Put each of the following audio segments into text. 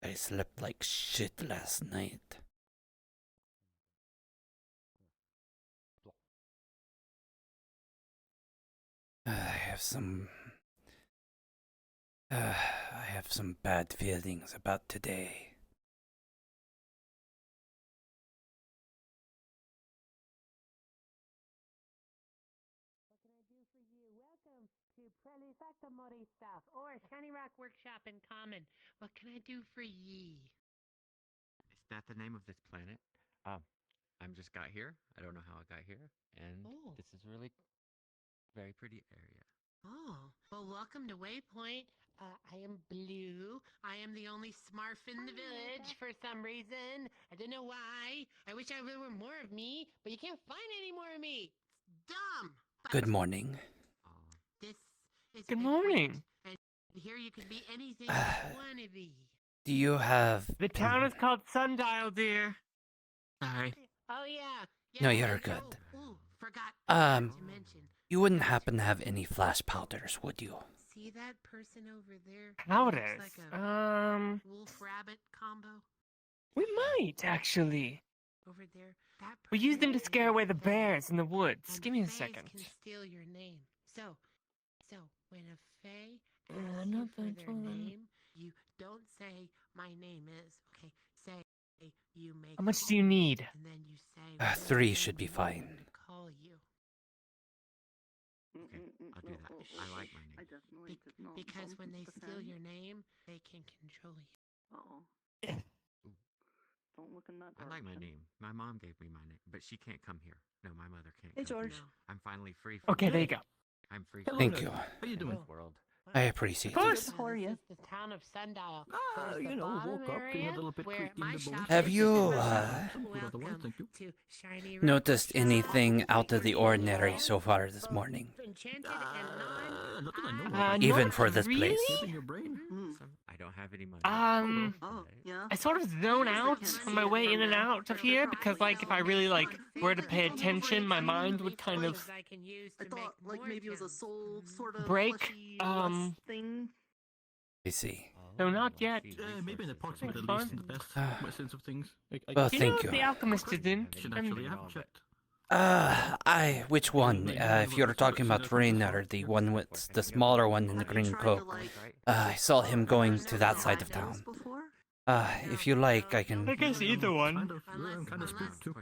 I slept like shit last night. I have some bad feelings about today. Stuff or Shiny Rock Workshop in common. What can I do for ye? Is that the name of this planet? I'm just got here. I don't know how I got here, and this is really very pretty area. Oh, well, welcome to Waypoint. I am Blue. I am the only Smurf in the village for some reason. I don't know why. I wish there were more of me, but you can't find any more of me. It's dumb. Good morning. This is Good Waypoint, morning. and here you can be anything you want to be. Do you have... The town is called Sundial, dear. Sorry. Oh, yeah. No, you're good. Forgot Um, to mention. You wouldn't happen to have any flash powders, would you? See that person over there? Powders? Looks like a wolf-rabbit combo. We might, actually. Over there. That We use them to person scare is away the Fae, bears in the woods. and Give me a Faes second. can steal your name. So when a Fae not asks you for that their one. name, you don't say, my name is, okay? Say, you make How much do you need? and then you say, 3 what should be do you want fine. them to call you? Okay, I'll do that. I like my name. I definitely did not. Because when they the steal fan. your name, they can control you. Uh-oh. Don't look in that I like my direction. name. My mom gave me my name, but she can't come here. No, my mother can't. Hey, come George. here. I'm finally free. From Okay, there you go. I'm free. Hello, from Thank Ned. you. How you doing? this world. I appreciate Of it. course. How are you? This is the town of Sundial. Ah, There's the you know, bottom woke up, feeling area a little bit where creaky in my the shop bones. Have is. you, Some food otherwise, Welcome thank you. to Shiny Rock Noticed Workshop. anything out of the For ordinary you, so far this both morning? enchanted and Nothing I know non- of. Even Not for this really? place. In your brain? I don't have any money. Oh, yeah. I sort of zone out on my way in and out of here because, like, if I really, like, were to pay attention, my mind would kind of I can use I to thought, make like, more maybe it was a gems. soul sort of Break, fleshy um, thing. I see. No, not I yet. see. Maybe in the Resources. approximate at least, in the best my sense of things. Well, Do you know thank what you. the alchemist is in? Should actually have checked. Which one? If you're talking about Rainer, the one with the smaller one in the Have you green tried to, cloak, like, I saw him going to that side of shadows town. before? If you like, I I can... guess either one. Kind of, yeah, I'm kind of spooked too.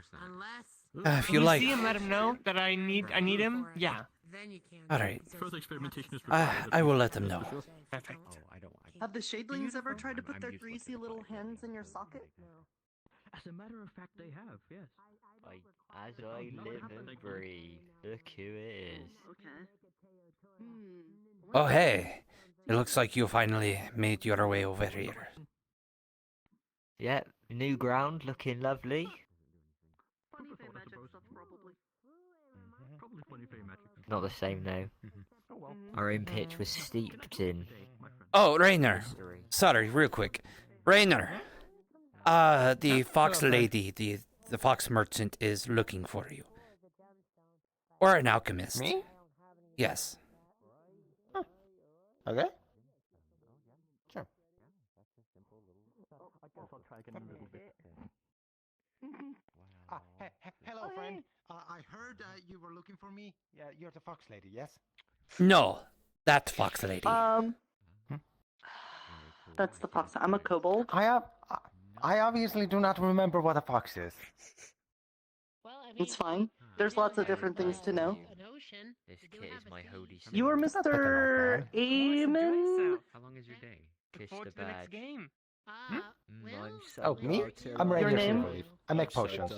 if you Can like... see him, let him know that I need him? Yeah. Then you can. Alright. Further experimentation is required. I will let them know. Perfect. Oh, I don't. Have the shadelings ever tried to I'm put their useless greasy at little finding hands in your anything. socket? As a matter of fact, they have, yes. As I live and breathe, look who it is. Okay. Oh, hey! It looks like you finally made your way over here. Yep, new ground, looking lovely. Funny fey magic stuff, probably. Probably funny fairy magic. Not the same now. Oh well. Our own pitch was steeped in My friend. Oh, Rainer! history. Sorry, real quick. Rainer! The fox lady, the fox merchant is looking for you. Or an alchemist. Me? Yes. Okay. Sure. I guess I'll try again in a little bit. Hello, friend. I heard you were looking for me. Yeah, you're the fox lady, yes? No, that fox lady. That's the fox. I'm a kobold. I obviously do not remember what a fox is. Well, I mean, It's fine. There's lots of different things to know. An ocean. This We do kit have is a my sea. holy You are symbol. Mr. Eamon? How long is your day? Look Kiss forward the to the next badge. game. Well, I'm Oh, me? Sundial I'm Your Rainer name? Silverleaf. I make potions.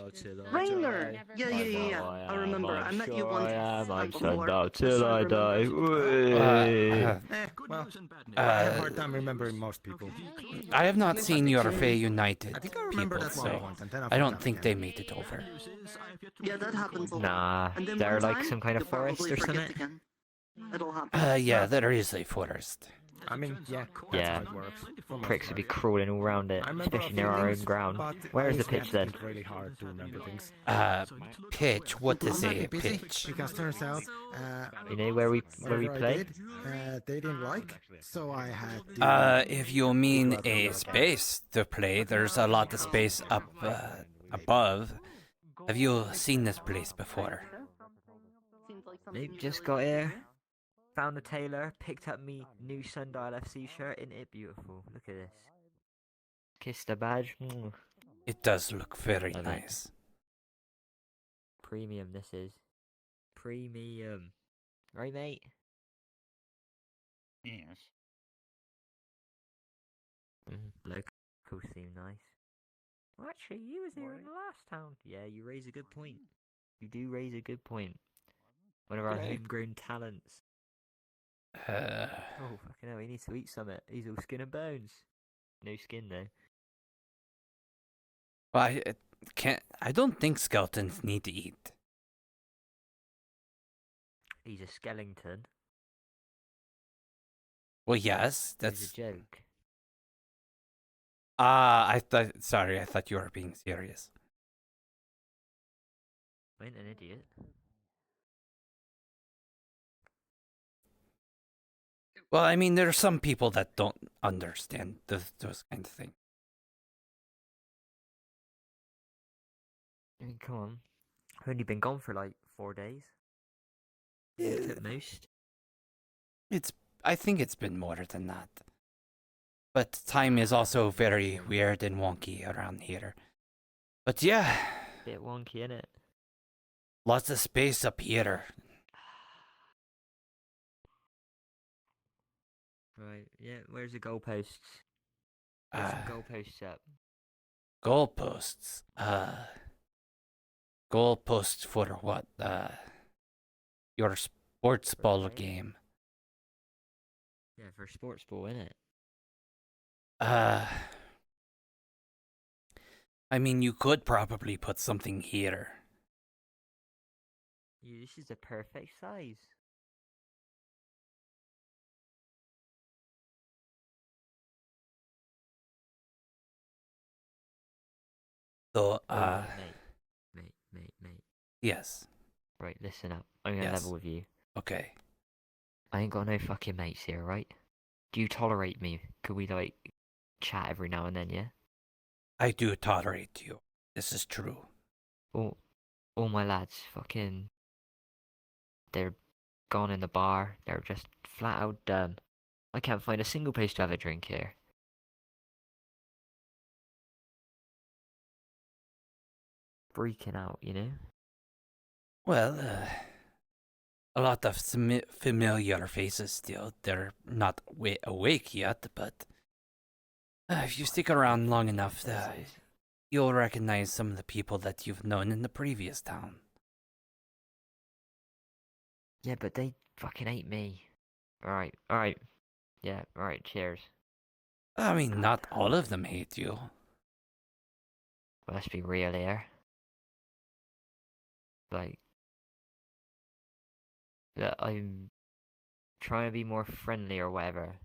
Rainer! Yeah. I remember. I met you once I'm before. Sundial I till sure I die. remember. Good Well, news and bad news. I have a hard time remembering most people. I have not seen your Fey United I think I remember people, that one so point, and then I forgot don't think they again. made it over. News is I have yet to Yeah, meet that you happens a before. lot. Nah, And then they're one like time, some kind of you'll forest probably or forget something. again. It'll happen. Yeah, there is a forest. I mean, yeah, Yeah. that's how it works. From my Pricks would be experience. crawling all around it, I remember a especially few near our own things, ground. but Where I is the used to have pitch to then? think really hard to remember things. Pitch. What I is might a be busy pitch? because turns out You know where we whatever I play? did, they didn't like, so I had to. If you mean a space to play, there's a lot of space up above. Have you seen this place before? Nope, just got here. Found a tailor, picked up me new Sundial FC shirt, isn't it beautiful? Look at this. Kiss the badge. It does look very Love it. nice. Premium this is. Premium. Right, mate? Yes. Locals seem nice. Well, actually, you was here in the last town. Yeah, you raise a good point. You do raise a good point. One of our Okay. homegrown talents. Oh, fucking hell, he needs to eat something. He's all skin and bones. No skin, though. Well, I don't think skeletons need to eat. He's a skeleton. Well, yes, It's that's. a joke. I thought. Sorry, I thought you were being serious. I ain't an idiot. Well, I mean, there are some people that don't understand those kind of things. I mean, come on. I've only been gone for like 4 days. At most. I think it's been more than that. But time is also very weird and wonky around here. But yeah, Bit wonky, innit? lots of space up here. Right, yeah, where's the goalposts? Put some goalposts up. Goalposts. Goalposts for what? Your sports ball Right. game. Yeah, for sports ball, innit? I mean, you could probably put something here. Yeah, this is the perfect size. So, Mate. yes. Right, listen up. I'm gonna Yes. level with you. Okay. I ain't got no fucking mates here, right? Do you tolerate me? Could we, like, chat every now and then, yeah? I do tolerate you. This is true. All my lads, fucking... They're gone in the bar. They're just flat out done. I can't find a single place to have a drink here. Freaking out, you know? Well, a lot of familiar faces still. They're not awake yet, but if you stick around long enough, you'll recognize some of the people that you've known in the previous town. Yeah, but they fucking hate me. Alright. Yeah, alright, cheers. I mean, not all of them hate you. Well, let's be real here. Like, that I'm trying to be more friendly or whatever.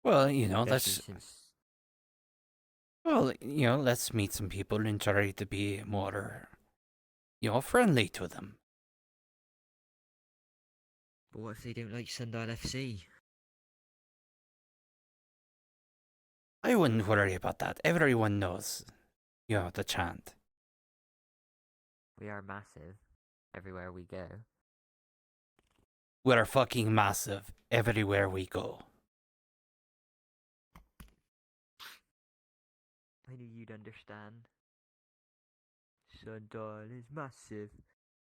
Well, Especially let's meet some people and try to be more, friendly to them. But what if they don't like Sundial FC? I wouldn't worry about that. Everyone knows, the chant. We are massive everywhere we go. We're fucking massive everywhere we go. I knew you'd understand. Sundial is massive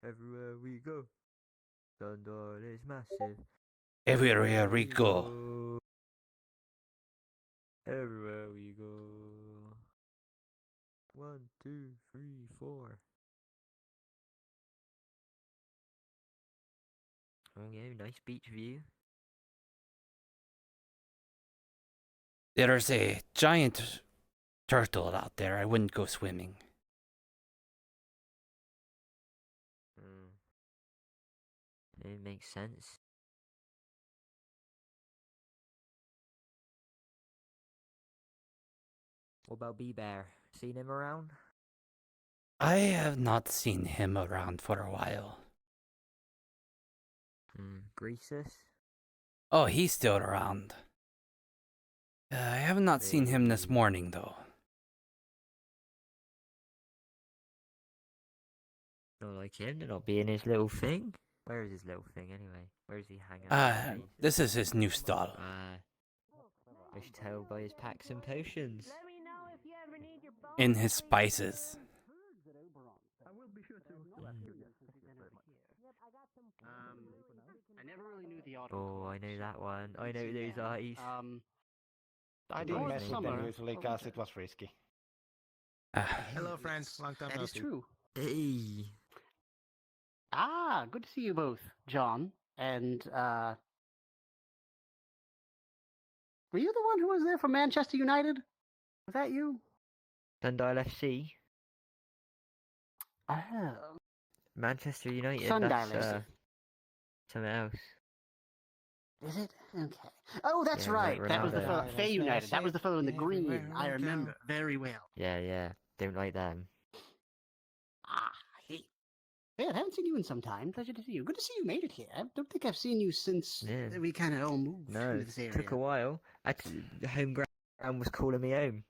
everywhere we go. Sundial is massive Everywhere we go. Everywhere we go. 1, 2, 3, 4. Oh yeah, nice beach view. There's a giant turtle out there. I wouldn't go swimming. It makes sense. What about B-Bear? Seen him around? I have not seen him around for a while. Greasus? Oh, he's still around. I have not seen him this morning, though. Not like him to not be in his little thing. Where is his little thing anyway? Where is he hanging out? This is his new stall. I should tell by his packs and potions. In his spices. I will be sure to. I never really knew the Oh, I know that one. I know those eyes. I didn't didn't mess mess with with them them usually because it was risky. Hello, friends. Long time That no is see. true. Hey. Ah, good to see you both, John. And, were you the one who was there for Manchester United? Was that you? Sundial FC. Oh. Manchester United. Sundial That's FC. something else. Is it? Okay. Oh, that's Yeah, right. like That was the Ronaldo. fellow. Right, Fey that's United. right. That was the fellow in the green. Everywhere I we remember go. very well. Yeah. Don't like them. Ah, hey. Yeah, I haven't seen you in some time. Pleasure to see you. Good to see you made it here. I don't think I've seen you since Yeah. we kind of all moved No, into this it area. took a while. The home ground was calling me home.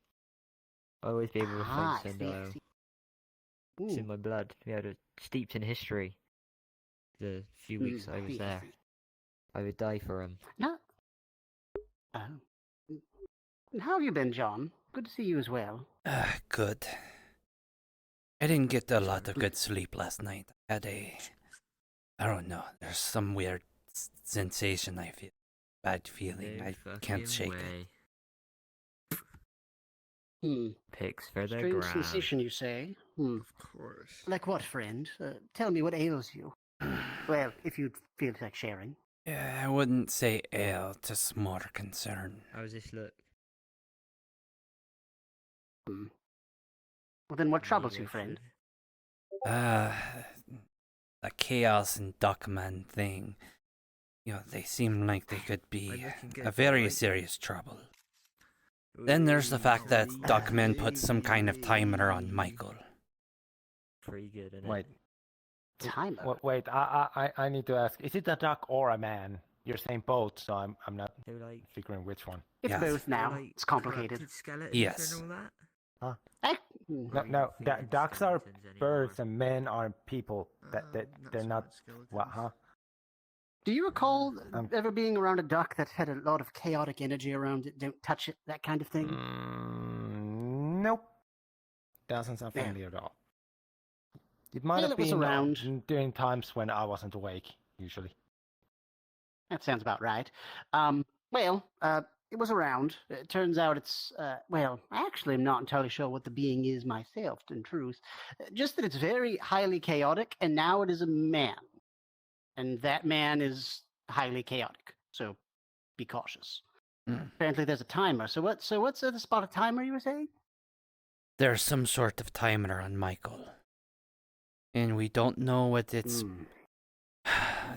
I always be able to Ah, find I see, I Sundial. see. It's in Ooh. my blood. We had it steeped in history. The few weeks I was see, there, see. I would die for him. No. Oh. How have you been, John? Good to see you as well. Good. I didn't get a lot of good sleep last night. I don't know, there's some weird sensation I feel. Bad feeling. No I fucking can't shake way. it. Picks for the Strange ground. sensation, you say? Of course. Like what, friend? Tell me what ails you. Well, if you'd feel like sharing. Yeah, I wouldn't say ale, just more concern. How does this look? Well, then what troubles you, friend? The chaos and Duckman thing. You know, they seem like they could be I'm looking good, a very boy. serious trouble. Then there's the fact that Duckman put some kind of timer on Michael. Pretty good, isn't Wait, Timer? wait. I need to ask. Is it a duck or a man? You're saying both, so I'm not it? They're like, figuring which one. It's Yes. both now. they're like It's complicated. corrupted skeletons Yes. and all that. No, Feeling ducks are skeletons anymore. birds and men are people. They're not. What? Huh? Do you recall Um, ever being around a duck that had a lot of chaotic energy around it? Don't touch it, that kind of thing? Nope. Doesn't sound Yeah. familiar at all. It might Well, have it was been around. during times when I wasn't awake, usually. That sounds about right. It was around. It turns out it's, well, I actually am not entirely sure what the being is myself, in truth. Just that it's very highly chaotic, and now it is a man. And that man is highly chaotic, so be cautious. Apparently there's a timer. So what's the spot of timer you were saying? There's some sort of timer on Michael. And we don't know what it's...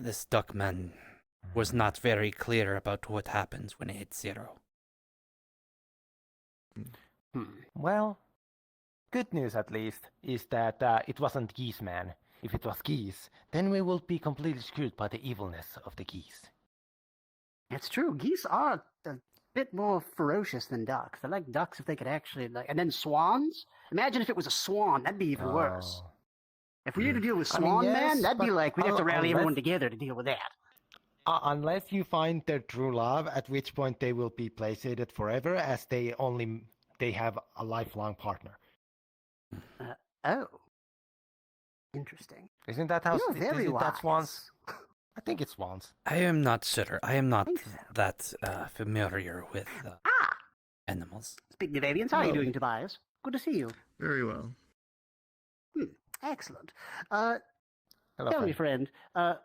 This Duckman was not very clear about what happens when it hits 0. Well, good news at least is that it wasn't Geese Man. If it was Geese, then we will be completely screwed by the evilness of the geese. It's true. Geese are a bit more ferocious than ducks. They're like ducks if they could actually and then swans. Imagine if it was a swan. That'd be even worse. If we had to deal with I mean, Swan yes, Man, that'd be but like we'd have to rally unless- everyone together to deal with that. Unless you find their true love, at which point they will be placated forever, as they have a lifelong partner. Oh. Interesting. Isn't that how? You're very isn't that wise. swans? I think it's swans. I am not sure. I am not think so. that familiar with animals. Speaking of aliens, how are you doing, Tobias? Good to see you. Very well. Excellent. Hello, Tell me, friend. friend,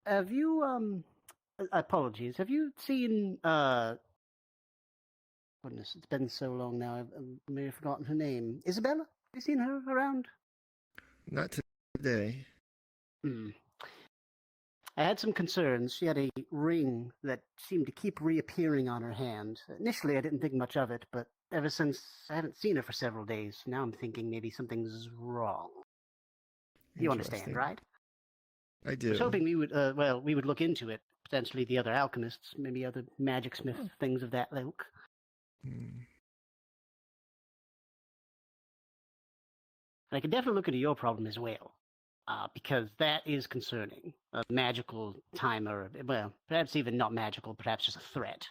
have you, apologies, have you seen, goodness, it's been so long now, I may have forgotten her name. Isabella? Have you seen her around? Not today. I had some concerns. She had a ring that seemed to keep reappearing on her hand. Initially, I didn't think much of it, but ever since I haven't seen her for several days, now I'm thinking maybe something's wrong. You understand, Interesting. right? I I do. was hoping we would, we would look into it. Potentially the other alchemists, maybe other magic smith, things of that ilk. Hmm. And I could definitely look into your problem as well, because that is concerning. A magical timer, well, perhaps even not magical, perhaps just a threat.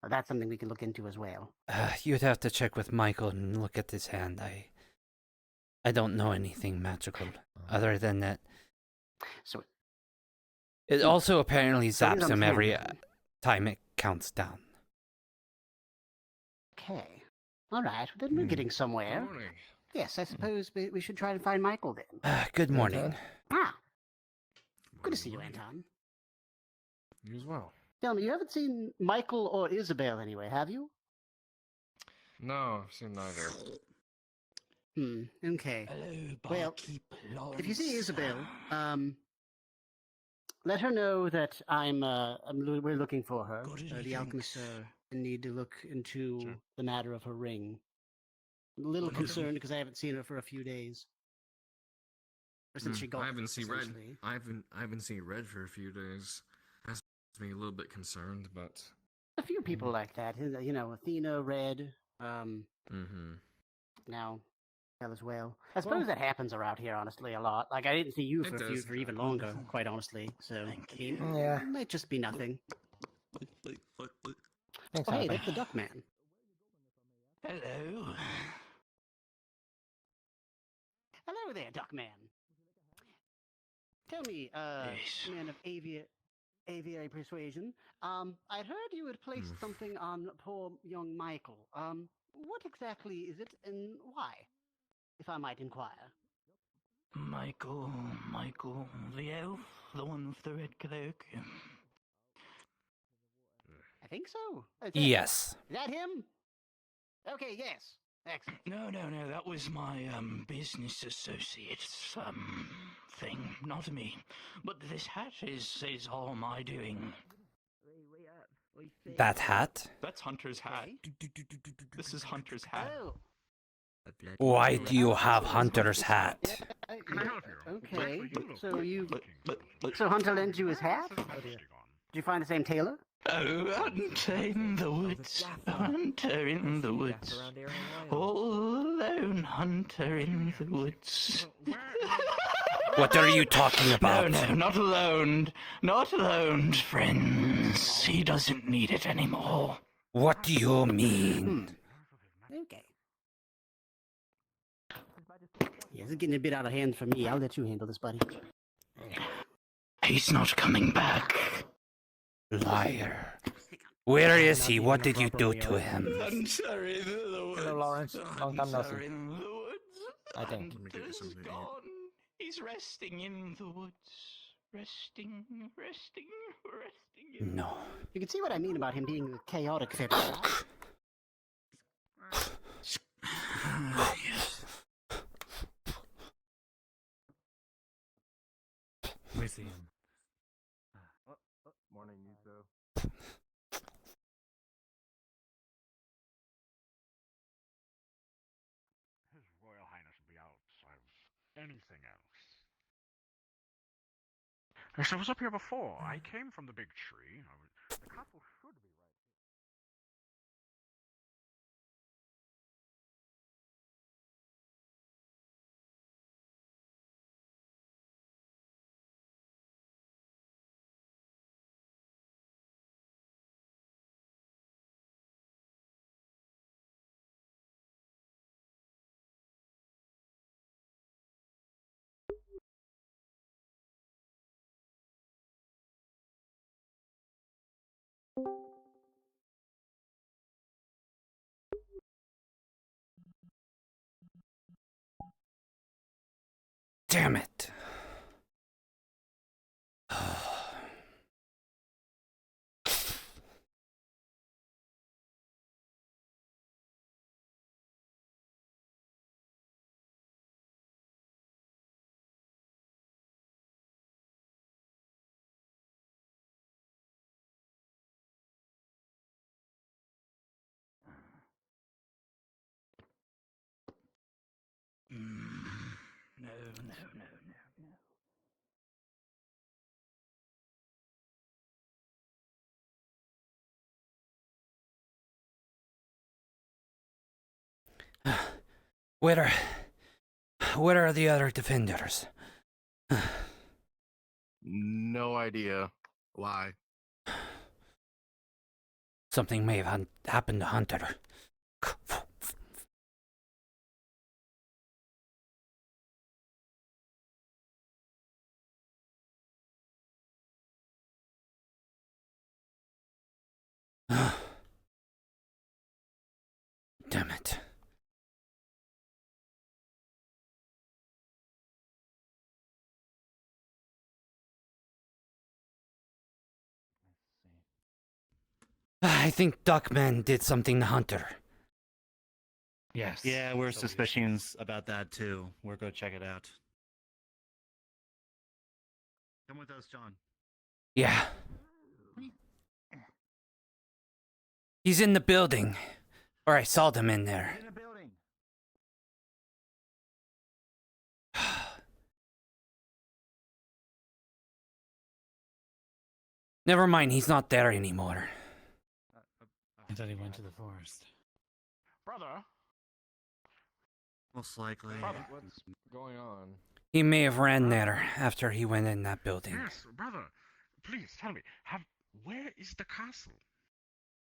That's something we could look into as well. You'd have to check with Michael and look at his hand. I don't know anything magical other than that. So It also apparently So it is zaps on him his every hand, then. time it counts down. Okay. All right, then we're getting somewhere. Yes, I suppose we should try to find Michael then. Good morning. Ah, good to see you, Anton. You as well. Tell me, you haven't seen Michael or Isabel anyway, have you? No, I've seen neither. Okay. Well, if you see Isabel, let her know that we're looking for her. The alchemists are in need to look into the matter of her ring. I'm a little concerned because I haven't seen her for a few days. Or since she got I haven't seen Red. essentially. I haven't seen Red for a few days. That's me a little bit concerned, but A few people like that. You know, Athena, Red, mm-hmm. now as well. I suppose that happens around here, honestly, a lot. Like, I didn't see you It for does. even longer, quite honestly. So, Yeah. it might just be nothing. Things Oh, hey, happen. that's the duck man. Hello. Hello there, duck man. Tell me, Yes. man of aviary persuasion, I'd heard you had placed something on poor young Michael. What exactly is it and why, if I might inquire? Michael, the elf, the one with the red cloak. I think so. Yes. Is that him? Okay, yes. Excellent. No, that was my business associate's thing, not me. But this hat is all my doing. That hat? That's Hunter's hat. This is Hunter's hat. Oh. Why do you have Hunter's hat? Can I help you? Okay, so But so Hunter lent you his hat? Did you find the same tailor? oh, Hunter in the woods, Hunter in the woods, all alone, Hunter in the woods. What are you talking about? No, not alone, friends. He doesn't need it anymore. What do you mean? Okay. Yeah, this is getting a bit out of hand for me. I'll let you handle this, buddy. He's not coming back. Liar. Where is he? What did you do to him? Hunter in the woods. Hello, Lawrence. Long time no Hunter see. in the woods. I think. Hunter's gone. He's resting in the woods. Resting in No. You can see what I mean about him being a chaotic figure, right? Yes. We see him. Morning, Yuzo. His Royal Highness will be outside of anything else. Yes, I was up here before. I came from the big tree. The castle should be right. Damn it. Where are the other defenders? No idea. Why? Something may have happened to Hunter. Damn it. I think Duckman did something to Hunter. Yes. Yeah, we're suspicions about that too. We're going to check it out. Come with us, John. Yeah. He's in the building. Or I saw them in there. In the building. Never mind, he's not there anymore. I thought he went to the forest. Brother? Most likely. Brother, what's going on? He may have ran there after he went in that building. Yes, brother. Please tell me, where is the castle?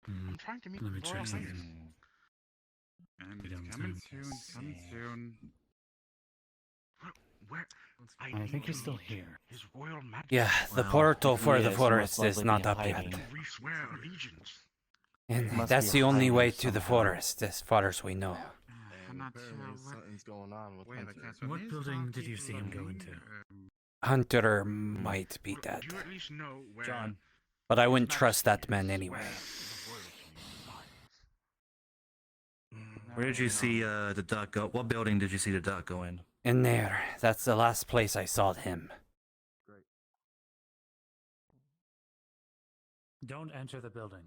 I'm trying to meet Let me Royal check Highness. something. And it's coming soon. Where? I think he's still here. His Royal Majesty. Yeah, the portal for the forest is not up yet. We swear allegiance. And Must that's be the only hiding way to the somehow. forest, as far as we know. I'm not sure something's going on with Hunter. What building did you see him go into? Hunter might be dead. Do you at least know where? John. But I wouldn't trust that man anyway. Where did you see the duck go? What building did you see the duck go in? In there. That's the last place I saw him. Don't enter the building.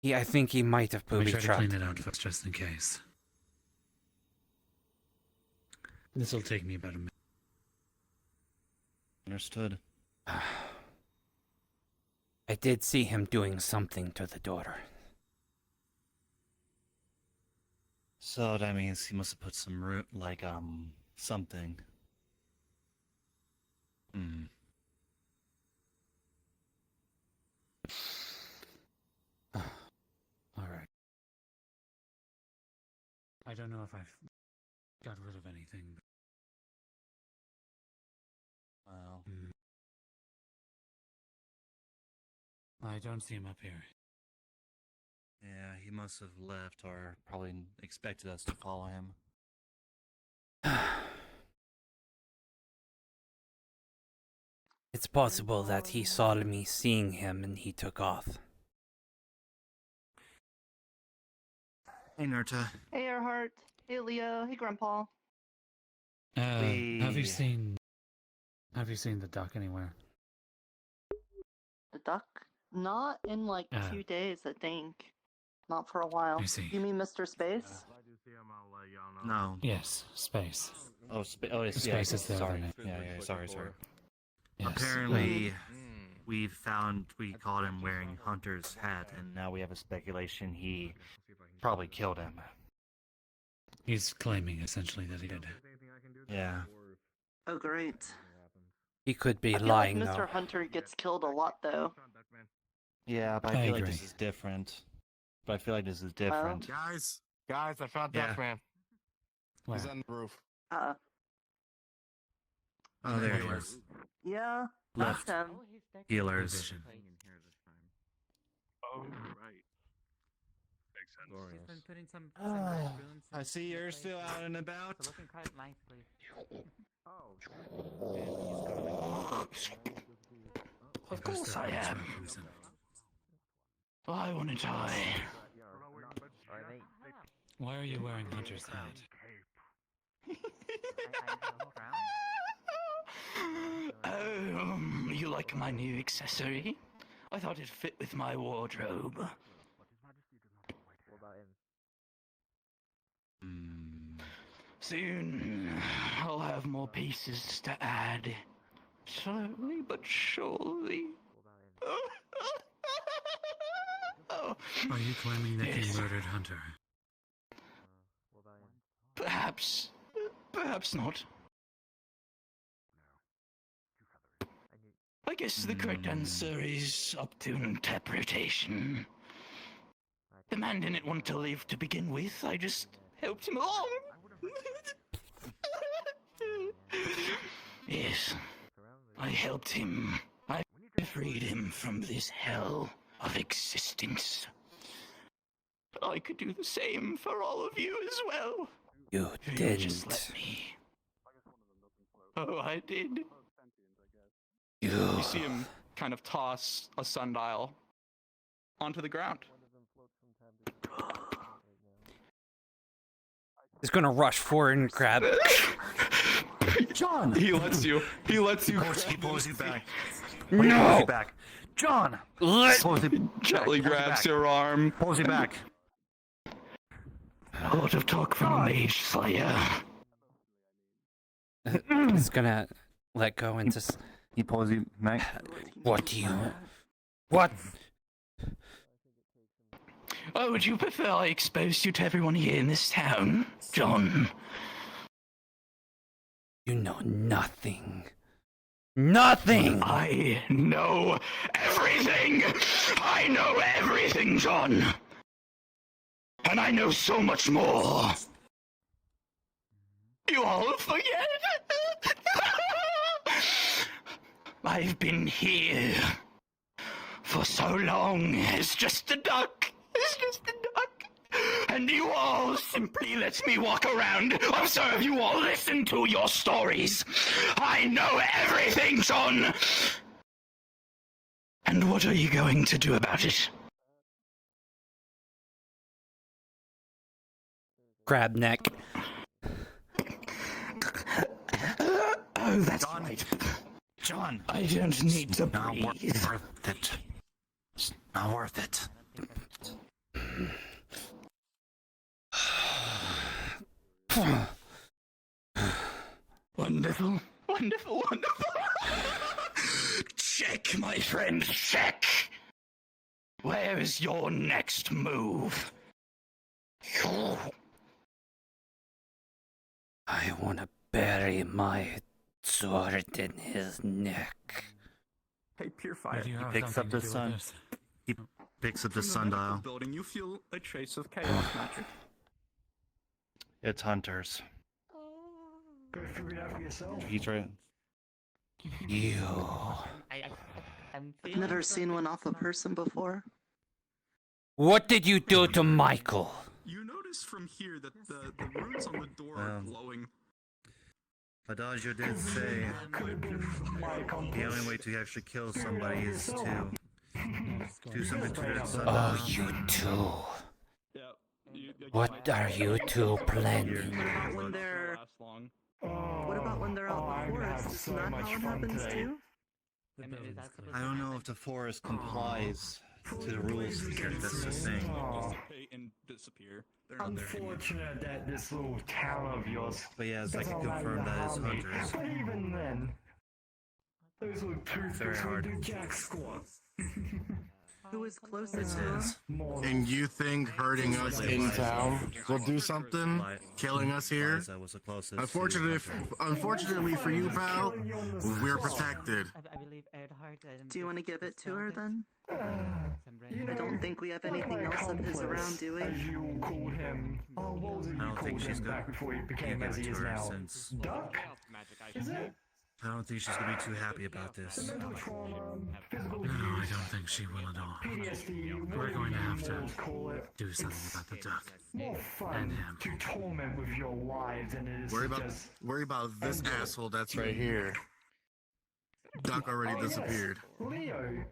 I think he might have Let me booby try to trapped. clean it out first, just in case. This will take me about a minute. Understood. I did see him doing something to the daughter. So that means he must have put some root, like, something. Hmm. Alright. I don't know if I've got rid of anything. Wow. I don't see him up here. Yeah, he must have left or probably expected us to follow him. It's possible that he saw me seeing him and he took off. Hey, Nerta. Hey, Earhart. Hey, Leo. Hey, Grandpa. Have you seen the duck anywhere? The duck? Not in like 2 days, I think. Not for a while. I see. You mean Mr. Space? No. Yes, space. Oh, Space yeah, is the other sorry. name. Yeah, sorry. Yes. Apparently, we caught him wearing Hunter's hat, and now we have a speculation he probably killed him. He's claiming essentially that he did. Yeah. Oh, great. He could be I feel lying like Mr. though. Hunter gets killed a lot, though. Yeah, but I feel like this is different. Guys, I found Duckman. He's on the roof. Oh, there he is. Yeah, Left. that's him. Healers. Oh, right. Makes sense. I see you're still out and about. Of course I am. Why wouldn't I? Why are you wearing Hunter's hat? Oh, you like my new accessory? I thought it fit with my wardrobe. Soon, I'll have more pieces to add. Slowly but surely. Oh. Are you claiming that Yes. you murdered Hunter? Perhaps. Perhaps not. I guess the correct answer is up to interpretation. The man didn't want to live to begin with. I just helped him along. Yes, I helped him. I freed him from this hell of existence. I could do the same for all of you as well. You If you just didn't. let me. Oh, I did. You see him kind of toss a sundial onto the ground. He's gonna rush forward and grab it. John! He lets you. He lets you. He pulls you back. No! He pulls you back. John! Pulls you, Gently pulls you grabs back. your arm. Pulls you back. A lot of talk from a mage slayer. He's gonna let go and just. He pulls you back. What do you? What? Oh, would you prefer I exposed you to everyone here in this town, John? You know nothing. Nothing! I know everything! I know everything, John! And I know so much more! You all forget? I've been here for so long. It's just a duck. It's just a duck. And you all simply let me walk around, observe you all, listen to your stories. I know everything, John. And what are you going to do about it? Crab neck. Oh, that's John. right. John! I don't need to Not breathe. worth it. It's not worth it. Wonderful, wonderful, wonderful. Check, my friend, check. Where is your next move? I wanna bury my sword in his neck. Hey, Purifier. He picks up the sun. He picks up the sundial. Building, you feel a trace of chaos magic. It's Hunter's. Go figure it out for yourself. He's right. You. I've never seen one off a person before. What did you do to Michael? You notice from here that the runes on the door are glowing. Adagio did say the only way to actually kill somebody is to do something to their sundial. Oh, you two. What are you two planning? What about when they're out in the forest? Isn't that how it happens too? I don't know if the forest complies to the rules here. That's the thing. And disappear. Unfortunate that this little town of yours. But yes, I can confirm that is Hunter's. But even then, those little toothpicks will do jack squat. Who is closest to us? And you think hurting us in town will do something? Killing us here? Unfortunately for you, pal, we're protected. Do you want to give it to her then? I don't think we have anything else of his around, do we? I don't think she's gonna give it to her since. Duck? Is it? I don't think she's gonna be too happy about this. No, I don't think she will at all. We're going to have to do something about the duck. More fun to torment with your wives than it is Worry to about, just... worry about this asshole that's right here. Duck already disappeared. Leo!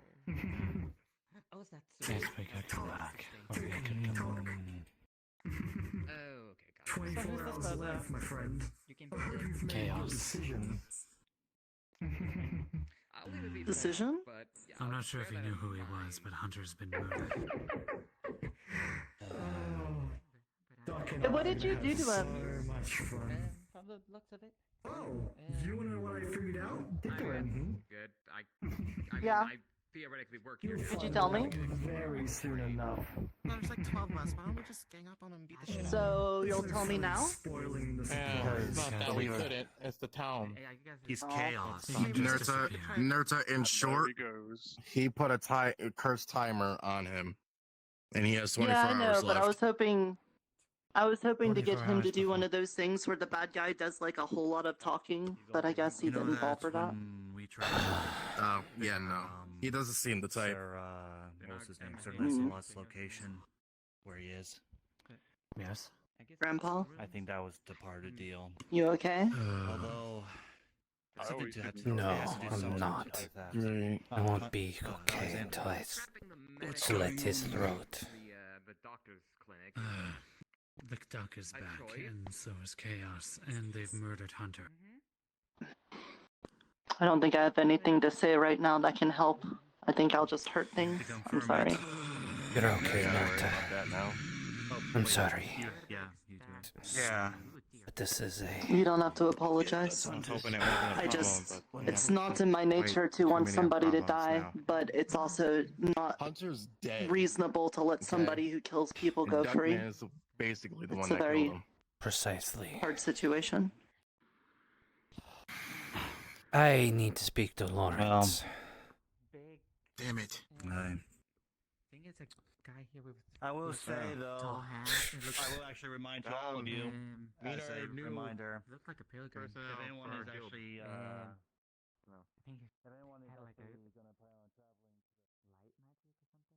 Yes, we could come back. Or we could go. 24 hours left, my friend. I hope you've made your Chaos. decision. Decision? I'm not sure if you knew who he was, but Hunter's been murdered. What did you do to him? Much fun. From the looks of it. Oh, you wanna know what I figured out? Good. Yeah. I theoretically work here. Did you tell me? Very soon enough. There's like 12 of us. Why don't we just gang up on him and beat the shit out of him? So you'll tell me now? Spoiling the It's not that we couldn't. It's the town. He's chaos. Nerta, in short, he put a cursed timer on him, and he has 24 Yeah, I know, hours but left. I was hoping to get 24 him to hours do one of those things where the bad guy does like a whole lot of talking, but I guess he didn't fall for that. We tried. Oh, yeah, no. He doesn't seem the type. Sir, what was his name? Sir Lancelot's location, where he is. Yes. Grandpa, I think that was the part of the deal. you okay? Although, something to have to No, has to do I'm something not. like that. Right. I won't be okay until I slit his throat. The doctor's clinic. The duck is back, and so is Chaos, and they've murdered Hunter. I don't think I have anything to say right now that can help. I think I'll just hurt things. I'm sorry. You're okay, Nerta. I'm sorry. Yeah, you do. Yeah. But this is a... You don't have to apologize. It's not in my nature to want somebody to die, but it's also not Hunter's dead. reasonable to let somebody who kills people go free. Duckman is basically the It's one a that very killed him. Precisely. hard situation. I need to speak to Lawrence. Damn it. I will say though, Tall hat. It looks I will actually remind to all of you as a reminder. Looks like a pilgrim. If anyone is actually, I think if anyone is had like actually gonna plan on traveling to light magic or something.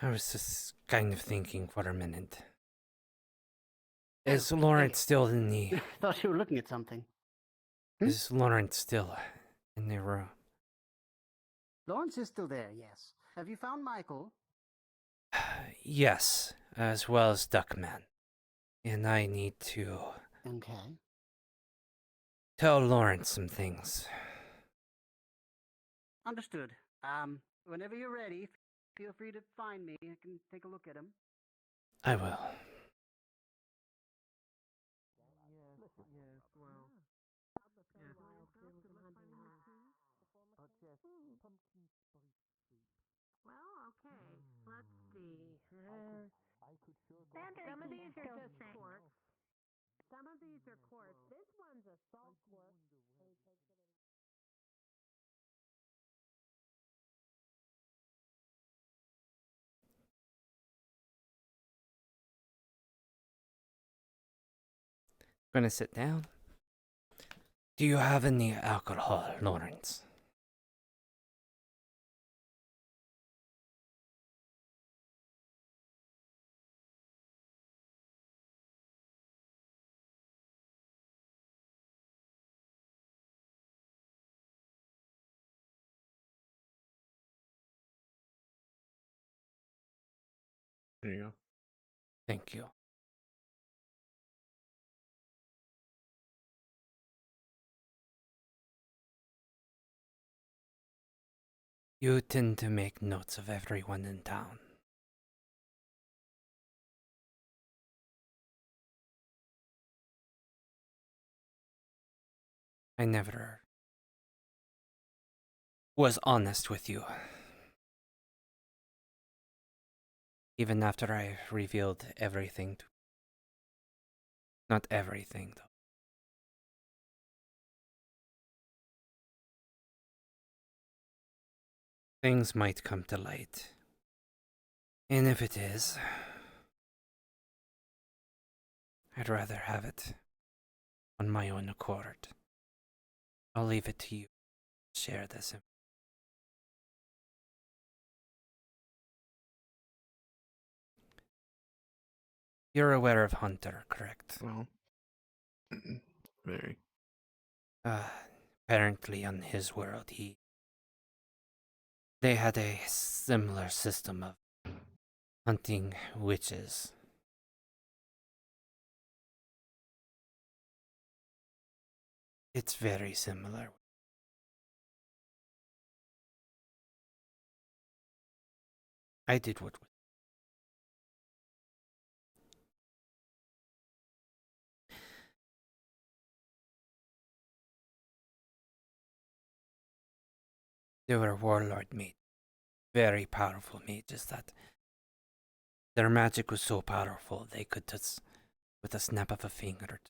I was just kind of thinking for a minute. Is Lawrence still in the... Thought you were looking at something. Is Lawrence still in the room? Lawrence is still there, yes. Have you found Michael? Yes, as well as Duckman. And I need to Okay. tell Lawrence some things. Understood. Whenever you're ready, feel free to find me. I can take a look at him. I will. Well, okay. Let's see. Some of these are just quartz. Some of these are quartz. This one's a salt quartz. Gonna sit down. Do you have any alcohol, Lawrence? There you go. Thank you. You tend to make notes of everyone in town. I never was honest with you. Even after I revealed everything. Not everything, though. Things might come to light. And if it is, I'd rather have it on my own accord. I'll leave it to you to share this. You're aware of Hunter, correct? Well, very. Apparently on his world, they had a similar system of hunting witches. It's very similar. I did what was. They were warlord mages, very powerful mages that their magic was so powerful they could just, with a snap of a finger,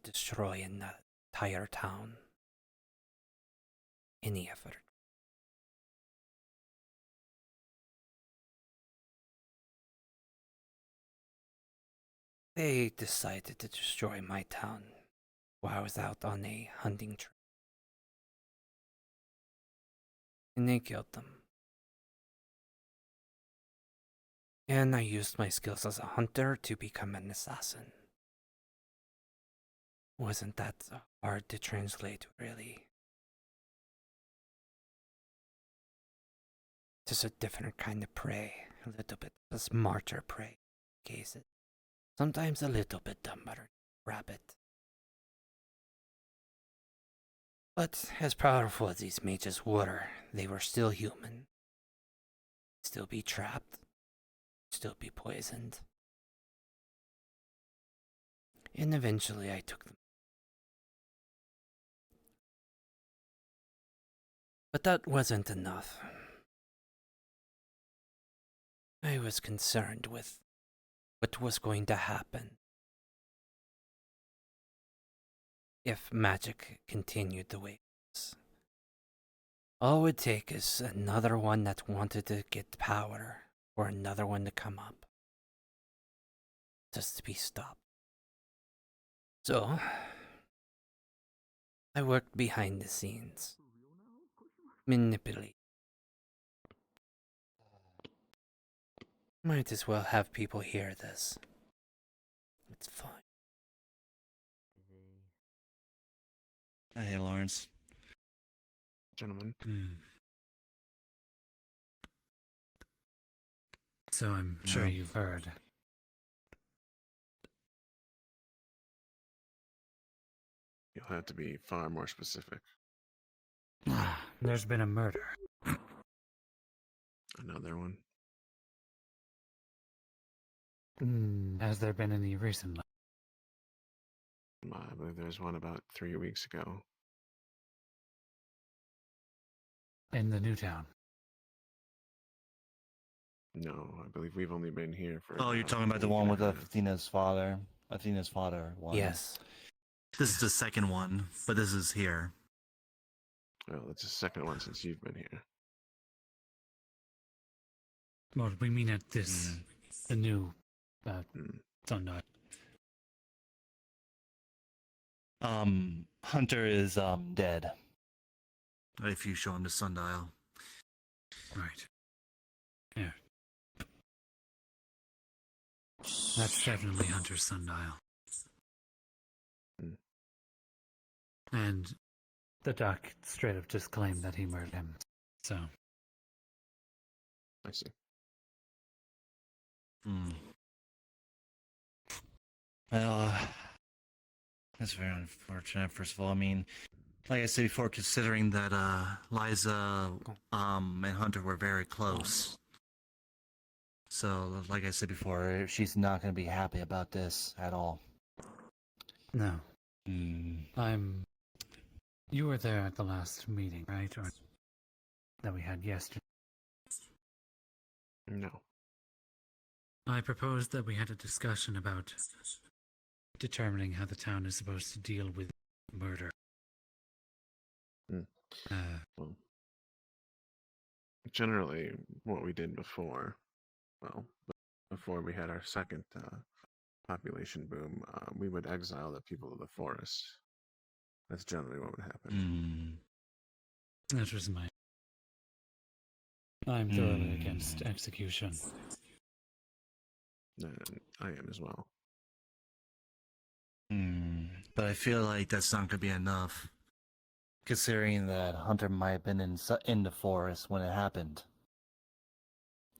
destroy an entire town. Any effort. They decided to destroy my town while I was out on a hunting trip. And they killed them. And I used my skills as a hunter to become an assassin. Wasn't that hard to translate, really? Just a different kind of prey, a little bit of a smarter prey cases. Sometimes a little bit dumber, rabbit. But as powerful as these mages were, they were still human. Still be trapped. Still be poisoned. And eventually I took them. But that wasn't enough. I was concerned with what was going to happen if magic continued the way it was. All it would take is another one that wanted to get power, or another one to come up, just to be stopped. So, I worked behind the scenes, manipulate. Might as well have people hear this. It's fine. Hey, Lawrence. Gentlemen. So I'm sure you've heard. You'll have to be far more specific. There's been a murder. Another one. Has there been any recently? I believe there was one about 3 weeks ago. In the new town? No, I believe we've only been here for. Oh, you're talking about the one with Athena's father. Athena's father one. Yes. This is the second one, but this is here. Well, it's the second one since you've been here. Well, we mean at this, the new Sundial. Hunter is dead. If you show him the Sundial. Right. Yeah. That's definitely Hunter's Sundial. And the doc straight up just claimed that he murdered him. So. I see. Well, that's very unfortunate. First of all, I mean, like I said before, considering that Liza and Hunter were very close. So, like I said before, she's not going to be happy about this at all. No. You were there at the last meeting, right? Or that we had yesterday? No. I proposed that we had a discussion about determining how the town is supposed to deal with murder. Well, generally, what we did before, well, before we had our second population boom, we would exile the people of the forest. That's generally what would happen. That was my... I'm thoroughly against execution. I am as well. But I feel like that's not going to be enough, considering that Hunter might have been in the forest when it happened.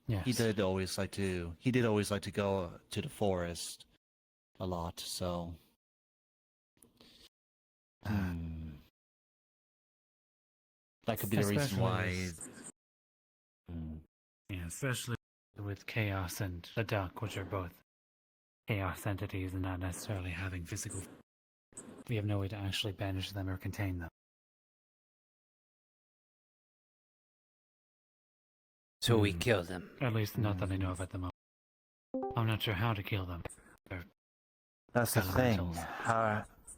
Yes. He did always like to go to the forest a lot, so that could be the reason why. Yeah, especially with Chaos and the Duck, which are both Chaos entities and not necessarily having physical. We have no way to actually banish them or contain them. So we kill them. At least not that I know of at the moment. I'm not sure how to kill them. That's the thing. Elementals.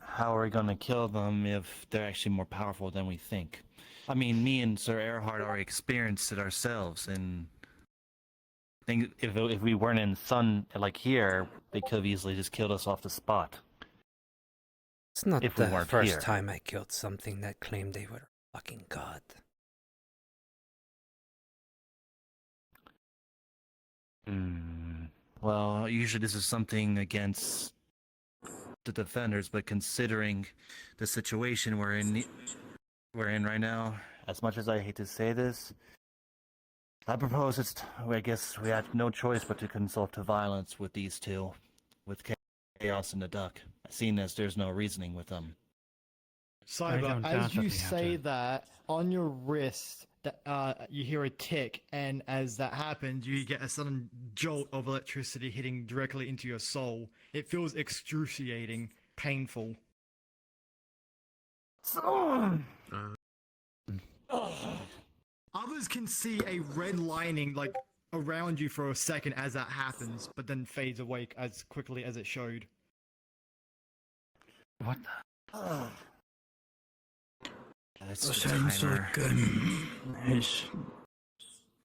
How are we going to kill them if they're actually more powerful than we think? I mean, me and Sir Erhard already experienced it ourselves, and I think if we weren't in Sun like here, they could have easily just killed us off the spot. It's not if we the weren't first here. time I killed something that claimed they were a fucking god. Well, usually this is something against the defenders, but considering the situation we're in right now, as much as I hate to say this, I propose I guess we have no choice but to consult to violence with these two, with Chaos and the Duck, seeing as there's no reasoning with them. Cyber, as you say that, on your wrist, that you hear a tick, and as that happens, you get a sudden jolt of electricity hitting directly into your soul. It feels excruciating, painful. Others can see a red lining like around you for a second as that happens, but then fades away as quickly as it showed. What the? Sounds like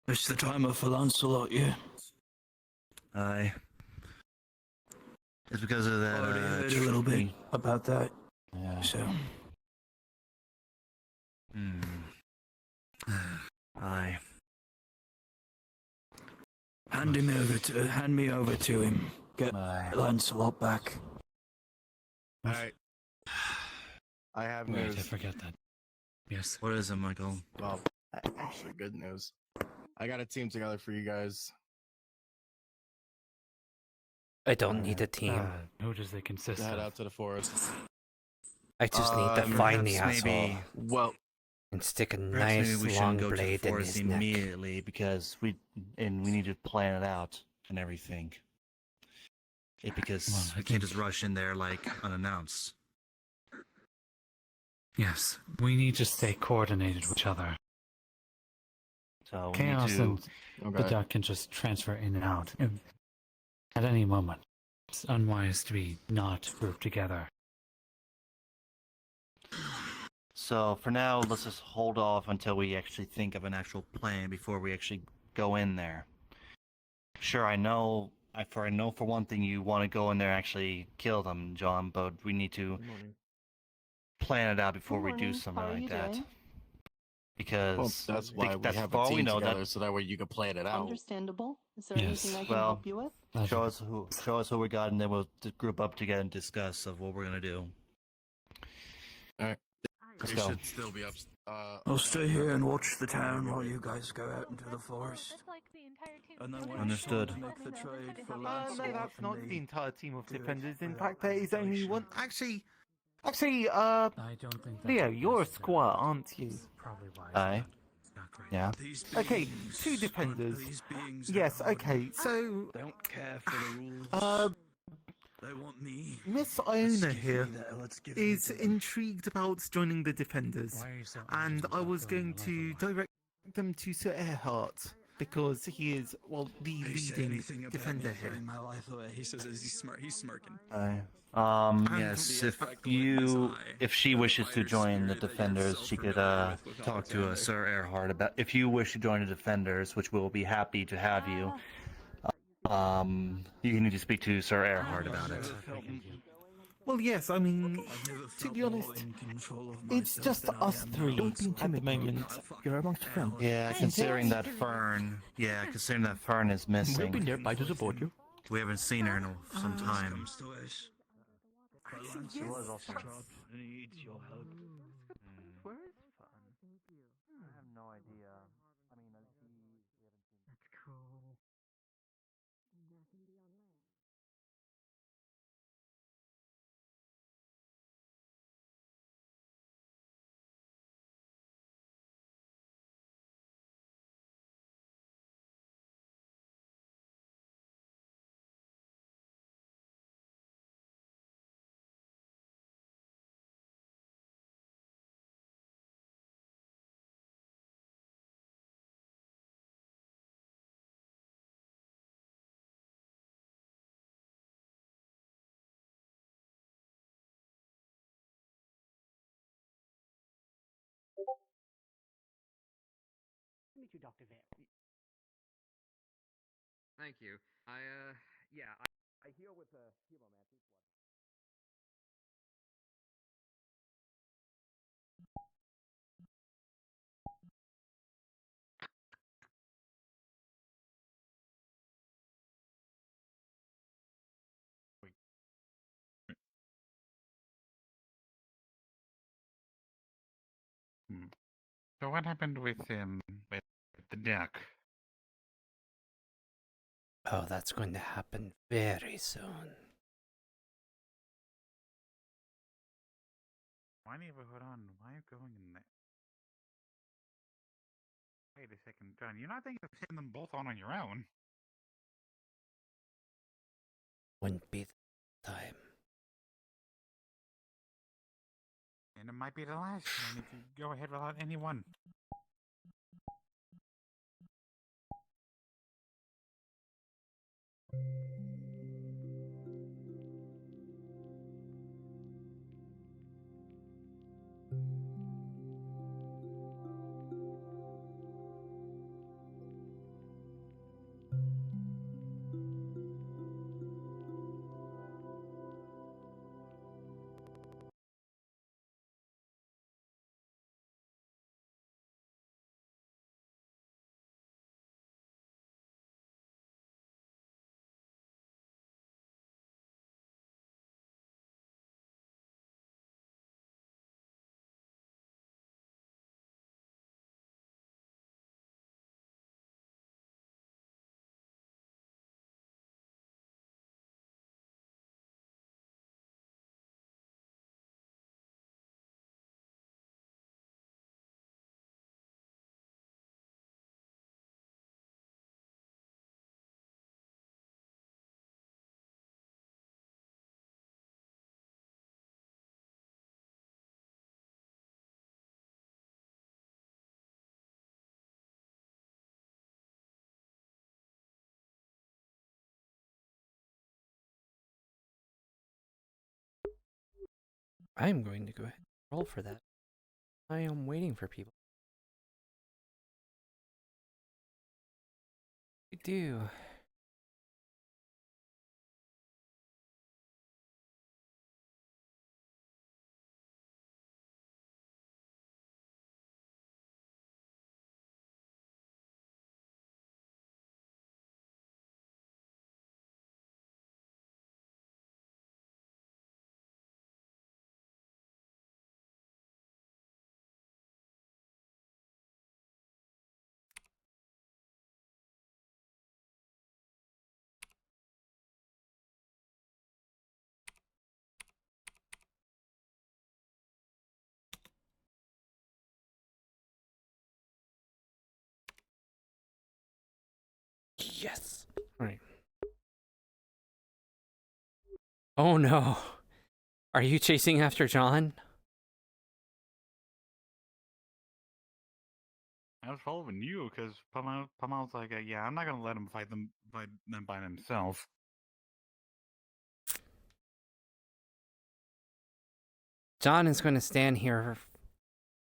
it's the timer for Lancelot, yeah. Aye. It's because of that. I already heard a little bit about that. Yeah. So. Aye. Hand me over to him. Get Lancelot back. Alright. I have Wait, news. I forget that. Yes. What is it, Michael? Well, actually, good news. I got a team together for you guys. I don't need a team. Who does it consist Head of? out to the forest. I just need to find the perhaps asshole maybe- Well, and stick a Perhaps nice maybe we long shouldn't go to the blade in forest his neck. immediately because we need to plan it out and everything. Because we can't just rush in there like unannounced. Yes, we need to stay coordinated with each other. So we Chaos need to. and the Duck can just transfer in and out at any moment. It's unwise to be not grouped together. So for now, let's just hold off until we actually think of an actual plan before we actually go in there. Sure, I know for one thing you want to go in there and actually kill them, John, but we need to plan it out before we do something How are like you that. doing? Because well, that's why we that's have all a we team know together, that. so that way you can plan it out. Understandable. Is there Yes. anything I can Well, help you with? show us who we got, and then we'll group up together and discuss of what we're gonna do. All right. Let's We go. should still be up. I'll stay here and watch the town while you guys go out into the forest. Understood. No, that's not the entire team of defenders. In fact, there is only one. Actually, I don't think Leo, you're a squire, aren't you? probably wise. Aye. Yeah. Okay, two defenders. Yes. Okay. So, They don't care for the rules. They want me. Miss Iona here is intrigued about joining the defenders, Why are you so and anxious I about was going going a to level? direct them to Sir Earhart because he is, well, the They say leading anything about defender me here. throwing my life away. He says he's smirking. Aye. And Yes, the if she wishes to join the defenders, she could talk to Sir Earhart about. If you wish to join the defenders, which we'll be happy to have you, you need to speak to Sir Earhart about it. Well, yes, I mean, to be honest, it's just us three at the moment. You're amongst friends. Yeah, considering that Fern is missing. We've been there by to support you. We haven't seen her in some time. She was also needs your help. Where is fun? I have no idea. I mean, That's cool. Meet you, Dr. Vare. Thank you. I heal with a hemomancy. So what happened with the duck? Oh, that's going to happen very soon. My neighborhood on. Why are you going in there? Wait a second, John. You're not thinking of hitting them both on your own. Wouldn't be the time. And it might be the last one if you go ahead without anyone. I'm going to go ahead and roll for that. I am waiting for people. I do. Yes. Right. Oh no. Are you chasing after John? I was following you because Pamal's like, yeah, I'm not gonna let him fight them by themselves. John is going to stand here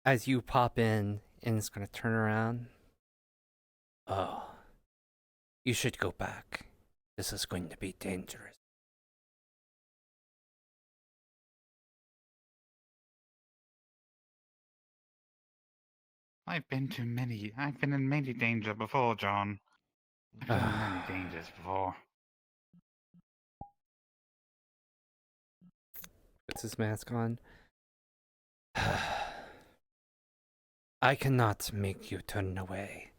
as you pop in and is going to turn around. Oh, you should go back. This is going to be dangerous. I've been in many danger before, John. I've been in many dangers before. Puts his mask on. I cannot make you turn away.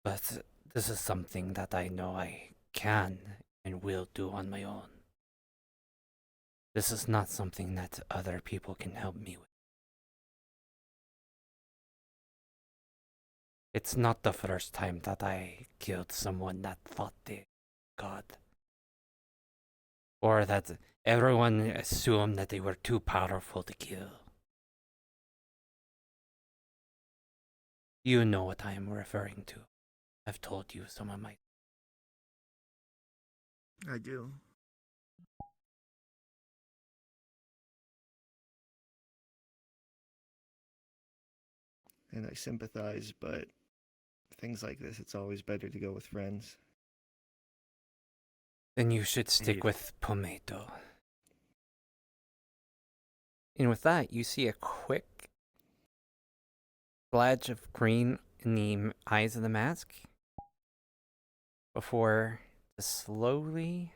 But this is something that I know I can and will do on my own. This is not something that other people can help me with. It's not the first time that I killed someone that thought they God. Or that everyone assumed that they were too powerful to kill. You know what I am referring to. I've told you some of my... I do. And I sympathize, but things like this, it's always better to go with friends. Then you should stick with Pomato. And with that, you see a quick splash of green in the eyes of the mask before slowly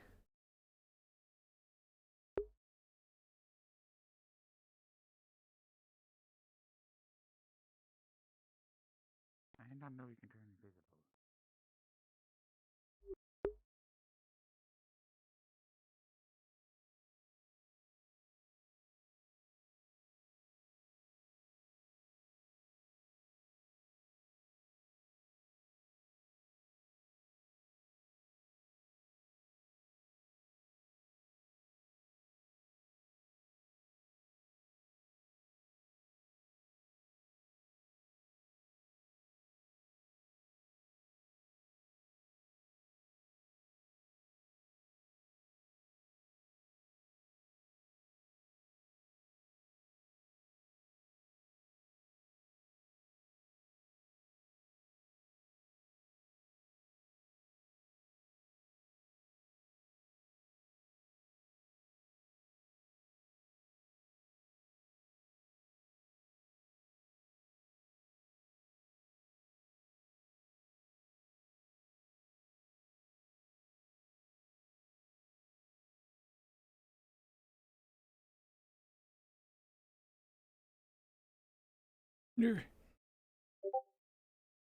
I did not know you can turn invisible.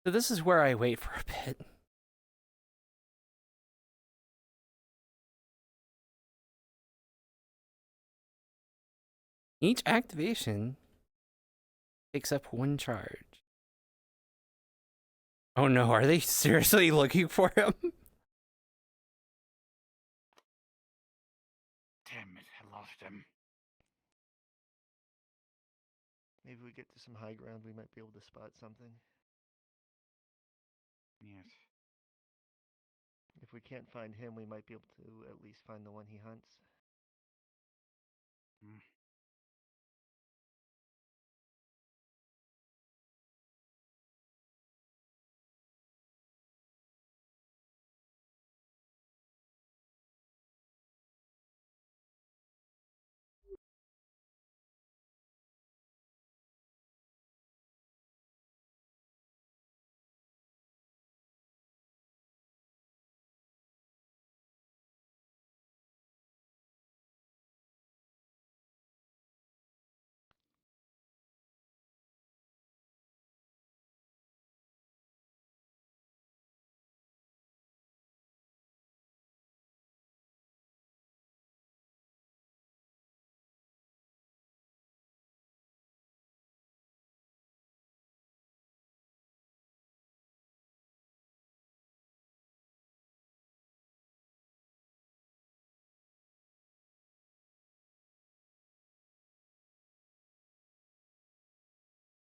So this is where I wait for a bit. Each activation takes up 1 charge. Oh no, are they seriously looking for him? Damn it, I lost him. Maybe we get to some high ground, we might be able to spot something. Yes. If we can't find him, we might be able to at least find the one he hunts. Mm.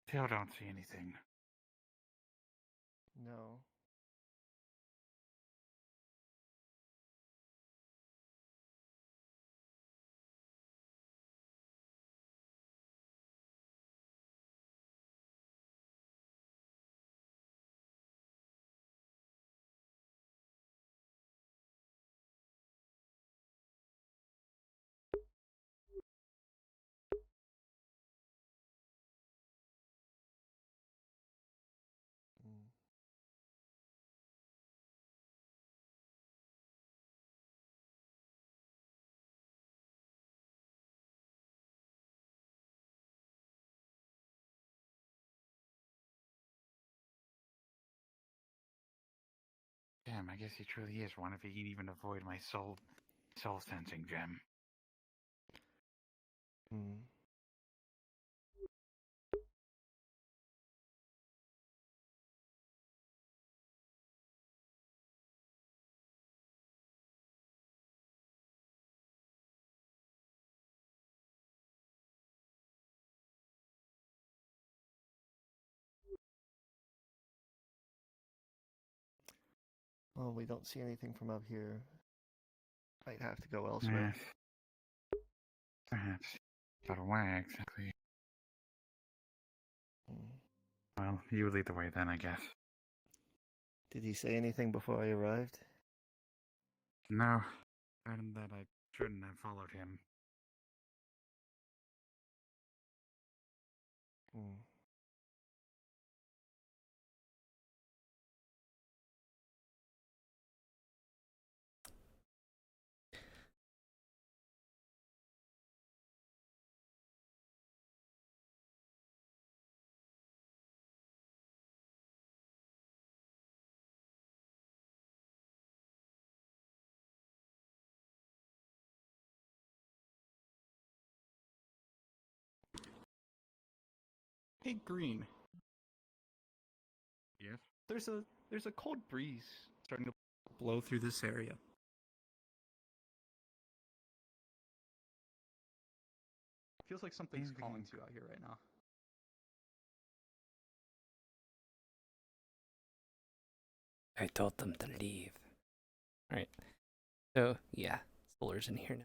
Still don't see anything. No. Mm. Damn, I guess he truly is one if he can even avoid my soul sensing gem. Mm. Well, we don't see anything from up here. Might have to go elsewhere. Perhaps. But where exactly? Mm. Well, you lead the way then, I guess. Did he say anything before I arrived? No. And that I shouldn't have followed him. Mm. Hey, Green. Yes? There's a cold breeze starting to blow through this area. Feels like something's calling to you out here right now. I told them to leave. Alright. So, yeah. Solar's in here now.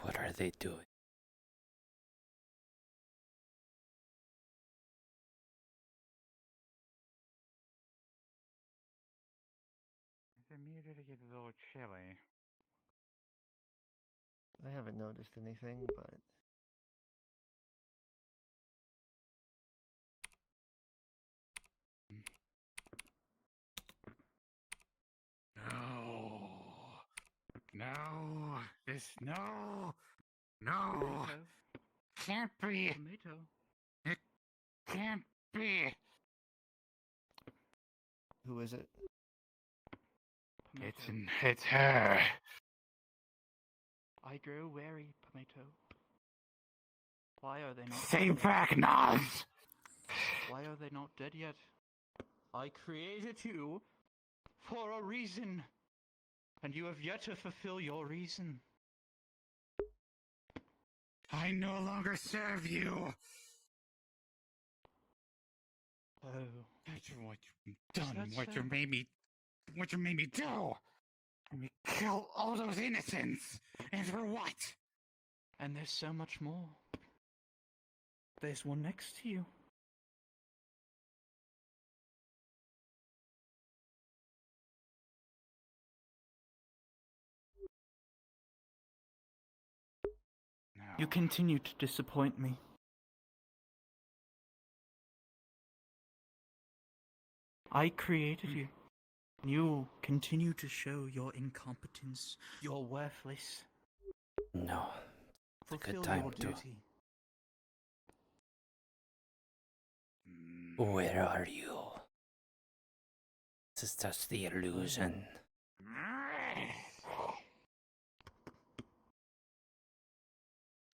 What are they doing? It's immediate to get a little chilly. I haven't noticed anything, but No. No. No. No. Can't be. Tomato. It can't be. who is it? It's her. I grow wary, Tomato. Why are they not Stay dead yet? back, Nas. Why are they not dead yet? I created you for a reason, and you have yet to fulfill your reason. I no longer serve you. Oh. After what you've done, That's what fair. you made me do. You kill all those innocents. And for what? And there's so much more. There's one next to you. No. You continue to disappoint me. I created you. You continue to show your incompetence. You're worthless. No. It's a Fulfill good time your to. duty. Where are you? This is just the illusion.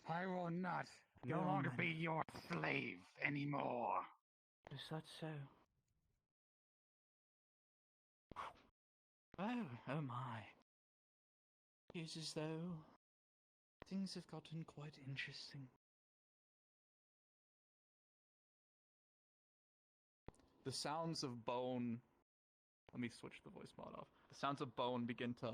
I will not no longer be your slave anymore. Is that so? Oh my. It's as though things have gotten quite interesting. The sounds of bone. Let me switch the voice mod off. The sounds of bone begin to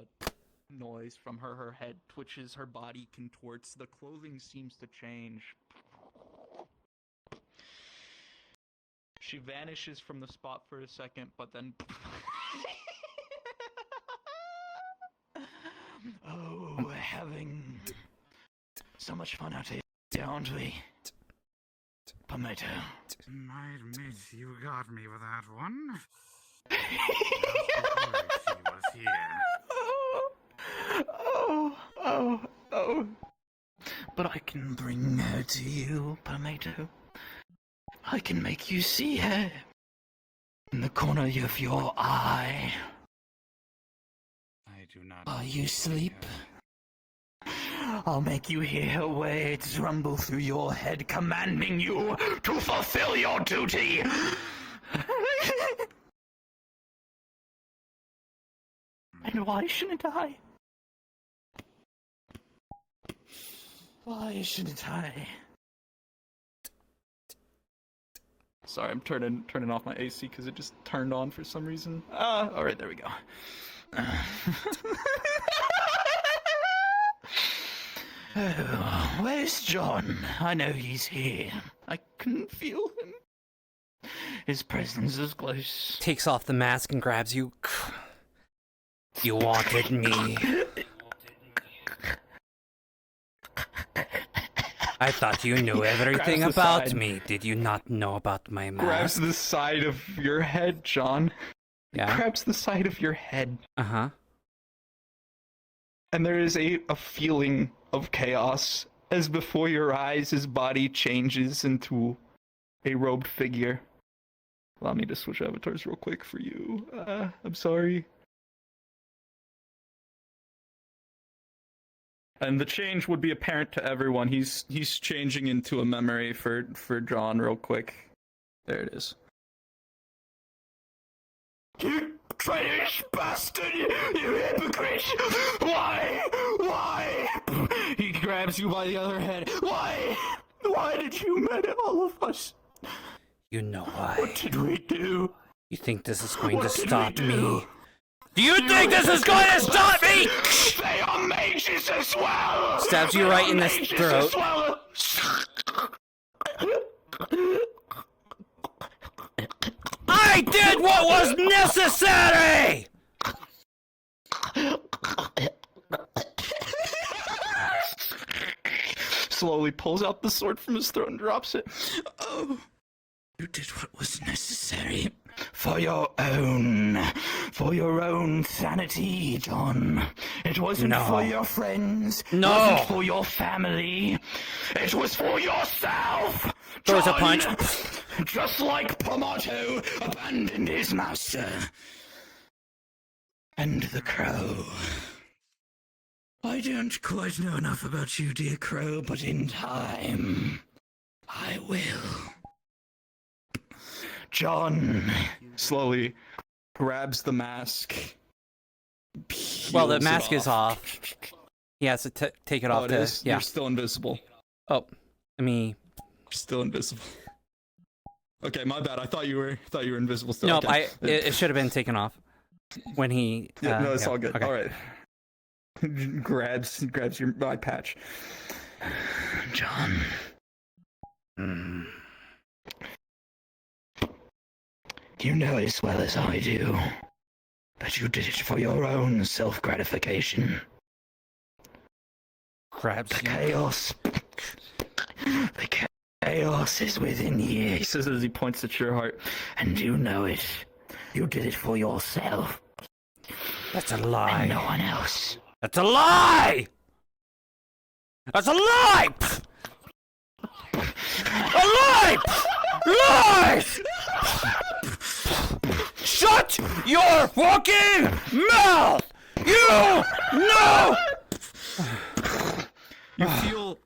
noise from her. Her head twitches, her body contorts, the clothing seems to change. She vanishes from the spot for a second, but then... Oh, we're having so much fun out here, aren't we? Tomato. I admit you got me with that one. She was here. Oh. But I can bring her to you, Tomato. I can make you see her in the corner of your eye. I do not. While you sleep, I'll make you hear her words rumble through your head, commanding you to fulfill your duty. And why shouldn't I? Why shouldn't I? Sorry, I'm turning off my AC because it just turned on for some reason. Alright, there we go. Oh, where's John? I know he's here. I couldn't feel him. His presence is close. Takes off the mask and grabs you. You wanted me. I thought you knew everything Grabs the about side. me. Did you not know about my Grabs mask? the side of your head, John. Yeah. Grabs the side of your head. Uh-huh. And there is a feeling of chaos as before your eyes his body changes into a robed figure. Allow me to switch avatars real quick for you. I'm sorry. And the change would be apparent to everyone. He's changing into a memory for John real quick. There it is. You traitorous bastard! You hypocrite! Why? He grabs you by the other head. Why? Why did you murder all of us? You know why. What did we do? You think this is going to What did we stop do? me? Do you think this is going to stop me? They are mages as well! Stabs you right in the Mages throat. as well. I did what was necessary! Slowly pulls out the sword from his throat and drops it. Oh, you did what was necessary for your own sanity, John. It wasn't No. for your friends. No. It wasn't for your family. It was for yourself. Throws a John. punch. Just like Pomato abandoned his master. And the crow. I don't quite know enough about you, dear crow, but in time, I will. John slowly grabs the mask. Well, the peels it mask is off. He has to take it off. Oh, it is? Yeah. You're still invisible. Oh, Still invisible. Okay, my bad. I thought you were invisible still. Nope, Okay. it should have been taken off when he. Yeah, no, it's yeah, all good. okay. All right. grabs your eye patch. John. You know as well as I do that you did it for your own self-gratification. Grabs the chaos. The chaos is within you, he says as he points at your heart. And you know it. You did it for yourself. That's a lie. And no one else. That's a lie! That's a lie! A lie! Lies! Shut your fucking mouth! You no! You feel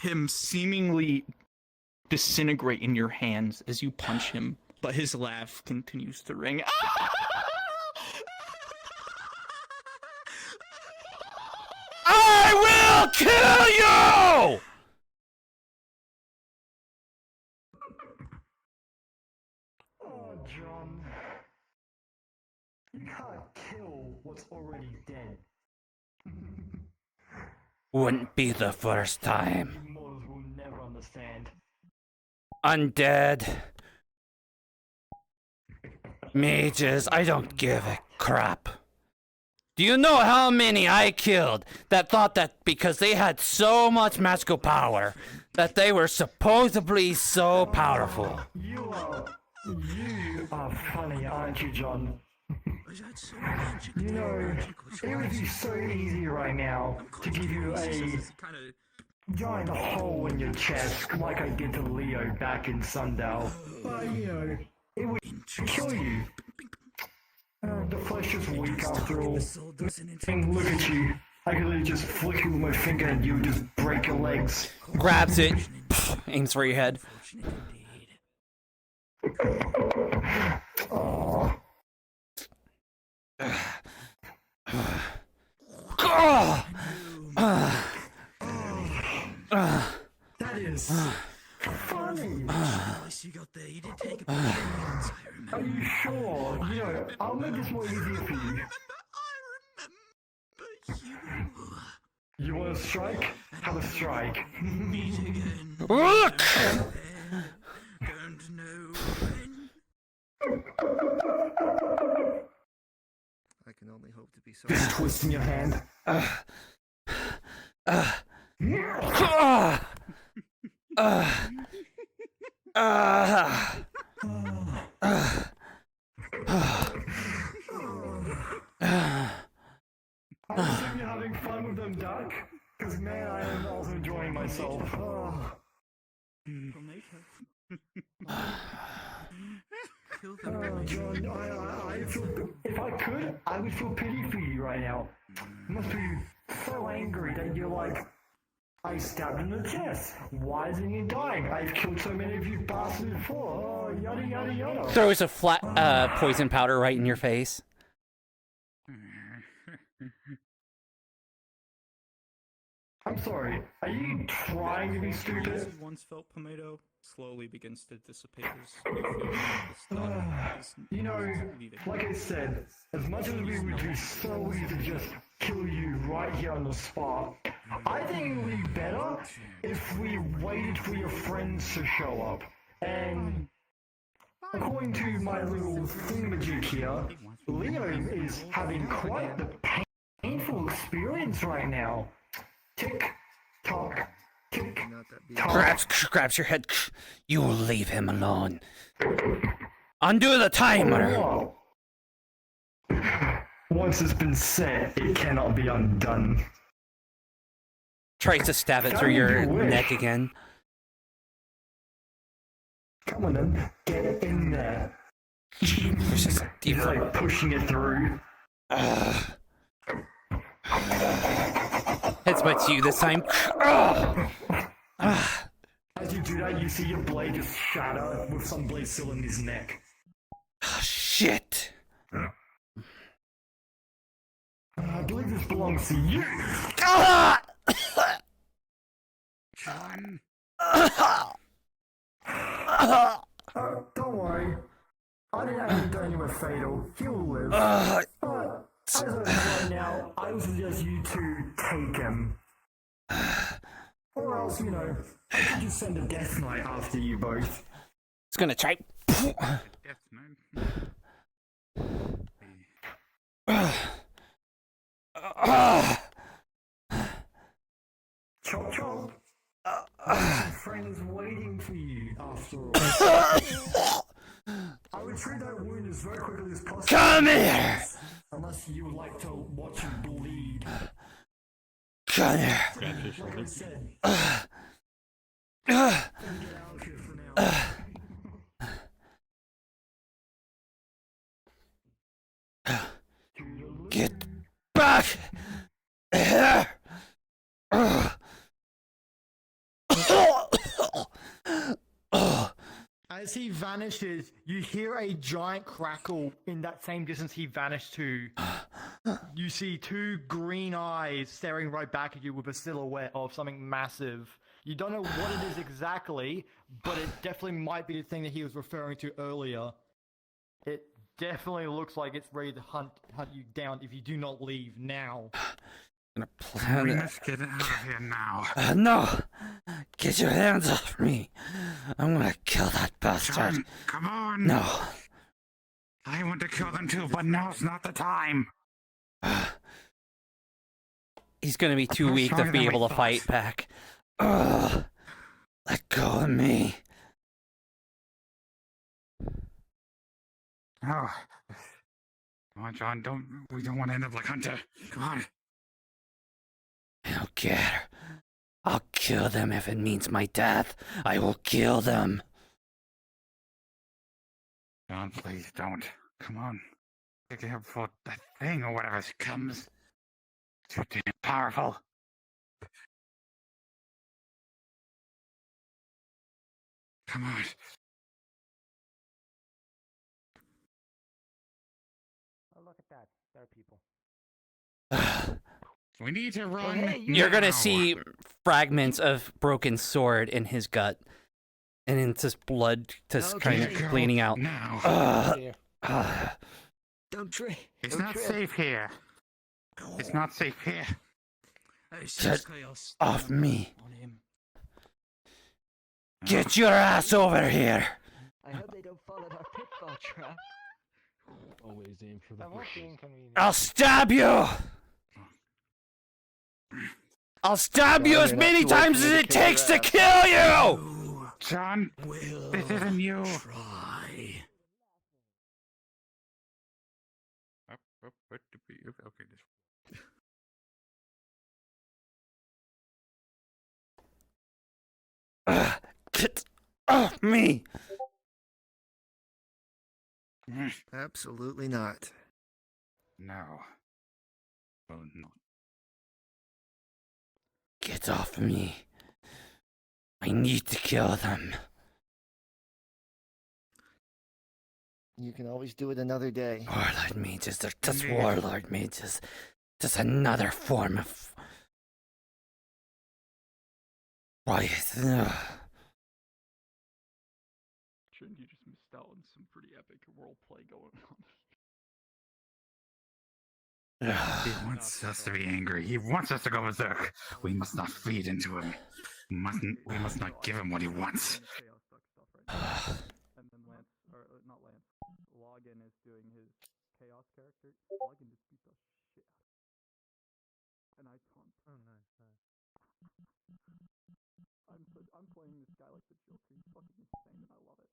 him seemingly disintegrate in your hands as you punch him, but his laugh continues to ring. I will kill you! Oh, John. You can't kill what's already dead. Wouldn't be the first time. You mortals will never understand. Undead. Mages, I don't give a crap. Do you know how many I killed that thought that because they had so much magical power that they were supposedly so powerful? You are funny, aren't you, John? You know, it would be so easy right now to give you a giant hole in your chest like I did to Leo back in Sundial. But, you know, it would kill you. The flesh is weak after all. And look at you. I could literally just flick you with my finger and you would just break your legs. Grabs it, aims for your head. Oh. That is funny. Are you sure? You know, I'll make this more easier for you. You want to strike? Have a strike. Look! I can only hope to be so. Just twist in your hand. I assume you're having fun with them, Duck? Because, man, I am also enjoying myself. John, I feel, if I could, I would feel pity for you right now. You must be so angry that you're like, I stabbed him in the chest. Why isn't he dying? I've killed so many of you bastards before. Oh, yada yada yada. Throws a flat poison powder right in your face. I'm sorry, are you trying to be stupid? Once felt Pomato slowly begins to dissipate You know, like I said, as much as we would be so easy to just kill you right here on the spot, I think it would be better if we waited for your friends to show up. And according to my little thingamajig here, Leo is having quite the painful experience right now. Tick, tock, tick, tock. Grabs your head. You leave him alone. Undo the timer. Once it's been set, it cannot be undone. Tries to stab it through your neck again. Come on then, get it in there. He's like pushing it through. Headsbutt you this time. As you do that, you see your blade just shatter with some blade still in his neck. Shit. I believe this belongs to you. Don't worry. I didn't actually do anywhere fatal. He'll live. But as of right now, I would suggest you to take him. Or else, you know, I could just send a death knight after you both. It's gonna try. Chop chop. Friends waiting for you after all. I would treat that wound as very quickly as possible. Come here! Unless you would like to watch him bleed. Come here. Like I said. as he vanishes, you hear a giant crackle in that same distance he vanished to. You see two green eyes staring right back at you with a silhouette of something massive. You don't know what it is exactly, but it definitely might be the thing that he was referring to earlier. It definitely looks like it's ready to hunt you down if you do not leave now. We must get out of here now. No! Get your hands off me! I'm gonna kill that bastard. John, come on! No. I want to kill them too, but now's not the time. He's gonna be too weak to stronger be than able we to fight thought. back. Ugh. Let go of me. Oh. Come on, John, we don't want to end up like Hunter. Come on. I don't care. I'll kill them if it means my death. I will kill them. John, please don't. Come on. Take it for that thing or whatever comes. Too damn powerful. Come on. Oh, look at that. There are people. We need to run. You're gonna now. see fragments of broken sword in his gut, and it's just blood just kind of bleeding out. Now. Don't trip. It's not safe here. It's not safe here. Get off me. Get your ass over here. I hope they don't fall in our pitfall trap. Always aim for the bushes. I'll stab you. I'll stab you as many times as it takes to kill you. John, this isn't you. Try. Okay, Get off me. Absolutely not. No. Oh, no. Get off me. I need to kill them. You can always do it another day. Warlord mages, they're just warlord mages. Just another form of... Why? You just missed out on some pretty epic roleplay going on. He wants us to be angry. He wants us to go berserk. We must not feed into him. We must not give him what he wants. And then Lance, or not Lance, Logan is doing his chaos character. Logan just beat the shit out of him. And I taunt. Oh, nice. I'm playing this guy like the Joker. He's fucking insane, and I love it.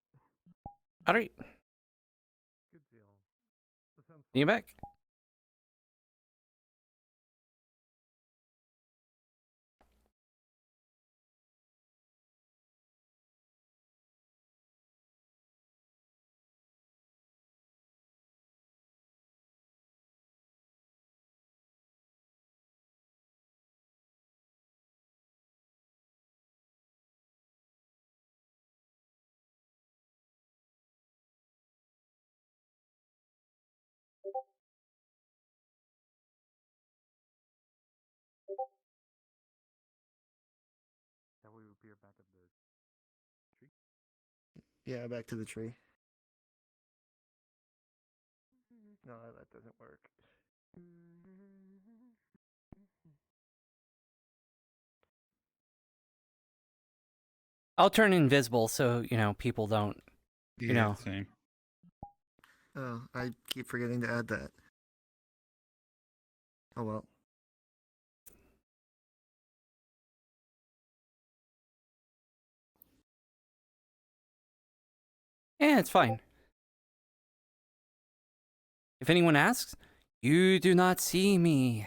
All right. Good deal. You back? That we would appear back at the tree. Yeah, back to the tree. No, that doesn't work. I'll turn invisible so, people don't, Same. Oh, I keep forgetting to add that. Oh well. Yeah, it's fine. If anyone asks, you do not see me.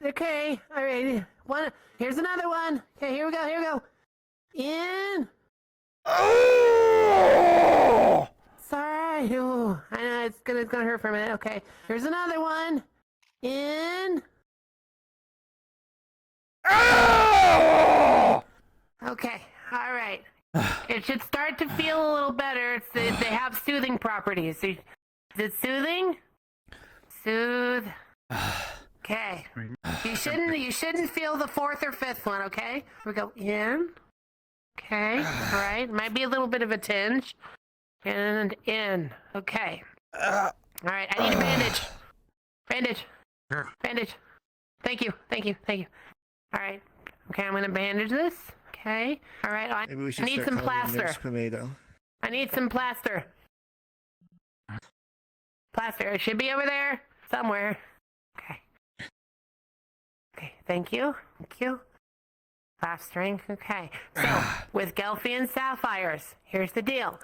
Okay, all right. One. Here's another one. Okay, here we go. Here we go. In. Oh! Sorry. Ooh, I know it's gonna hurt for a minute. Okay, here's another one. In. Oh! Okay, all right. It should start to feel a little better. They have soothing properties. Is it soothing? Soothe. Okay. You shouldn't feel the fourth or fifth one. Okay. We go in. Okay. All right. Might be a little bit of a tinge. And in. Okay. All right. I need a bandage. Bandage. Bandage. Thank you. Thank you. Thank you. All right. Okay. I'm gonna bandage this. Okay. All right. Maybe we I should need start some calling you plaster. Nurse Tomato. I need some plaster. Plaster. It should be over there somewhere. Okay. Okay. Thank you. Thank you. Plastering. Okay. So, with Gelfian sapphires, here's the deal.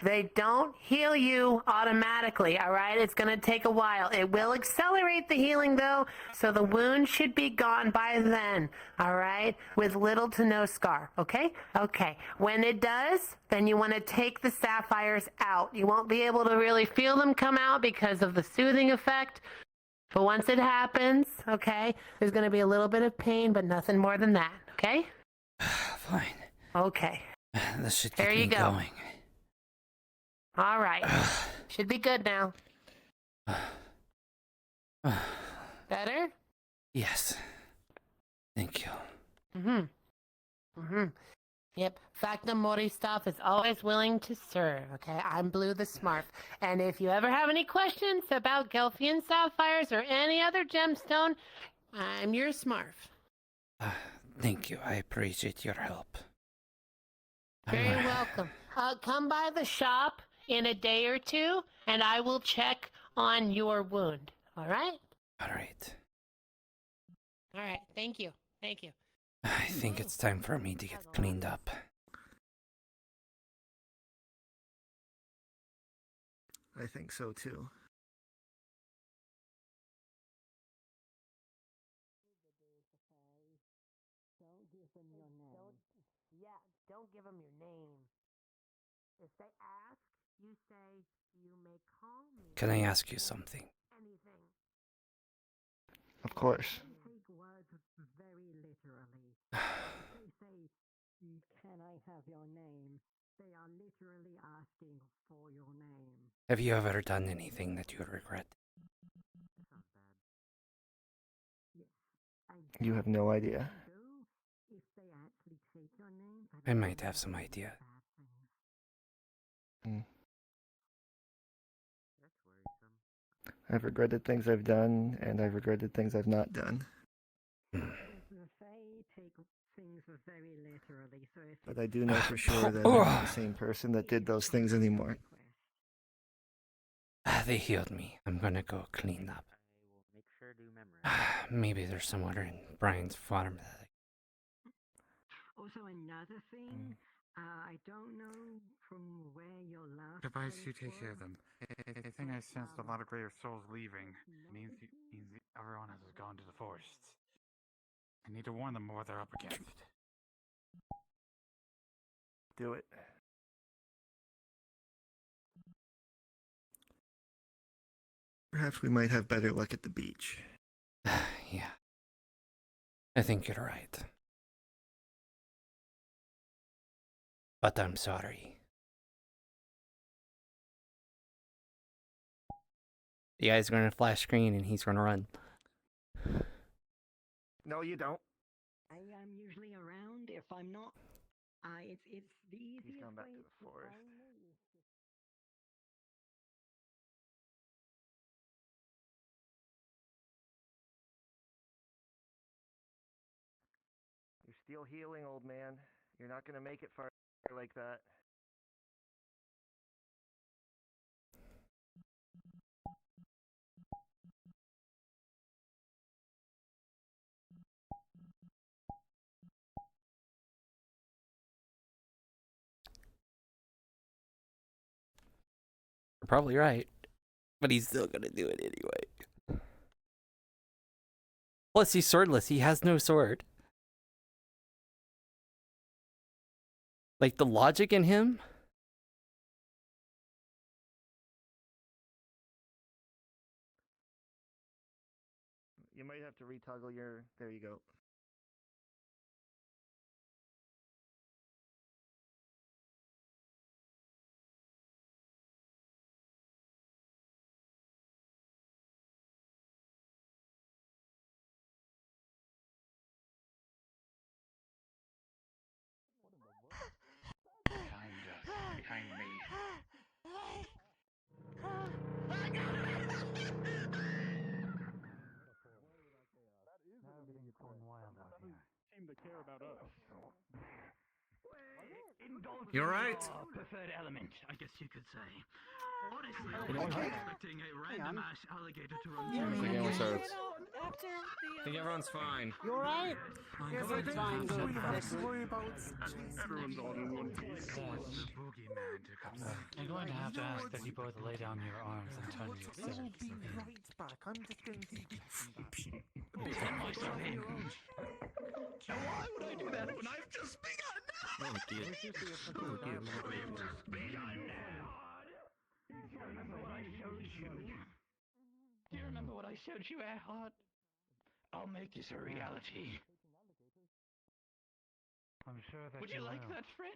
They don't heal you automatically, all right? It's going to take a while. It will accelerate the healing, though, so the wound should be gone by then, all right? With little to no scar, okay? Okay. When it does, then you want to take the sapphires out. You won't be able to really feel them come out because of the soothing effect. But once it happens, okay, there's going to be a little bit of pain, but nothing more than that, okay? Fine. Okay. This should There get you me go. going. All right. Should be good now. Better? Yes. Thank you. Yep. Factum Mori stuff is always willing to serve, okay? I'm Blue the Smart. And if you ever have any questions about Gelfian sapphires or any other gemstone, I'm your Smarf. Thank you. I appreciate your help. Very welcome. Come by the shop in a day or two, and I will check on your wound. All right? All right. All right. Thank you. Thank you. I think it's time for me to get cleaned up. I think so too. Don't give them your name. If they ask, you say, you may call me. Can I ask you something? Anything. Of course. Take words very literally. They say, can I have your name? They are literally asking for your name. Have you ever done anything that you regret? You have no idea. If they actually take your name, I might have some idea. I've regretted things I've done, and I've regretted things I've not done. But I do know for sure that I'm not the same person that did those things anymore. They healed me. I'm gonna go clean up. Maybe there's some water in Brian's farm. Also, another thing, I don't know from where your last Advice you place take care of them. I think I sensed a lot of greater souls leaving. Means everyone has gone to the forests. I need to warn them what they're up against. Do it. Perhaps we might have better luck at the beach. Yeah. I think you're right. But I'm sorry. The guy's gonna flash screen and he's gonna run. No, you don't. I am usually around. If I'm not, it's the easiest He's gone back way to the forest. find me. You're still healing, old man. You're not gonna make it far like that. You're probably right. But he's still gonna do it anyway. Plus, he's swordless. He has no sword. Like, the logic in him? You might have to retoggle your. There you go. Behind me. Everything's going wild out here. Seem to care about us. You alright? Preferred element, I guess you could say. Honestly, I was expecting a random ass alligator to run through. I think everyone's hurt. I think everyone's fine. You alright? Everything's fine. Good. Everyone's all in one piece. I'm going to have to ask that you both lay down your arms and turn yourselves in. Right back. I'm just going to. Turn myself in. Now why would I do that when I've just begun? Oh dear. Oh dear. We've just begun. Do you remember what I showed you? Do you remember what I showed you, Erhard? I'll make this a reality. I'm sure that Would you like that, friend?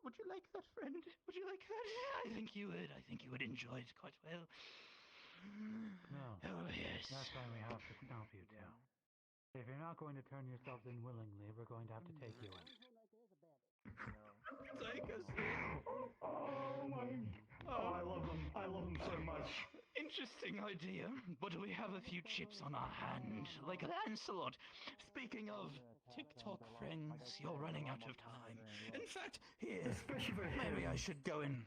Would you like that, friend? Would you like that? I think you would. I think you would enjoy it quite well. No. Oh, yes. That's why we have to stop you two. If you're not going to turn yourselves in willingly, we're going to have to take you in. Take us in. Oh my. Oh, I love them. I love them so much. Interesting idea, but we have a few chips on our hand, like Lancelot. Speaking of TikTok friends, you're running out of time. In fact, here, maybe I should go and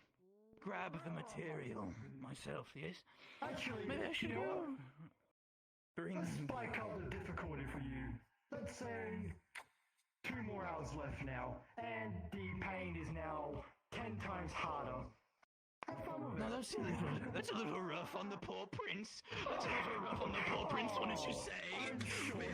grab the material myself, yes? Actually, maybe I should go. Let's spike up the difficulty for you. Let's say 2 more hours left now, and the pain is now 10 times harder. No, that's a little rough on the poor prince. That's a little rough on the poor prince, what did you say? We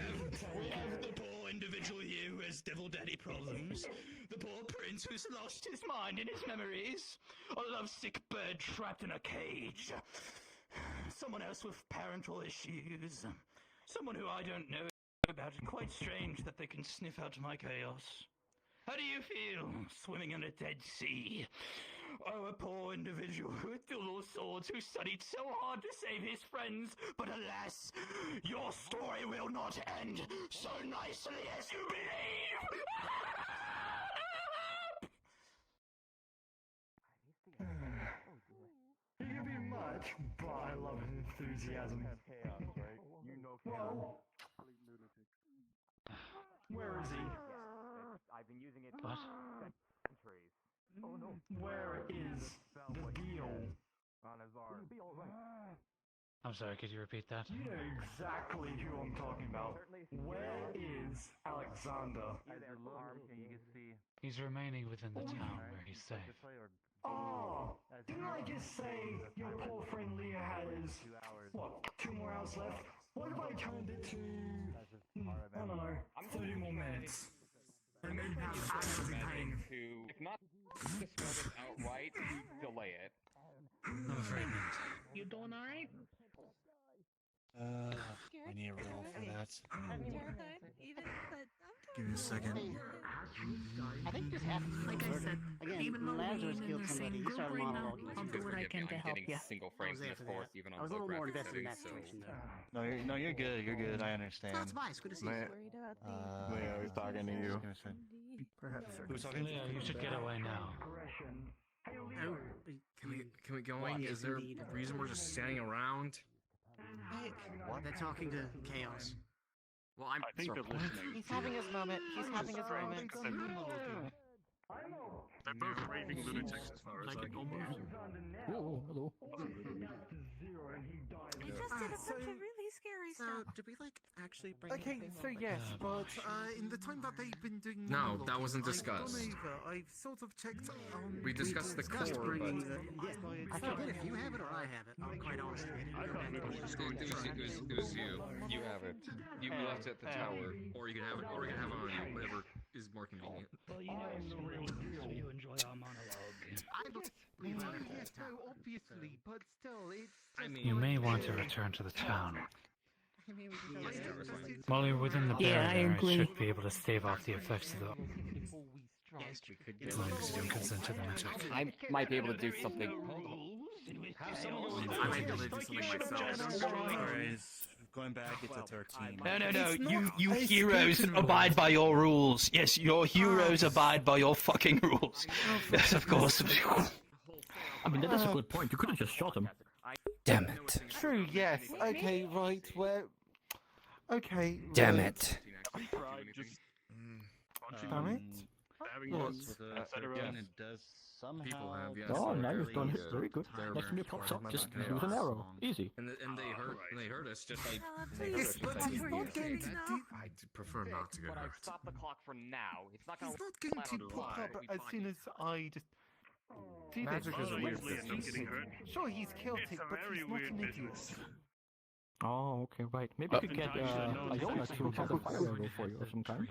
have the poor individual here who has devil daddy problems. The poor prince who's lost his mind and his memories. A lovesick bird trapped in a cage. Someone else with parental issues. Someone who I don't know about. Quite strange that they can sniff out my chaos. How do you feel, swimming in a dead sea? Oh, a poor individual with dual swords who studied so hard to save his friends, but alas, your story will not end so nicely as you believe! He can be much, but I love his enthusiasm. Well, where is he? I've been using it What? centuries. Oh no. Where is the deal? I'm sorry, could you repeat that? You know exactly who I'm talking about. Where is Alexander? He's remaining within the town where he's safe. Oh, didn't I just say your poor friend Leah has, what, 2 more hours left? What if I turned it to, I don't know, 30 more minutes? And then have actively pain. If not dispel this outright, delay it. I'm afraid not. You doing alright? I need a roll for that. I'm terrified, even, but Give me a second. I think this happens. like I said, Again, even though Lazarus we're in killed the somebody. same He group started right now, monologuing. I'll do what I can to help you. Single frames in this course, even on I was a low little more graphics invested in settings, that so situation, though. No, you're good. You're good. I understand. That's fine. It's good to see you. Worried about the Leo, he's talking to you. Give me a second. Perhaps. Who's talking? Leo, you should get away now. Oh, Can we go in? Is there a reason we're just standing around? what? They're talking to Chaos. Well, I think they're listening. He's having his moment. He's having his moment. They're both raving lunatics as far as I can hear. Oh, hello. He just did a bunch of really scary stuff. Did we actually bring? Okay, so yes, but in the time that they've been doing No, that wasn't monologuing, discussed. I've sort of checked on. We discussed the Google's core, bringing but the- I forget if you have it or I have it. I'm quite honest with you. It was you. You have it. You left it at the tower, or you can have it, or you can have it on you, whatever is more convenient. Well, you know, it's the real deal. You enjoy our monologue. So obviously, but still, it's. You may want to return to the town. While you're within the barrier, I should be able to stave off the effects of the... As long as you don't consent to the magic. I might be able to do something. I might be able to do something myself. Alright, going back, it's a 13. No. You heroes abide by your rules. Yes, your heroes abide by your fucking rules. Yes, of course. I mean, that's a good point. You could have just shot him. Damn it. True, yes. Okay, right, where... Okay, Damn right. it. Damn it. What? It does people have, yes. Oh, now you've done it. They're- Very good. they're Next time it pops up, very just much use an chaos arrow. song. Easy. And they hurt us just like. Yes, but he's not going to do... I prefer not to get hurt. Stop the clock for now. It's not He's not going to pop up as soon as I just... do Magic this. is a weird business. Sure, he's chaotic, but he's not an idiot. Oh, okay, right. Maybe you could get Iona to have a fire arrow for you or some kind.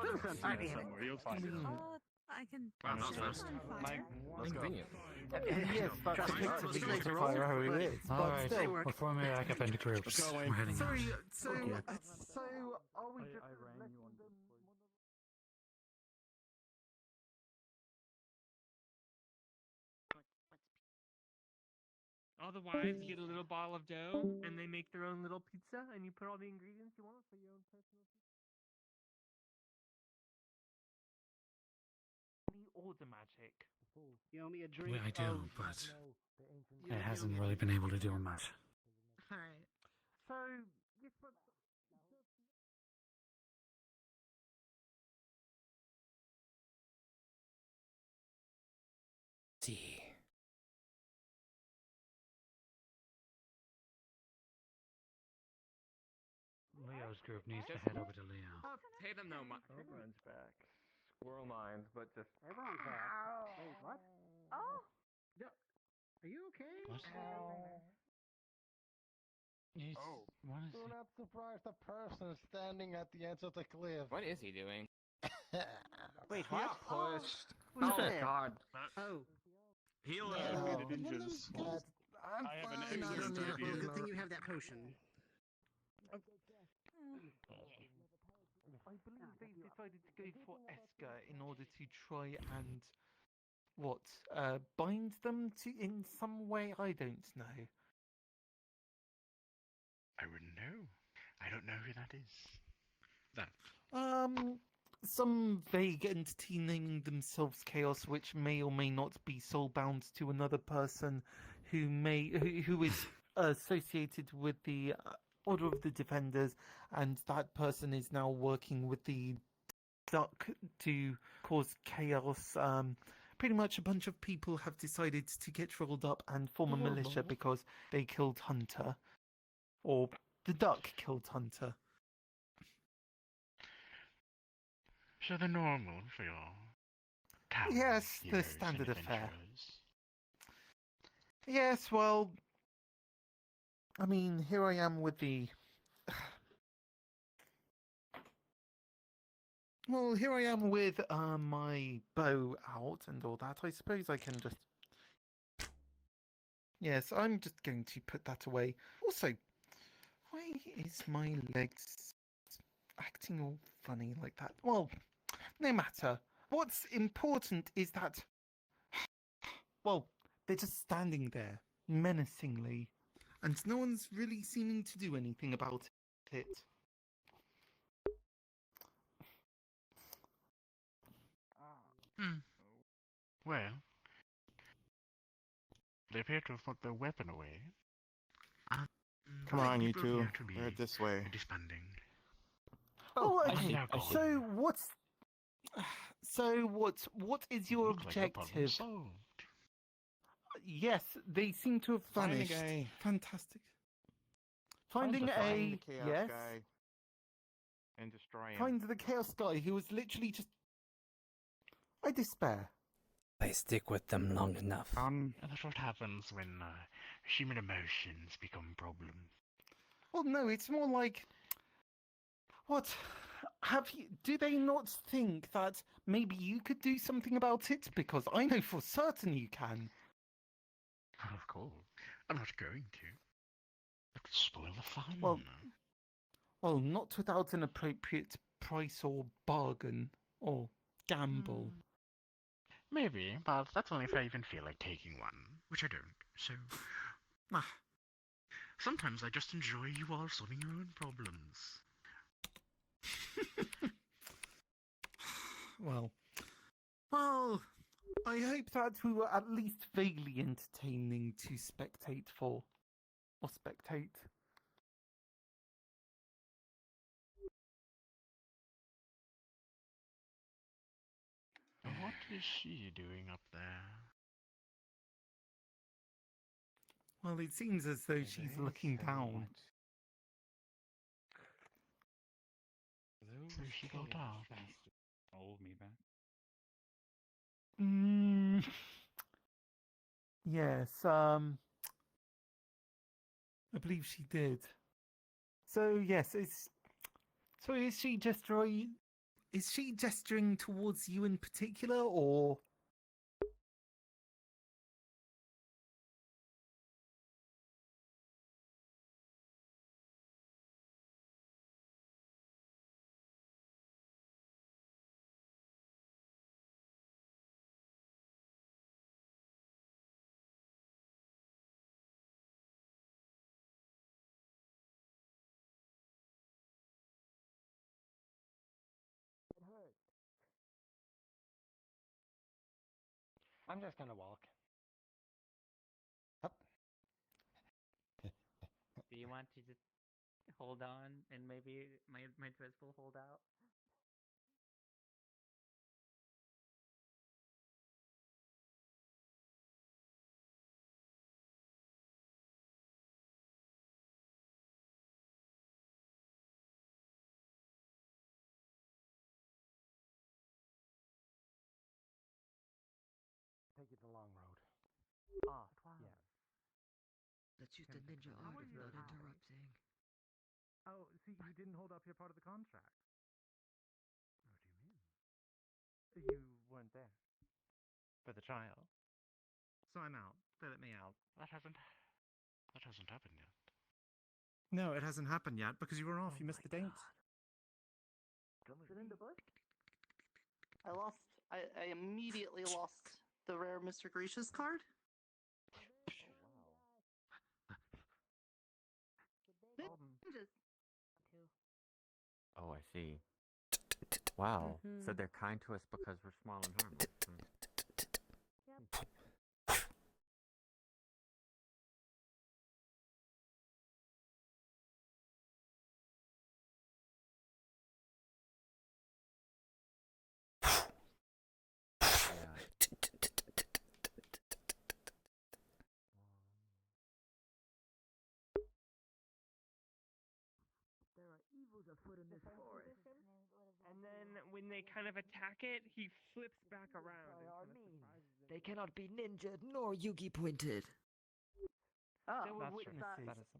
I can. Wow, that was fast. Inconvenient. Yes, that's effectively the fire arrow is, but Alright, still... we're forming back up into groups. We're heading out. Sorry, so are we just letting them... Otherwise, you get a little ball of dough, and they make their own little pizza, and you put all the ingredients you want for your own personal pizza. Me order magic. You owe me a drink. Well, I do, but it hasn't really been able to do much. Alright. So, yes, but... See. Leo's group needs to head over to Leo. Pay them no money. Everyone's back. Squirrel mind, but just. Everyone's back. Wait, what? Oh. Are you okay? What? Oh. What is Do it? not surprise the person standing at the edge of the cliff. What is he doing? Wait, what? Pushed. Who's Oh there? God. Oh. Heal Oh, him. one of them's got- I'm I have an fine. excellent I'm idea. Well, good thing you have that potion. I believe they decided to go for Esker in order to try and bind them to in some way. I don't know. I wouldn't know. I don't know who that is. That. Some vague entity naming themselves Chaos, which may or may not be soul-bound to another person who is associated with the Order of the Defenders, and that person is now working with the Duck to cause chaos. Pretty much a bunch of people have decided to get rolled up and form a militia because they killed Hunter. Or the Duck killed Hunter. So the normal for your town. Yes, the heroes standard and affair. adventurers. Yes, well, I mean, here I am with the... Well, here I am with my bow out and all that. I suppose I can just... Yes, I'm just going to put that away. Also, why is my legs acting all funny like that? Well, no matter. What's important is that... Well, they're just standing there, menacingly, and no one's really seeming to do anything about it. Well, they appear to have put their weapon away. Come on, you People two. appear to be We're this way. disbanding. Oh, I okay. see. So what is your Looks like the problem objective? solved. Yes, they seem to have Find the vanished. guy. Fantastic. Finding Find a the chaos yes. guy and destroy him. Find the chaos guy who was literally just. I despair. I stick with them long enough. And that's what happens when human emotions become problems. Well, no, it's more like. What? Do they not think that maybe you could do something about it? Because I know for certain you can. Of course. I'm not going to. That would spoil the fun. Well, not without an appropriate price or bargain or gamble. Maybe, but that's only if I even feel like taking one, which I don't. So, sometimes I just enjoy you all solving your own problems. Well, I hope that we were at least vaguely entertaining to spectate for. Or spectate. What is she doing up there? Well, it seems as though she's looking down. So she got up. Hold me back. Yes, I believe she did. So yes, is she gesturing? Is she gesturing towards you in particular, or? I'm just gonna walk. Up. Do you want to just hold on and maybe my dress will hold out? Take it the long road. Oh, Yeah. Let's use the ninja art of not interrupting. Oh, see, you didn't hold up your part of the contract. What do you mean? You weren't there for the trial, so I'm out. They let me out. That hasn't happened yet. No, it hasn't happened yet because you were off. You missed the date. I immediately lost the rare Mr. Grisha's card. Oh, I see. Wow. So they're kind to us because we're small and harmless. There are evils afoot in this forest. And then when they kind of attack it, he flips back around. And kind of surprises them. They cannot be ninja nor Yugi pointed. There were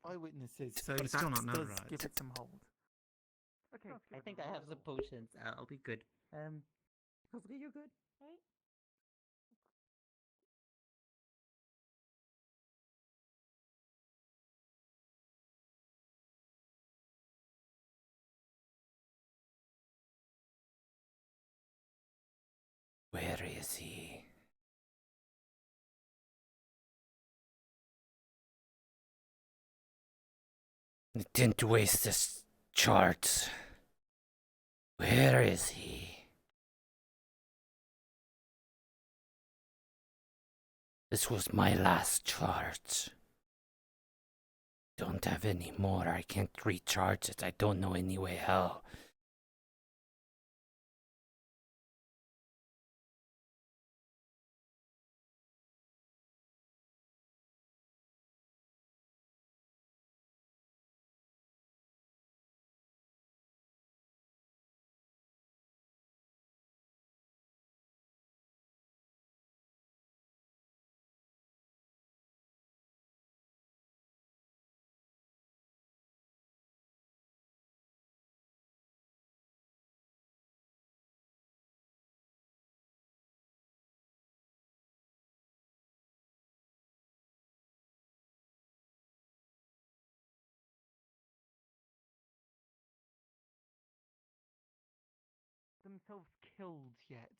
eyewitnesses, so But it's still that not does notarized. give it some hold. Okay, I think I have some potions. I'll be good. Hopefully you're good, right? Where is he? I didn't waste this chart. Where is he? This was my last chart. Don't have any more. I can't recharge it. I don't know any way how. themselves killed yet.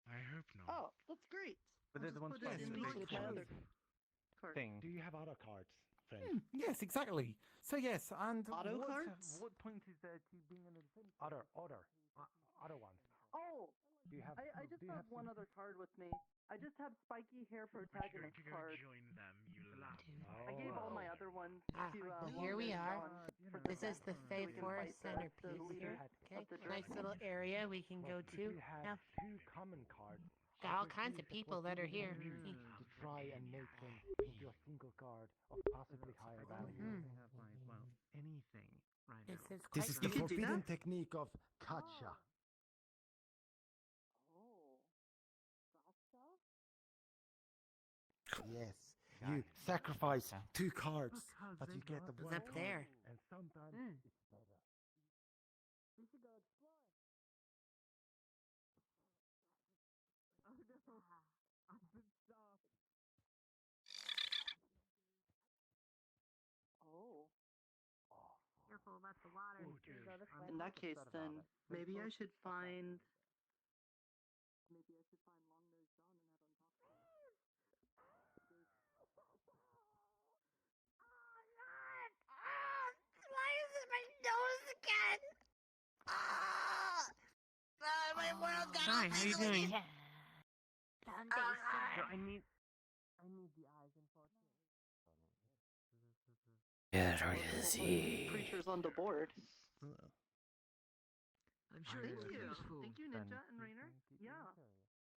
I hope not. Oh, that's great. But I'll they're the just ones put it fighting in the like big my other card. thing. Do you have other cards, friend? Yes, exactly. So yes, and Auto what, cards? what point is there to being an adventurer? Other ones. Oh, Do you have? I just do you have one other card with me. I just have spiky hair protagonist to go card. join them, you lamb. I gave all my other ones to Here we Logan are. John for This is the so we Fey can Forest fight the centerpiece leader here. of Okay, the nice dragon. little area we can go If to. you had Now, 2 common cards, got all I could kinds use of the people that are possibility here. to try and make them into a single card of possibly higher value. Mhm. have like, well, anything right This now. is This quite is the You can do forbidden that? technique of Kacha. Oh, gotcha. Yes, you sacrifice 2 cards, Because but they you get got the It's one up card. there. And sometimes Mm. it's better. We should go explore. Oh no, I've been stopped. Oh. Careful about the water. In that case, then maybe I should find. Maybe I should find Long Nose John and have him talk to me. Why is it my nose again? My world got Hi, how you doing? So I need the eyes, unfortunately. Get her Well, to there's a lot of see. creatures on the board. I'm sure Thank it's you. useful. Thank you, Ninja and Rainer. Yeah,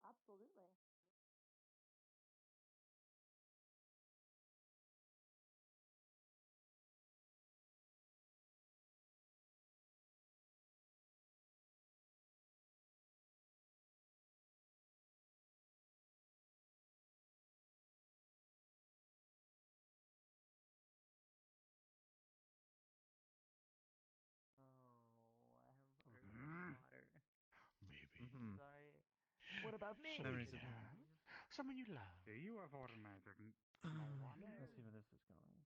absolutely. Maybe. Sorry. What about me? Someone you love. Someone you love. Do you have automatic? Let's see where this is going.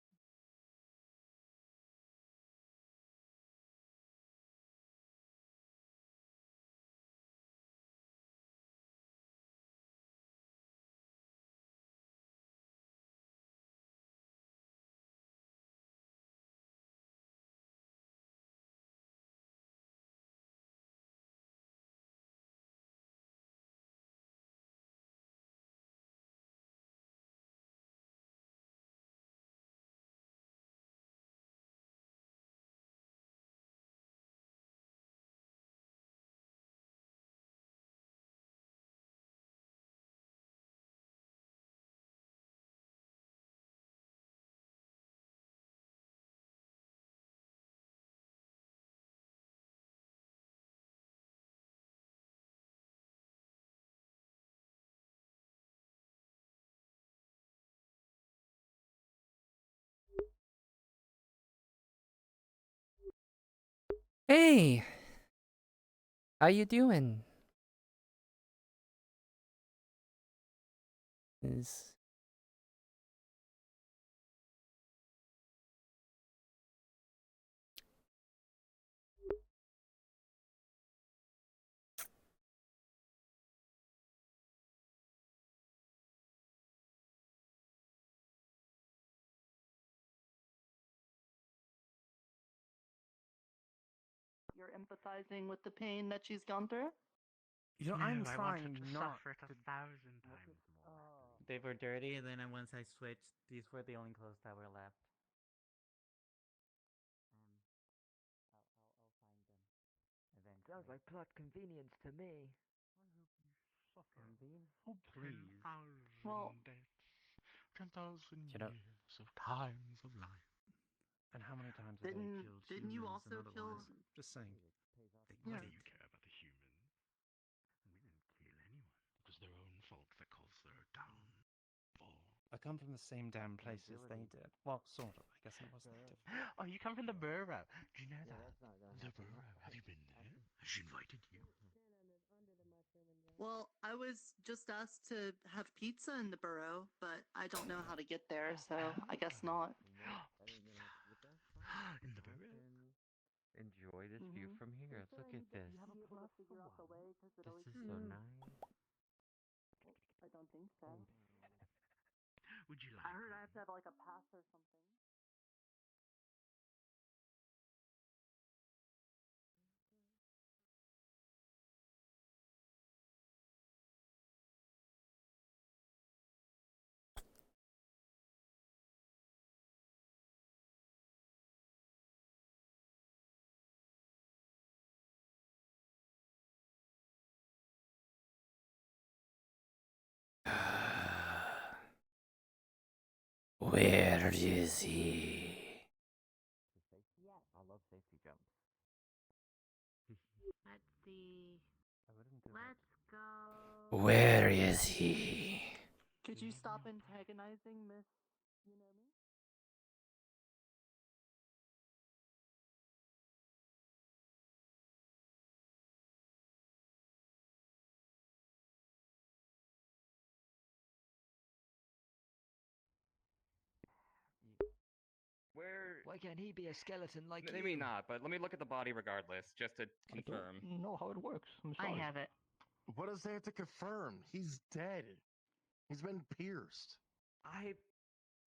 Hey, how you doing? Is You're empathizing with the pain that she's gone through? You know, No, I'm I want her trying to not suffer it 1,000 times more. They were dirty, and then once I switched, these were the only clothes that were left. I'll find them eventually. Sounds like plot convenience to me. Convene? Oh, please. 10,000 Well- deaths. 10,000 You know- years of times of life. And how many times have they killed Didn't you humans and also kill? otherwise? Just saying. Why do you care about the humans? We didn't kill anyone. It was their own fault that caused their downfall. I come from the same damn place as they did. Well, sort of. I guess it wasn't that different. Oh, you come from the Burrow. Do you know that? The Burrow. Have you been there? Has she invited you? Well, I was just asked to have pizza in the burrow, but I don't know how to get there, so I guess not. In the Burrow? enjoy this view from here. Look at this. This is so nice. I don't think so. Would you like? I heard I have to have like a pass or something. Where is he? I love safety jumps. Let's see. Let's go. Where is he? Could you stop antagonizing Miss You Know Me? Where? Why can't he be a skeleton like you? Maybe not, but let me look at the body regardless, just to confirm. I don't know how it works. I'm I sorry. have it. What is there to confirm? He's dead. He's been pierced.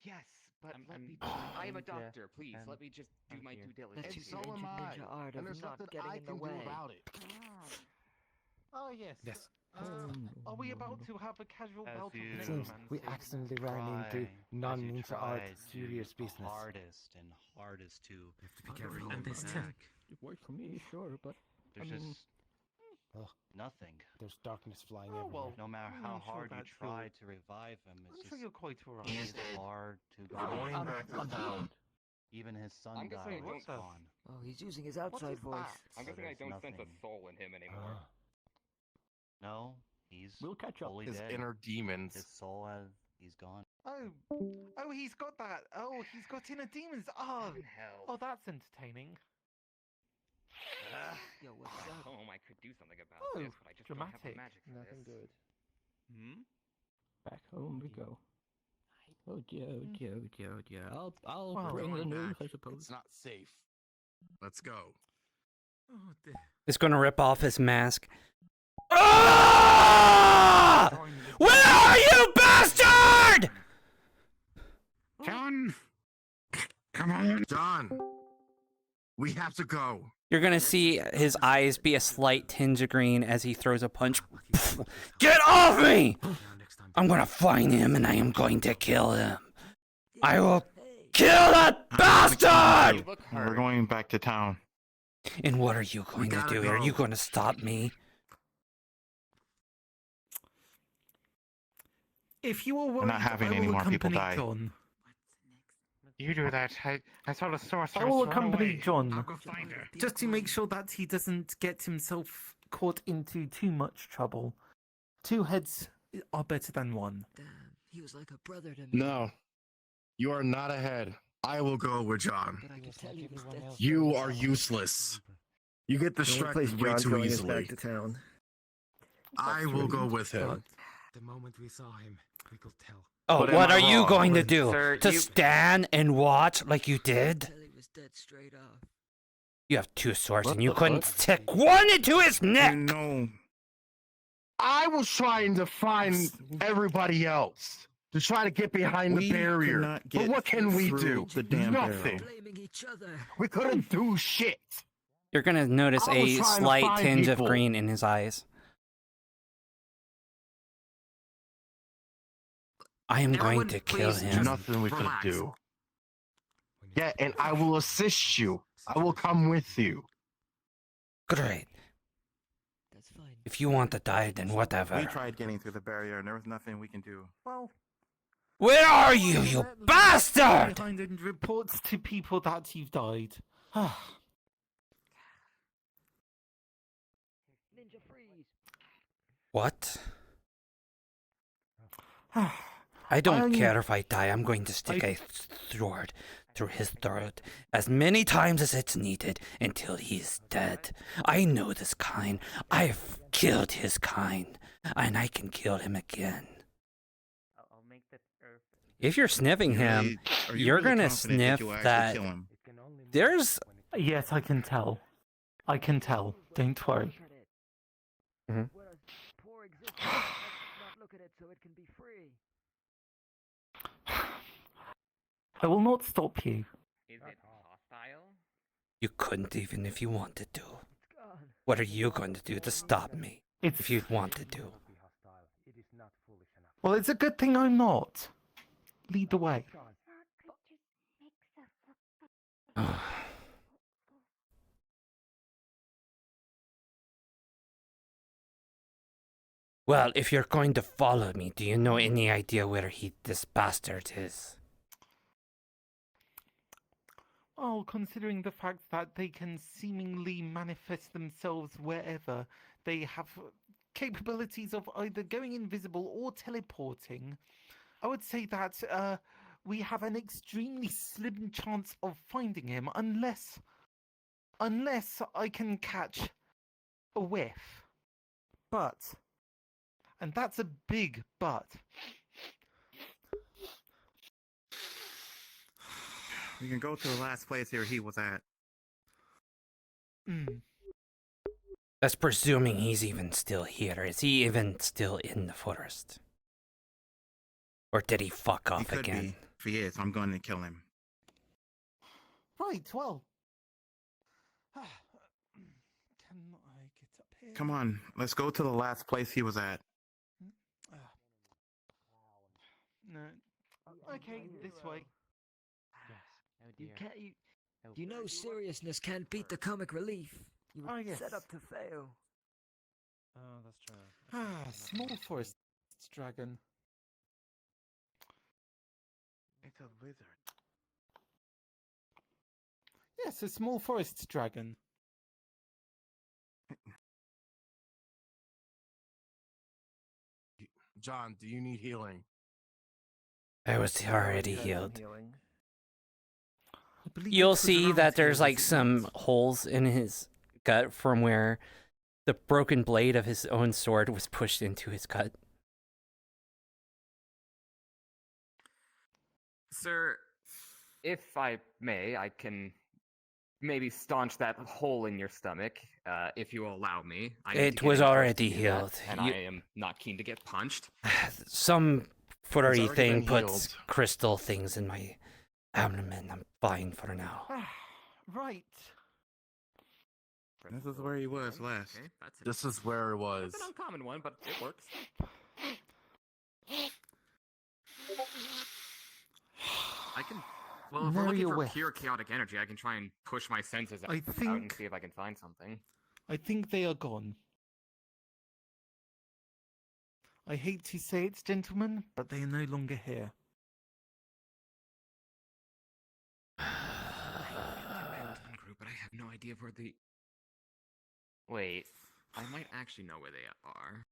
Yes, but I'm- let I'm- me. I'm I am a here, doctor. Please and let me just do I'm my here. due Let's diligence. use So the am ancient I. ninja art And of there's not nothing getting I in the can do way. about it. Oh yes. Yes. Are we about to have a casual As bout of you Seems we necromancy? accidentally ran into non-ninja art serious business. Hardest and hardest to be careful. and this tech. It worked for me, sure, but There's I mean, just nothing. There's darkness flying Oh, everywhere. well, No matter I'm how sure hard you that's try your- to revive him, I'm it's sure just you're quite alright. it's hard to go. understood. Even his I'm guessing I sundial don't- is gone. Oh, he's using his outside voice. I'm So guessing I there's don't sense a nothing. soul in him anymore. No, he's We'll catch up. fully His dead. inner demons. His soul he's gone. Oh, he's got that. Oh, he's got inner demons. Oh, Heaven hell. oh, that's entertaining. Yo, what's up? Oh, I could do something about Oh, this, but I just don't have the dramatic. magic for Nothing this. good. Back home we go. Oh dear, oh dear, oh dear, oh dear. I'll Well, bring the going news, back. I suppose. It's not safe. Let's go. Oh, dear. He's gonna rip off his mask. Ah! Where are you, bastard? John! Come on. John! We have to go. You're gonna see his eyes be a slight tinge of green as he throws a punch. Get off me! I'm gonna find him and I am going to kill him. I will kill that bastard! We're going back to town. And what are you going to gotta do? Are you go. going to stop me? If you were worried, We're not having I any will more people accompany die. John. You do that. I saw the sorceress I will run accompany away. John, I'll go find her. just to make sure that he doesn't get himself caught into too much trouble. Two heads are better than one. Damn, he was like a brother to me. No. You are not ahead. I will go with John. But I could tell he was dead. You are useless. You get The only place distracted way John's too going is easily. back to town. I will go with him. The moment we saw him, we could tell. Oh, But am what I are you wrong? going to do? Sir, To you- stand and watch like you did? Tell he was dead straight off. You have two swords What and you the couldn't fuck? stick one into his neck! No. I was trying to find everybody else to try to get behind We the barrier. could not But get what can we through do? the damn Nothing. Blaming each other. We couldn't do shit. You're gonna notice I was a trying to slight find tinge of people. green in his eyes. I am going to kill him. Nothing we could do. Yeah, and I will assist you. I will come with you. Great. That's fine. If you want to die, then whatever. We tried getting through the barrier, and there was nothing we can do. Well, Where are you, you bastard? behind and reports to people that you've died. Ninja freeze. What? I don't care if I die. I'm going to stick a sword through his throat as many times as it's needed until he's dead. I know this kind. I've killed his kind, and I can kill him again. I'll make the earth. If you're sniffing him, Really- are you you're really gonna confident that sniff you'll actually that kill him? there's Yes, I can tell. I can tell. Don't worry. Mhm. Poor existence, let's not look at it so it can be free. I will not stop you. Is it hostile? You couldn't even if you wanted to. It's gone. What are you going to do to stop me? If you wanted to. Well, it's a good thing I'm not. Lead the way. Well, if you're going to follow me, do you know any idea where this bastard is? Well, considering the fact that they can seemingly manifest themselves wherever, they have capabilities of either going invisible or teleporting, I would say that we have an extremely slim chance of finding him unless I can catch a whiff. But, and that's a big but. We can go to the last place here he was at. That's presuming he's even still here. Is he even still in the forest? Or did he fuck off He could again? be. If he is, I'm going to kill him. Right, well. Can I get up here? Come on, let's go to the last place he was at. No. Okay, this way. You know seriousness can't beat the comic relief. You were yes. set up to fail. Oh, that's true. Small forest dragon. It's a lizard. Yes, a small forest dragon. John, do you need healing? I was already healed. I believe You'll it was see around that there's here, like was it some not? holes in his gut from where the broken blade of his own sword was pushed into his gut. Sir, if I may, I can maybe staunch that hole in your stomach, if you will allow me. I need to It get was in close already to do that, healed. and I am not keen to get punched. Some footery already thing been puts healed. crystal things in my abdomen. I'm fine for now. Right. This is where he was last. Okay, that's it. This is where it was. It's an uncommon one, but it works. I can. Well, if we're Know looking your for whiff. pure chaotic energy, I can try and push my senses out, I and think- see if I can find something. I think they are gone. I hate to say it, gentlemen, but they are no longer here. Group, but I have no idea where the. Wait, I might actually know where they are.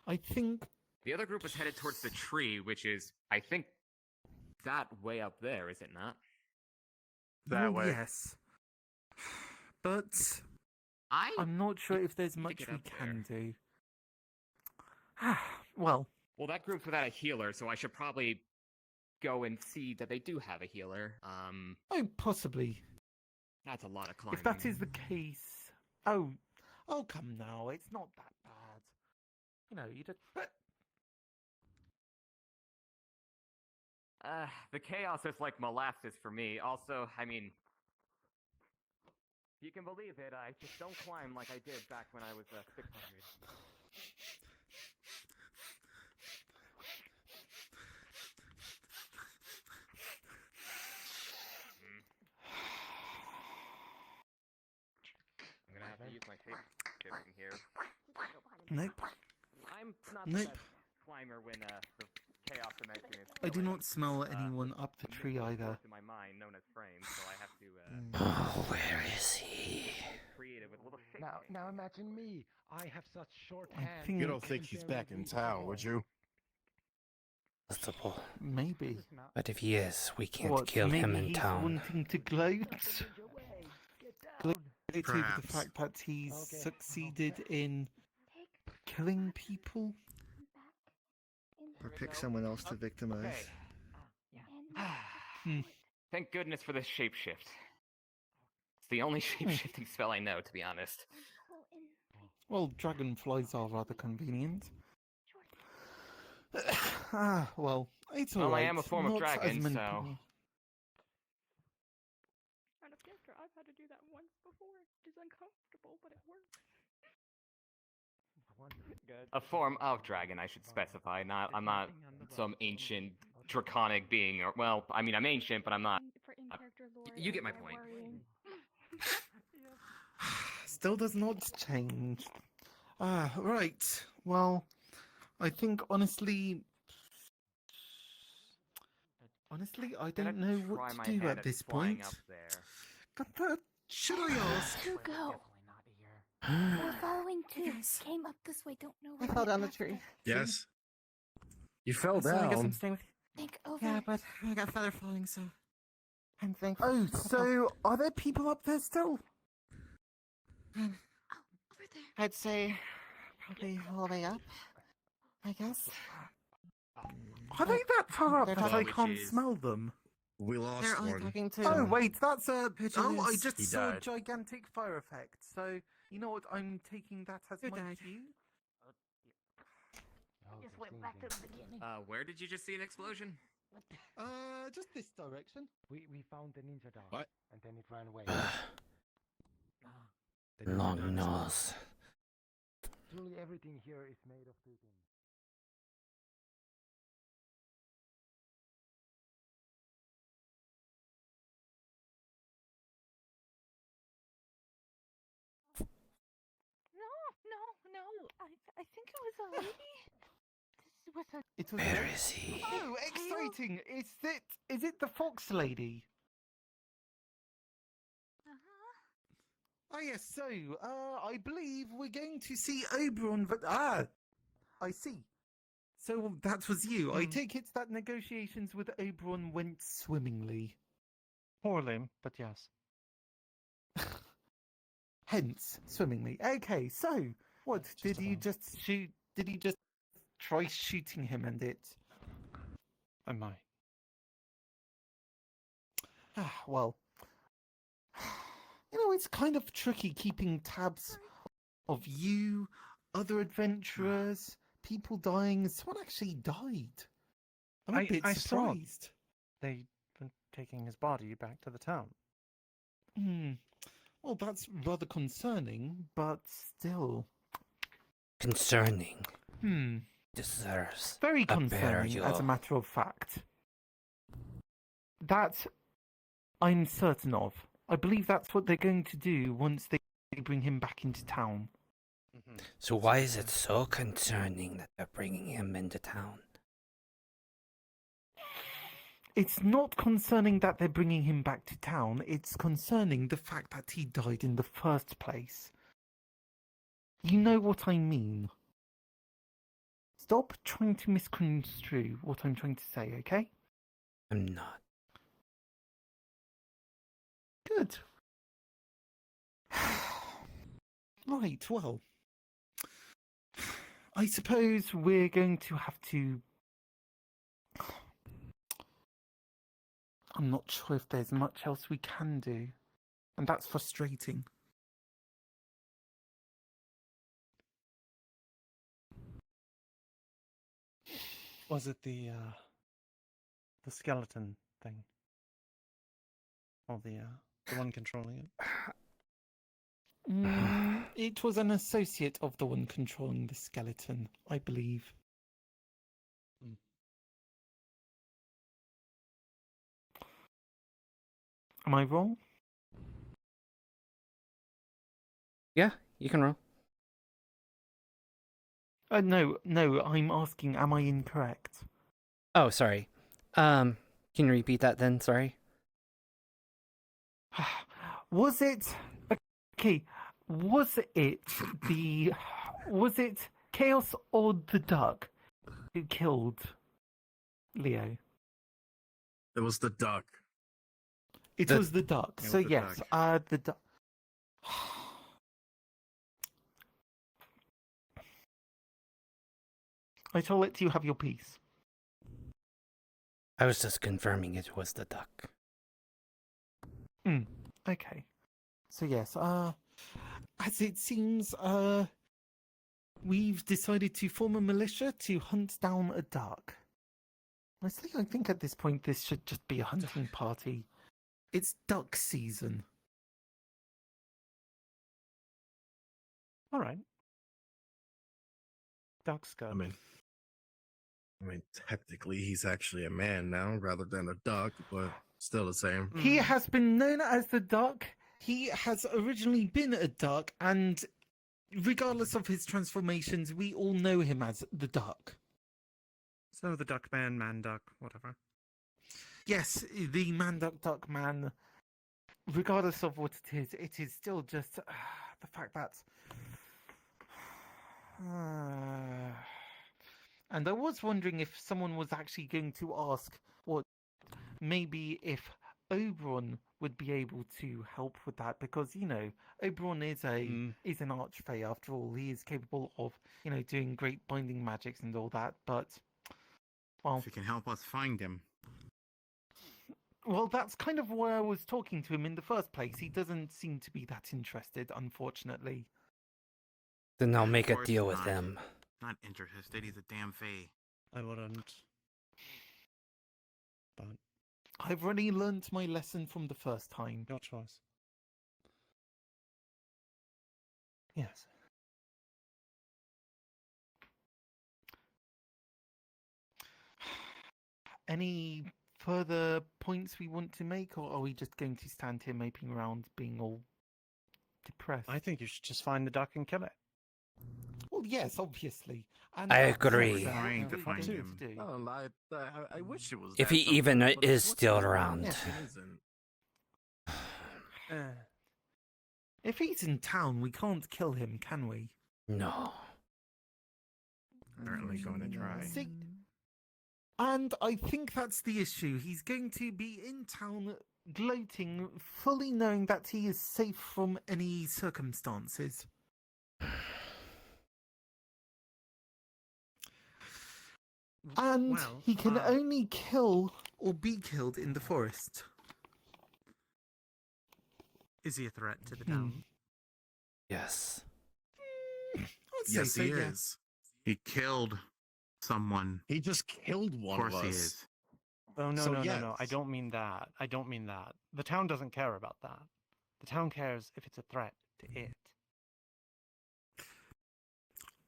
I think The other group was headed towards the tree, which is, I think, that way up there, is it not? That way. Yes. But I'm not sure if there's much get we up can do. Well, Well, that group's without a healer, so I should probably go and see that they do have a healer. oh, possibly. That's a lot of climbing. If that is the case, oh, come now, it's not that bad. You know, you just. The chaos is like molasses for me. Also, I mean, you can believe it, I just don't climb like I did back when I was 600. I'm gonna have to use my shape shifting here. Nope. I'm not Nope. the best climber when the chaos dimension is. I do going. not smell anyone up the tree either. In my mind, known as frames, so I have to. Oh, where is he? Creative with a little shape. Now imagine me. I have such short hands. think- You don't think he's back in town, would you? Possible. Maybe. But if he is, we can't What, kill maybe him in he's town. wanting to gloat? Gloat over the Perhaps. fact that he's succeeded in killing people? Or pick someone else to victimize. Hmm. Thank goodness for this shapeshift. the only shape-shifting spell I know, to be honest. Well, dragonflies are rather convenient. Well, it's Well, alright. I am a form of Not as dragon, many so... people- Out of character, I've had to do that once before. It is uncomfortable, but it works. A form of dragon, I should specify. I'm not some ancient draconic being, or well, I mean, I'm ancient, but I'm not. For in-character lore, You get my they're point. worrying. Still does not change. Right. Well, I think honestly, I don't know what to do at this point. Should I ask? You go. We're following too. Came up this way. Don't know. I fell down the tree. Yes. You fell So I guess I'm down. staying with you. Think over. Yeah, but I got feather falling, so I'm thankful. Oh, so are there people up there still? Over there. I'd say probably all the way up, I guess. Are they that far up They're that I talking- can't smell them? We lost They're only one. talking to... Oh wait, that's a. Oh, I Pigeons. just He saw a died. gigantic fire effect. So you know what? I'm taking that as Who my died? cue. Just went back to the beginning. Where did you just see an explosion? Just this direction. We found the ninja dog. What? And then it ran away. Long nose. Truly everything here is made of tooting. No. I think it was a lady. This was a. It was. Where is he? Oh, exciting! Is it the fox lady? Ah, yes. So, I believe we're going to see Oberon. But I see. So that was you. I take it that negotiations with Oberon went swimmingly. Poorly, but yes. Hence, swimmingly. Okay, so what did you just shoot? Did you just try shooting him and it? I might. Well, you know, it's kind of tricky keeping tabs of you, other adventurers, people dying. Someone actually died. I'm a bit I saw surprised. they've been taking his body back to the town. Well, that's rather concerning, but still. Concerning. Hmm. Deserves Very a concerning, as a burial. matter of fact. That I'm certain of. I believe that's what they're going to do once they bring him back into town. So why is it so concerning that they're bringing him into town? It's not concerning that they're bringing him back to town. It's concerning the fact that he died in the first place. You know what I mean. Stop trying to misconstrue what I'm trying to say, okay? I'm not. Good. Right, well. I suppose we're going to have to... I'm not sure if there's much else we can do. And that's frustrating. Was it the skeleton thing? Or the one controlling it? It was an associate of the one controlling the skeleton, I believe. Am I wrong? Yeah, you can roll. No, I'm asking, am I incorrect? Oh, sorry. Can you repeat that then? Sorry. Was it... Okay, was it Chaos or the Duck who killed Leo? It was the duck. It was the Duck. It was So the yes, duck. the Duck. I shall let you have your piece. I was just confirming it was the duck. Okay. So yes, as it seems, we've decided to form a militia to hunt down a duck. Honestly, I think at this point this should just be a hunting party. It's duck season. All right. Duck's good. I mean, technically, he's actually a man now rather than a duck, but still the same. He has been known as the duck. He has originally been a duck, and regardless of his transformations, we all know him as the duck. So the duck man duck, whatever. Yes, the man duck man. Regardless of what it is still just the fact that. And I was wondering if someone was actually going to ask what maybe if Oberon would be able to help with that, because Oberon is an archfey after all. He is capable of doing great binding magics and all that. But if you can help us find him. Well, that's kind of why I was talking to him in the first place. He doesn't seem to be that interested, unfortunately. Then I'll make a course deal with not. him. Not interested. He's a damn fae. I wouldn't. But I've already learnt my lesson from the first time. your choice. Yes. Any further points we want to make, or are we just going to stand here moping around being all depressed? I think you should just find the duck and kill it. Well, yes, obviously. And I that's agree. what Trying to we're find going him. to do. I wish it was. If that he simple, even but is what's still the- around. Yes, it isn't. If he's in town, we can't kill him, can we? No. Certainly going to try. See, and I think that's the issue. He's going to be in town gloating, fully knowing that he is safe from any circumstances. And Well, he can only kill or be killed in the forest. Is he a threat to the town? Yes. I'd say Yes, so, he yeah. is. He killed someone. He just killed one Of course of us. he is. Oh, no, So, no, yes. no. I don't mean that. I don't mean that. The town doesn't care about that. The town cares if it's a threat to it.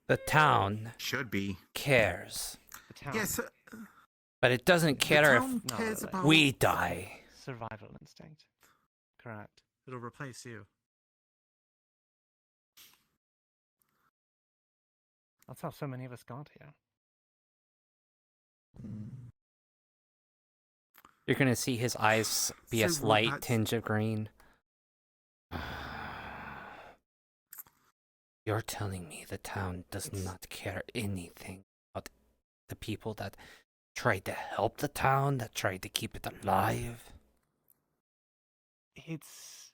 The town should be cares. The town. Yes, But it doesn't care town if cares about- we die. Survival instinct. Correct. It'll replace you. That's how so many of us got here. You're gonna see his eyes be a So slight that's- tinge of green. You're telling me the town does not care anything about the people that tried to help the town, that tried to keep it alive? It's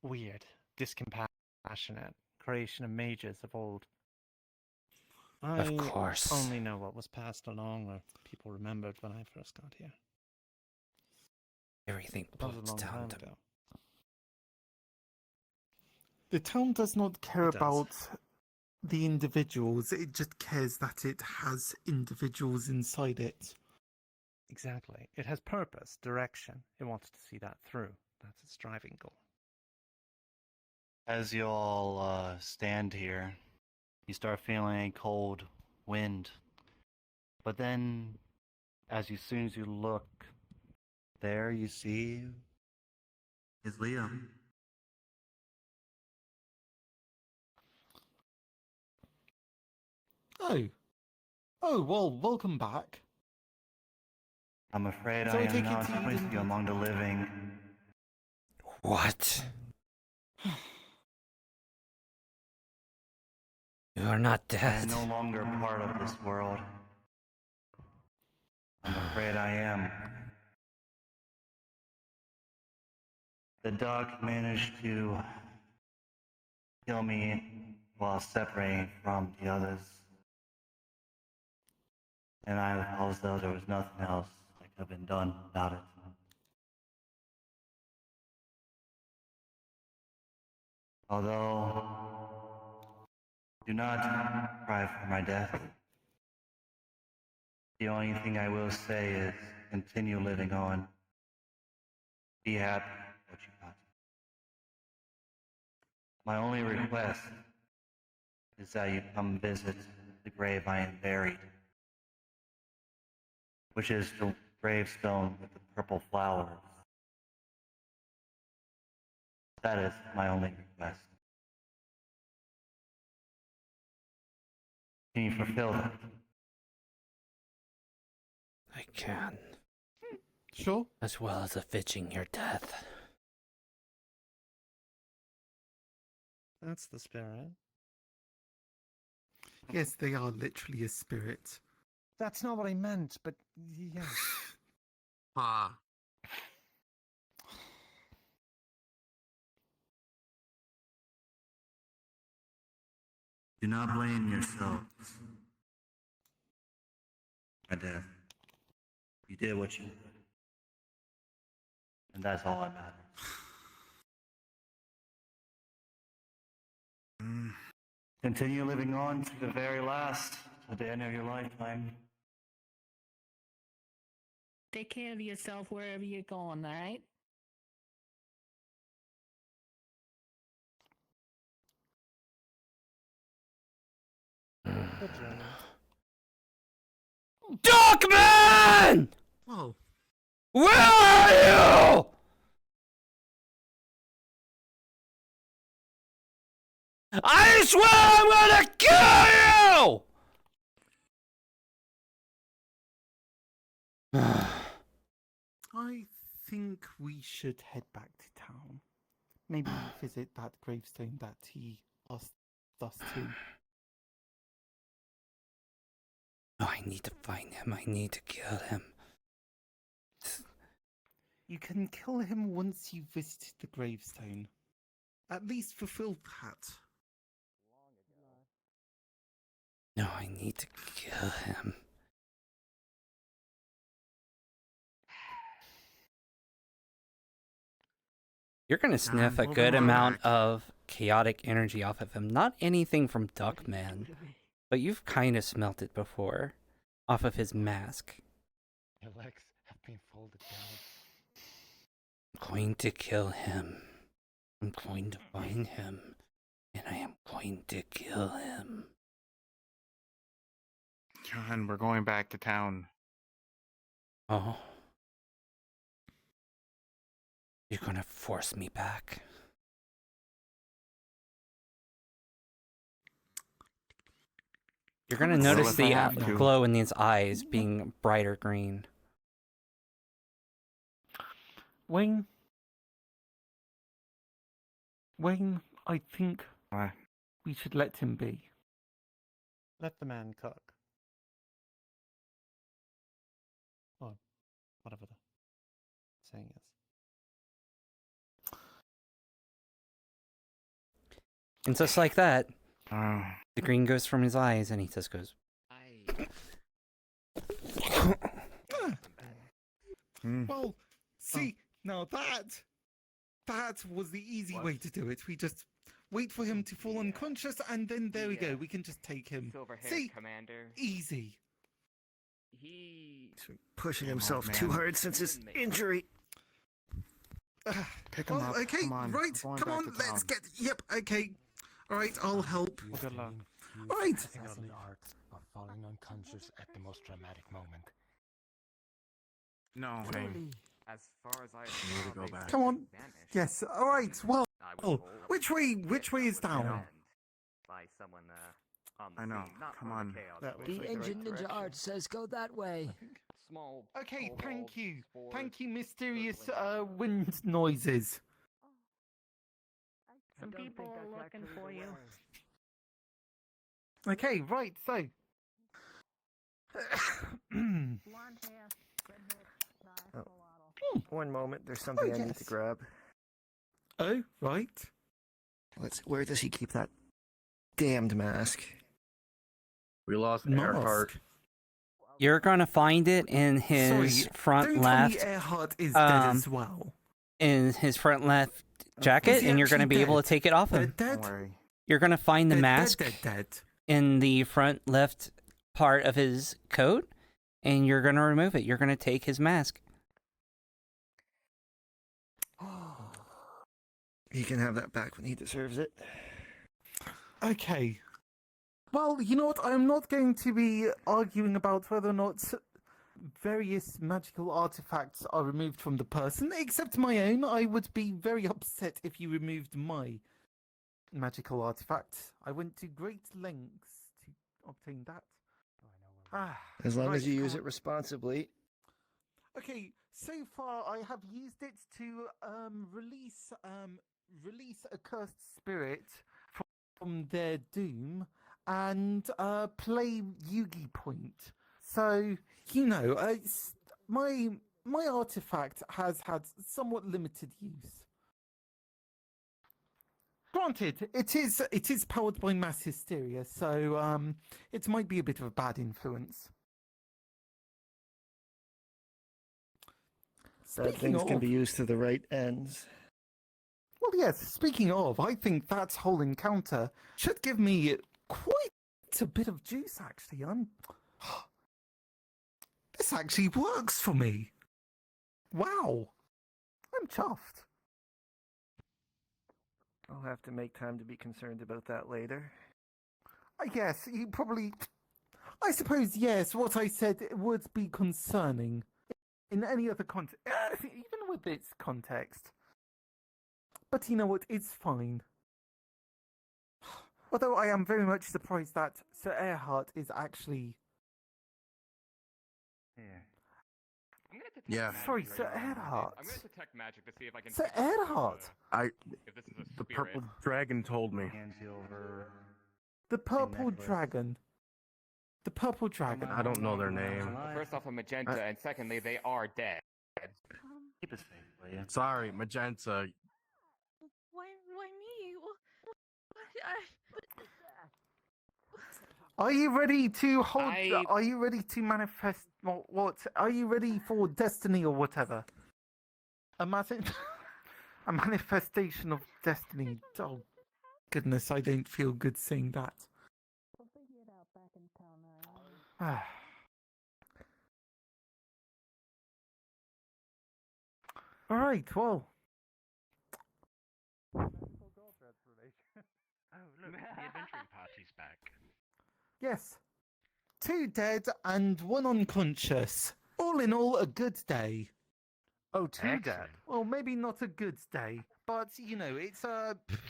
weird, discompassionate creation of mages of old. Of course. I only know what was passed along or people remembered when I first got here. Everything But that was a boils long down time to ago. The town does not care It does. about the individuals. It just cares that it has individuals inside it. Exactly. It has purpose, direction. It wants to see that through. That's its driving goal. As you all stand here, you start feeling a cold wind. But then, as soon as you look, there you see is Liam. Oh, well, welcome back. I'm afraid So I I take am it not you with didn't- you among the living. What? You are not I dead. am no longer part of this world. I'm afraid I am. The duck managed to kill me while separating from the others. And I felt though there was nothing else that could have been done about it. Although, do not cry for my death. The only thing I will say is continue living on. Be happy with what you got. My only request is that you come visit the grave I am buried, which is the gravestone with the purple flowers. That is my only request. Can you fulfill that? I can. Sure. As well as avenging your death. That's the spirit. Yes, they are literally a spirit. That's not what I meant, but yeah. Ah. Do not blame yourselves. My death. You did what you did. And that's all that matters. Continue living on to the very last, to the end of your lifetime. Take care of yourself wherever you're going, alright? Dogman! Whoa. Where are you? I swear I'm gonna kill you! I think we should head back to town. Maybe visit that gravestone that he asked us to. Oh, I need to find him. I need to kill him. You can kill him once you visited the gravestone. At least fulfill that. No, I need to kill him. You're gonna sniff a good amount of chaotic energy off of him. Not anything from Duckman, but you've kind of smelt it before. Off of his mask. Your legs have been folded down. I'm going to kill him. I'm going to find him. And I am going to kill him. John, we're going back to town. Oh. You're gonna force me back. You're gonna notice the glow in these eyes being brighter green. Wayne, I think we should let him be. Let the man cook. Or whatever the saying is. And just like that, the green goes from his eyes and he just goes. Well, see, now that was the easy way to do it. We just wait for him to fall unconscious and then there we go. We can just take him. See, Commander. easy. He's pushing himself too hard since his injury. Pick him up. Okay, come on. right. Come on, let's get. Yep, okay. Alright, I'll help. Good luck. Alright. The art of falling unconscious at the most dramatic moment. No, As far as I need to go back. Come on. Yes, alright, well. Which way is down? By someone on the I know. scene, not Come from on. the chaos. The engine ninja art says go that way. Small. Okay, thank you. Thank you, mysterious wind noises. Some people are looking for you. Okay, right, so. Blonde hair, red hair, One moment, there's something I need to grab. Oh, right. Where does he keep that damned mask? We lost Earhart. You're gonna find it in his front don't left. Tell me Earhart is dead as well. In his front left jacket, and you're going to be able to take it off him. Dead? You're going to find the mask Dead. in the front left part of his coat, and you're going to remove it. You're going to take his mask. He can have that back when he deserves it. Okay. Well, you know what? I'm not going to be arguing about whether or not various magical artifacts are removed from the person, except my own. I would be very upset if you removed my magical artifact. I went to great lengths to obtain that. As long as you use it responsibly. Okay, so far I have used it to release a cursed spirit from their doom and play Yugi Point. So, you know, my artifact has had somewhat limited use. Granted, it is powered by mass hysteria, so it might be a bit of a bad influence. Bad things can be used to the right ends. Well, yes, speaking of, I think that whole encounter should give me quite a bit of juice, actually. This actually works for me. Wow. I'm chuffed. I'll have to make time to be concerned about that later. I guess you probably... I suppose, yes, what I said would be concerning in any other context, even with this context. But you know what, it's fine. Although I am very much surprised that Sir Earhart is actually... Yeah. Sorry, Sir Earhart. I'm gonna detect magic to see if I can. Sir Earhart. If this is a The spirit. purple dragon told me. The purple dragon. The purple dragon. I don't know their name. First off, a magenta, and secondly, they are dead. Keep his face, will you? Sorry, magenta. Why me? Are you ready to hold? Are you ready to manifest? What? Are you ready for destiny or whatever? A manifestation of destiny. Oh goodness, I don't feel good saying that. All right. Well. Oh, look, the adventuring party's back. Yes. 2 dead and 1 unconscious. All in all, a good day. Oh, 2 dead. Well, maybe not a good day, but you know, it's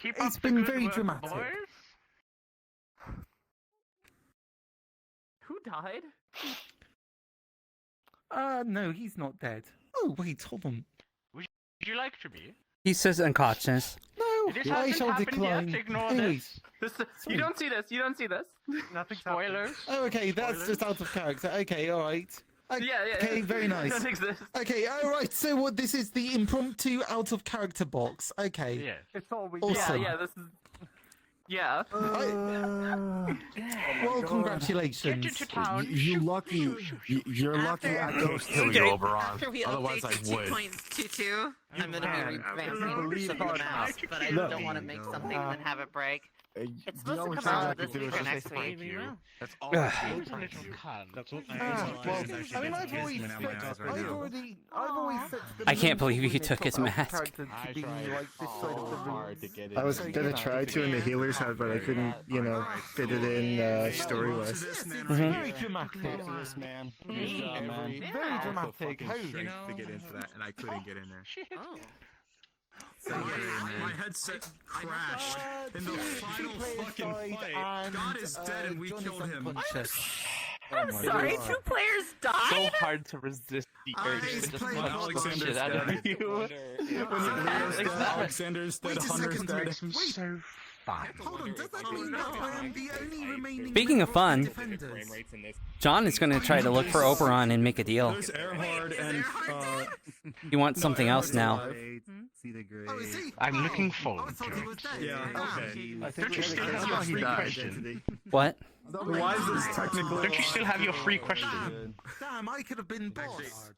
Keep up it's the been good very work, dramatic. boys. Who died? No, he's not dead. Oh, wait, hold on. Would you like to be? He says unconscious. No, This I hasn't shall happened decline. yet. Ignore Anyways, this. You don't see this. You don't see this. Nothing's spoilers. oh, okay, that's just out of character. Okay, all right. Yeah. Okay, very nice. Doesn't exist. Okay, all right. So what? This is the impromptu out of character box. Okay. Yeah. It's all we Awesome. Yeah. This is. Yeah. Well, congratulations. Get into town. You're lucky. You're lucky I don't kill you, Oberon. After we Otherwise, I update to would. 2.22, I'm going to be revamping believe some of the it. maps, but I Look. don't want to make something and then have it break. It's The supposed only to thing come I out can this do week is or just next say week. thank you. That's all Ugh. I can Who's do. a little cunt? Well, I mean, I've always set the I can't believe you limit took of his our mask. character to be like this side of the room. I was gonna try to in the healer's head, but I couldn't, fit it in story-wise. Yes, it's very dramatic. man. Very dramatic. How? To get into that, and I couldn't get in there. My headset crashed in the final fucking fight. God is dead and we killed him. I'm sorry, 2 players So died? hard to resist the urge to just punch the Alexander's shit out of dead. you. Leo's dead, Alexander's dead, Hunter's dead. So fun. Hold on, does that mean that I am the only remaining Speaking of fun, defenders? John is going to try to look for Oberon and make a deal. There's Earhart and He wants something else now. Oh, is he? I'm looking I forward thought to he was it. dead. yeah, okay. I Don't you think stand as your free free question. question. What? Why is this technically? Don't you still have your free question? Damn, I could have been boss.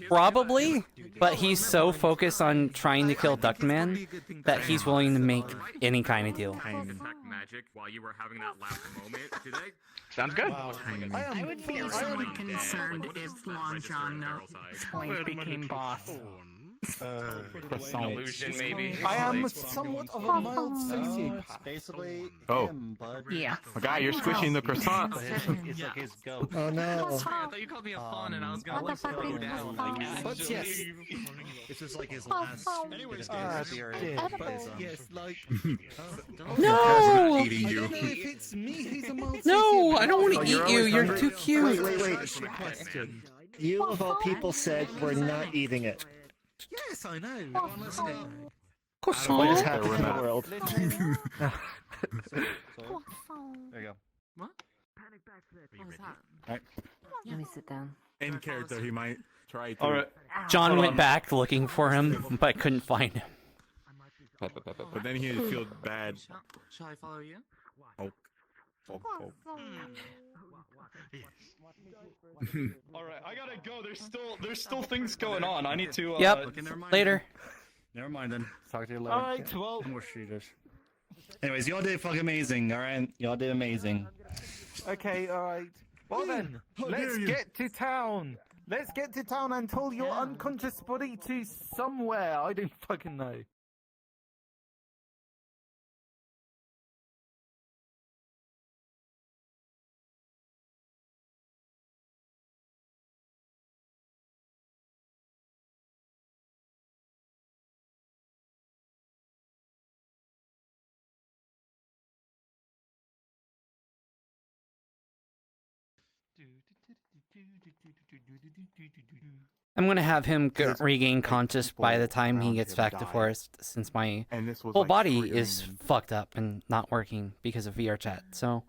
Probably, but he's so focused on trying to kill Duckman that he's willing to make any kind of deal. Detect magic while you were having that last moment. Did they? Sounds good. I would be really concerned if Long John Point became boss. Illusion, maybe. I am somewhat of a mild sociopath. Basically, Oh. but Yeah. Guy, you're squishing the croissant. It's like his goat. Oh no. I thought you called me a fawn, and I was gonna look you down. Like, But yes. this is like his last. Anyways, Yes, like. No! Eating you. I don't know if it's me who's a mild No, I don't want Oh, to you're eat you. always You're hungry? too cute. Wait. Question. You of all people said we're not eating it. Yes, I know. Honestly. What is Croissant. happening in the world? There you go. What? Alright. Let me sit down. In character, he might try to. Alright. John went back looking for him, but couldn't find him. But then he'd feel bad. Shall I follow you? Oh. Alright, I gotta go. There's still things going on. I need to. Yep. Later. Never mind then. Talk to you later. Alright, well. More shooters. Anyways, y'all did fucking amazing, alright? Y'all did amazing. Okay, alright. Well then, let's get to town. Let's get to town and tell your unconscious body to somewhere. I don't fucking know. I'm gonna have him regain conscious by the time he gets back to forest, since my whole body is fucked up and not working because of VRchat. So.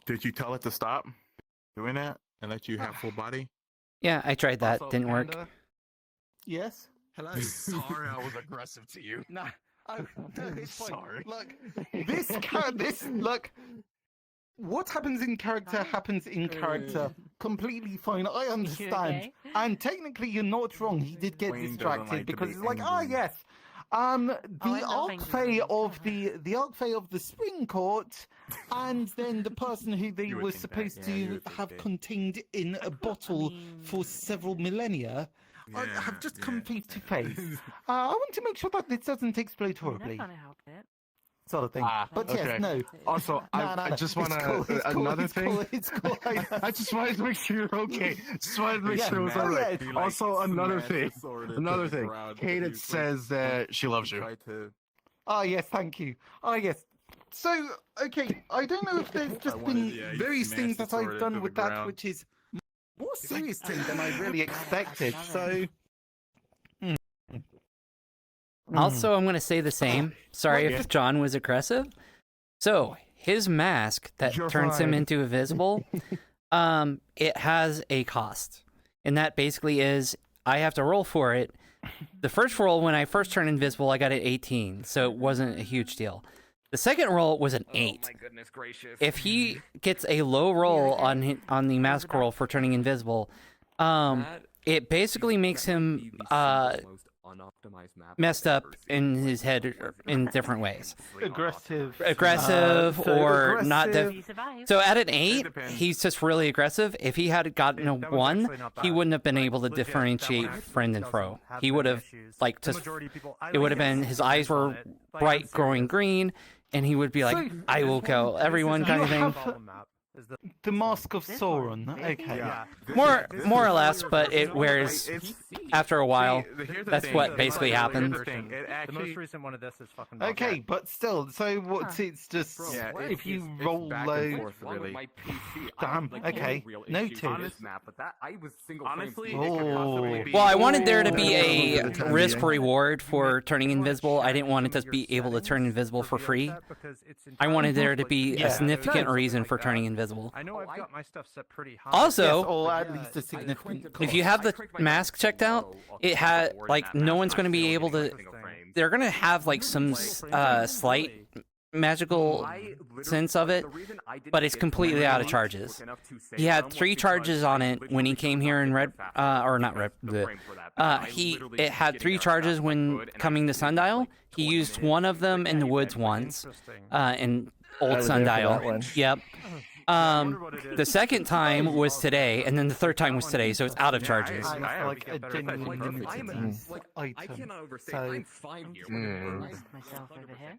Did you tell it to stop doing that and let you have full body? Yeah, I tried that. Also, Didn't work. Panda? Yes. Hello. Sorry, I was aggressive to you. Nah. Oh, no, it's fine. Sorry. Look, look. What happens in character happens in character. Completely fine. I understand. okay? And technically, you're not wrong. He did get Wayne doesn't distracted like to because be it's like, angry. yes. I'm The not Archfey of the Archfey of the Spring Court, and then the person who they You would were think that, supposed yeah, you to would think have that. contained in a bottle for several millennia. I have just come face to face. I want to make sure that this doesn't explode horribly. That's not how it. Sort of thing. But yes, okay. no. Also, I just want to another thing. It's cool. I just wanted to make sure you're okay. Just wanted to make Yeah. sure it was Oh, alright. yeah. Also, another thing. Kate says that she loves you. Ah, yes, thank you. Ah, yes. So, okay, I don't know if there's just been various things that I've done with that, which is more serious than I really expected. So, Also, I'm gonna say the same. Sorry Yeah. if John was aggressive. So his mask that You're turns him fine. into invisible, it has a cost, and that basically is I have to roll for it. The first roll, when I first turned invisible, I got an 18, so it wasn't a huge deal. The second roll was an 8. Oh my goodness gracious. If he gets a low roll on the mask roll for turning invisible, it basically makes him messed up in his head in different ways. aggressive. Aggressive or not. aggressive. So at an 8, he's just really aggressive. If he had gotten a 1, he wouldn't have been able to differentiate friend and foe. He would have like just. It would have been his eyes were bright, growing green, and he would be like, So- "I will kill everyone," kind of You thing. have the Mask of Sauron. Okay. More or less, but it wears after a while. That's what basically happens. The most recent one of this is fucking. Okay, but still, so what's it's just if you roll low. Damn. Okay. Noted. Honestly, Well, I wanted there to be a risk reward for turning invisible. I didn't want it to be able to turn invisible for free. I wanted there to be a significant reason for turning invisible. I know I've got my stuff set pretty high. Also, or at least a significant if you have the mask checked out, it had like no one's going to be able to. They're going to have like some slight magical sense of it, but it's completely out of charges. He had 3 charges on it when he came here in red, or not red. It had 3 charges when coming to Sundial. He used one of them in the woods once, in old Sundial. Yep. The second time was today, and then the third time was today, so it's out of charges. I like a genuinely limited use item. So,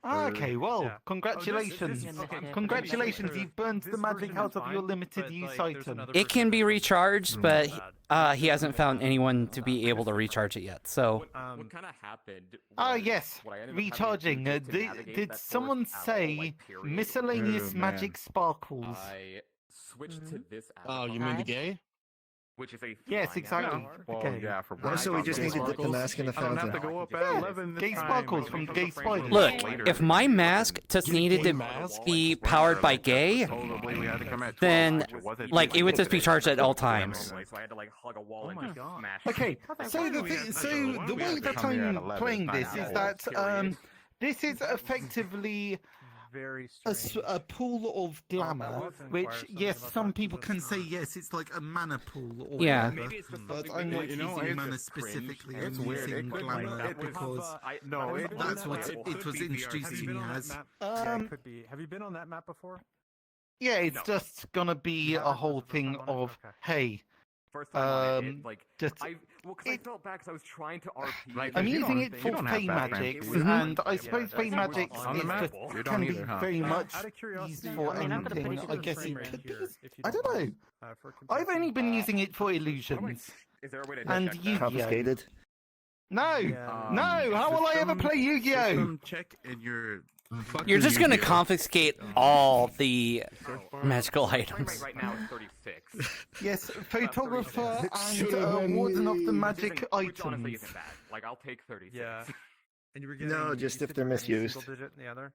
okay, well, congratulations. Congratulations, you've burned the magic out of your limited use item. It can be recharged, but he hasn't found anyone to be able to recharge it yet. So, what kind of happened? Yes, recharging. Did someone say miscellaneous magic sparkles? I switched to this app. Oh, you mean the gay? Which is a Yes, exactly. Okay. Yeah, so we just need to dip the mask in the fountain. I don't have to go up at 11 this Gay time. sparkles from Gay Spiders. look, if my mask just needed to be powered by gay, then like it would just be charged at all times. So I had to like hug a wall and just smash. Okay, so the way that I'm playing this is that this is effectively a pool of glamour, which yes, some people can say yes, it's like a mana pool. Or Yeah. whatever, but I'm not using mana specifically. I'm using glamour because that's what it was introduced to me as. Could be. Have you been on that map before? Yeah, it's just gonna be a whole thing of hey. First time I did, like, I felt bad because I was trying to RP. I'm using it for Fey Magics, and I suppose Fey Magics can be very much used for anything. I guess it could be. I don't know. I've only been using it for illusions. And Yu-Gi-Oh! No! No! How will I ever play Yu-Gi-Oh! Check in your... You're just gonna confiscate all the magical items. Right now it's 36. Yes, photographer and warden of the magic items. Like I'll take 36. Yeah. And you were No, just if they're misused. The other.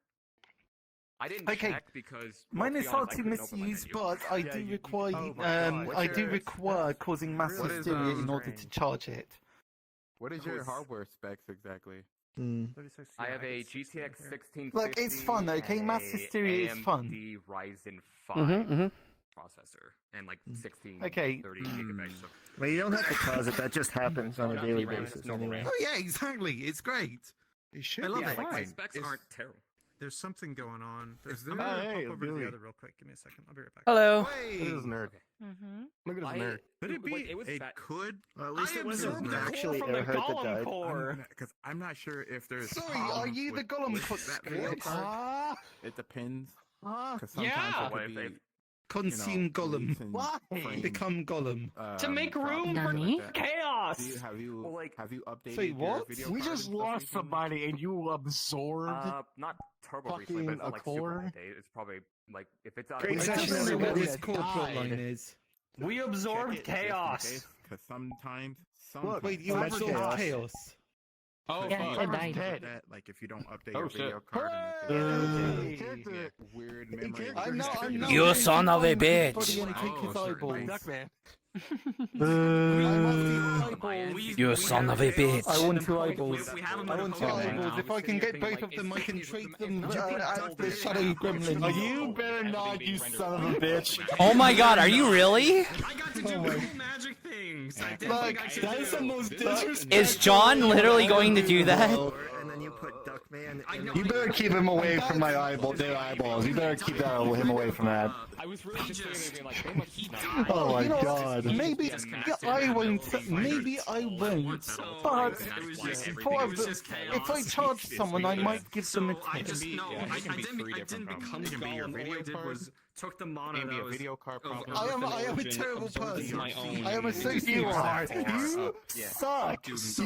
I didn't Okay. check because Mine is hard to misuse, but I do require causing mass hysteria in order to charge it. What is your hardware specs exactly? I have a GTX 1650. Like, it's fun, okay? Mass hysteria is fun. AMD Ryzen 5 processor and like 30 gigabytes of... Well, you don't have to cause it. That just happens on a daily basis anyway. Oh yeah, exactly. It's great. It should I love be it. Like, my fine. specs aren't terrible. There's something going on. There's I'm gonna pop over to the other real quick. Give me a second. I'll be right back. Hello. Look at this nerd. Look at this nerd. Could it be? It was it fat. could. At least it was absorbed nerd. Actually, ever heard that died. Because I'm not sure if there's. Sorry, are you the Gollum cook? It depends. Yeah. It could be, Consume Gollum. Why? Become Gollum. To make room for chaos. Have you updated Say your what? video We card just and stuff lost recently? somebody and you absorbed Not turbo recently, but it's not like super core? update. It's probably like if it's out. Great I session, don't know what everybody. this corporate line is. We absorbed chaos. Because sometimes Wait, you Much absorbed chaos. chaos. Oh, Yeah, fuck. it died. That, like if you don't update Oh, your shit. video card, Hey! you get weird memory. I'm not You son of a Body bitch. and take his eyeballs. Duckman. You son of a bitch. I want 2 eyeballs. I want 2 eyeballs. If I can get both of them, I can trade them as the Shadow Gremlin. Oh, you better not, you son of a bitch. Oh my god, are you really? I got to do cool magic things. I did Look, that is the most disrespectful. Is John literally going to do that? And then you put Duckman. You better keep him away from my their eyeballs. You better keep him away from that. I was really just sitting there being like, they must not. Oh my You know, god. Maybe I won't. Maybe I won't. But if I charge someone, I might give them a I tip. just I didn't become the mayor. All I did was took the mono that was video card problem. I am a terrible person. my own. I am a sociopath. You suck. Because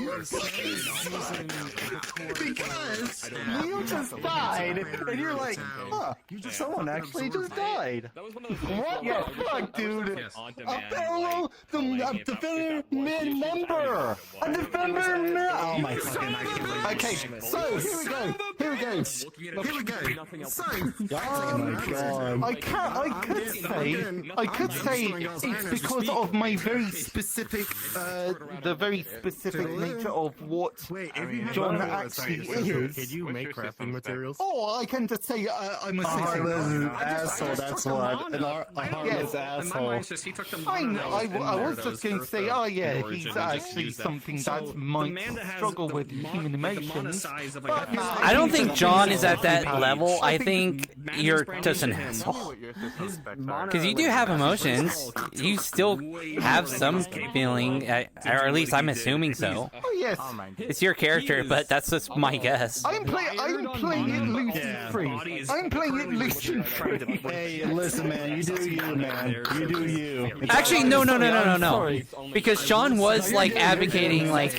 you just died, and you're like, huh, someone actually just died. What the fuck, dude? A fellow, the defender member! A defender member! Oh my fucking god. Okay, so here we go. Science! Here we go! Science! Oh my god. I could say it's because of my very specific, the very specific nature of what John actually is. Can you make crafting materials? Oh, I can just say I'm a Asshole, that's what. A harmless asshole. I was just going to say, oh yeah, he's actually something that might struggle with human emotions. I don't think John is at that level. I think you're just an asshole. Because you do have emotions. You still have some feeling, or at least I'm assuming so. Oh yes. It's your character, but that's just my guess. I'm playing it loose and free. I'm playing it loose and free. Hey, listen, man. You do you, man. You do you. Actually, no. Because John was like advocating, like,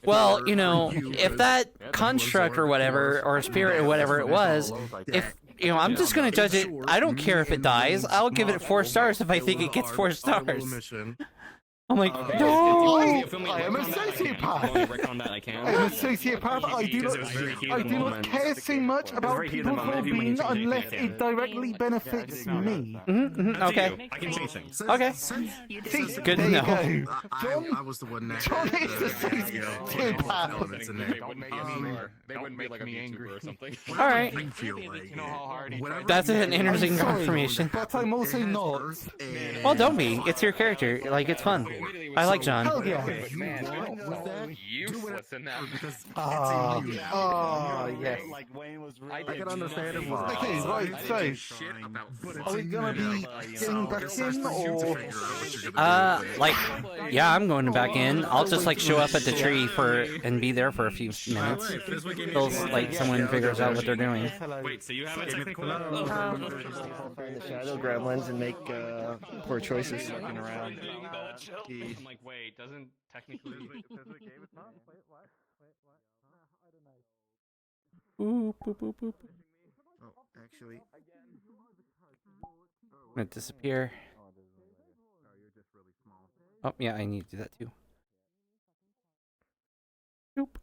well, you know, if that construct or whatever, or spirit or whatever it was, if, you know, I'm just gonna judge it. I don't care if it dies. I'll give it 4 stars if I think it gets 4 stars. I'm like, no! I am a sociopath! I am a sociopath. I do not care so much about people's well-being unless it directly benefits me. Okay. I can change things. Okay. Good to know. I was the one that. John is a sociopath. They wouldn't make me angry or something. Alright. That's an interesting confirmation. But I'm also not. Well, don't be. It's your character. Like, it's fun. I like John. Hell yeah. Useless in that. Oh, yes. I can understand it. Okay, right, so, are we gonna be getting back in, or? Like, yeah, I'm going back in. I'll just, like, show up at the tree and be there for a few minutes. Until, like, someone figures out what they're doing. Wait, so you have a technical Find the shadow gremlins and make poor choices. Looking around. I'm like, wait, doesn't technically. Boop, boop, boop, boop. Oh, actually. I'm gonna disappear. Oh, yeah, I need to do that too. Nope.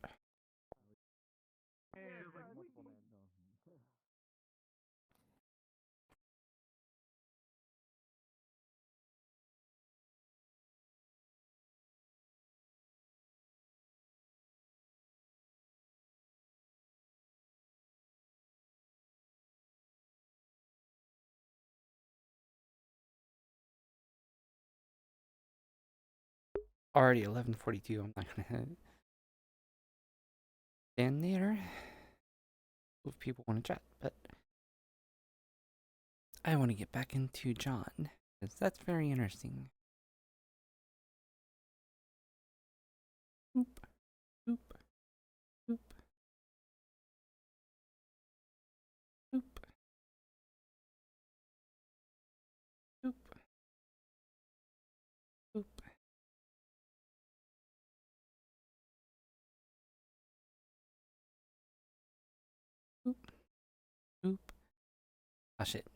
Already 11:42. I'm not gonna stand there if people want to chat, but I want to get back into John because that's very interesting. Boop, boop, boop, boop, boop, boop. Oop. Ah, shit.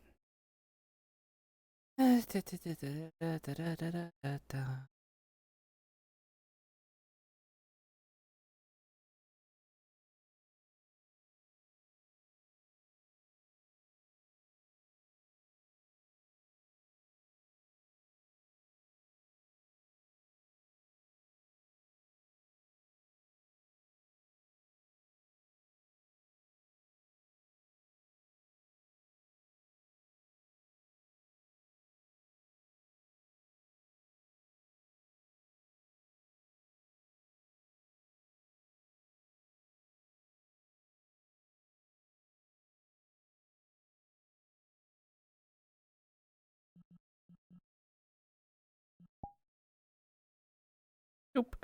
Nope.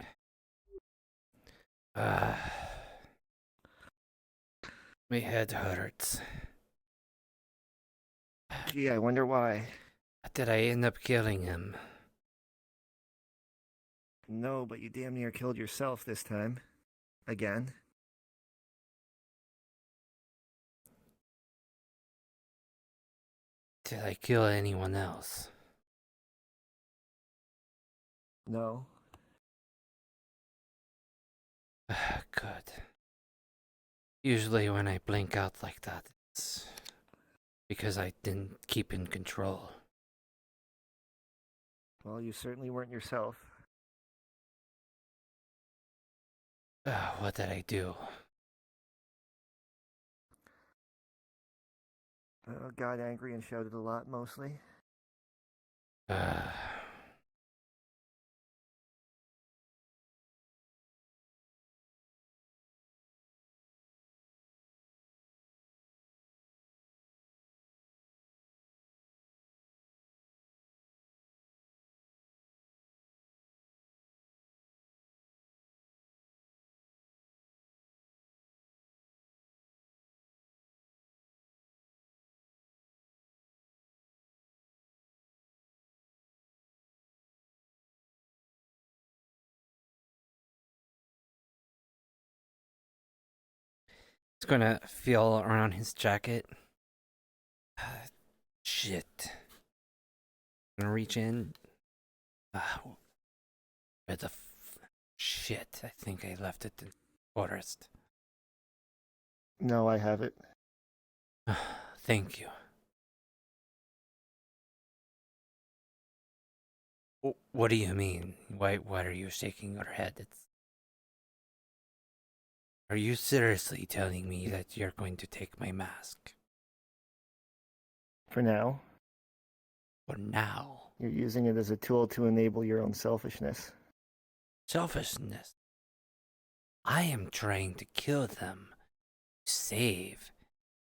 My head hurts. Gee, I wonder why. Did I end up killing him? No, but you damn near killed yourself this time. Again. Did I kill anyone else? No. Good. Usually when I blink out like that, it's because I didn't keep in control. Well, you certainly weren't yourself. What did I do? Got angry and shouted a lot, mostly. It's gonna feel around his jacket. Shit. Gonna reach in. Where the shit? I think I left it in the forest. No, I have it. Thank you. What do you mean? Why are you shaking your head? Are you seriously telling me that you're going to take my mask? For now. For now? You're using it as a tool to enable your own selfishness. Selfishness? I am trying to kill them. Save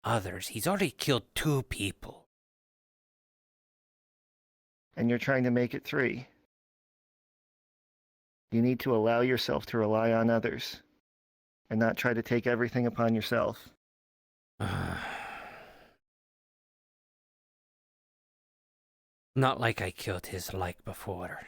others. He's already killed 2 people. And you're trying to make it 3. You need to allow yourself to rely on others, and not try to take everything upon yourself. Not like I killed his like before.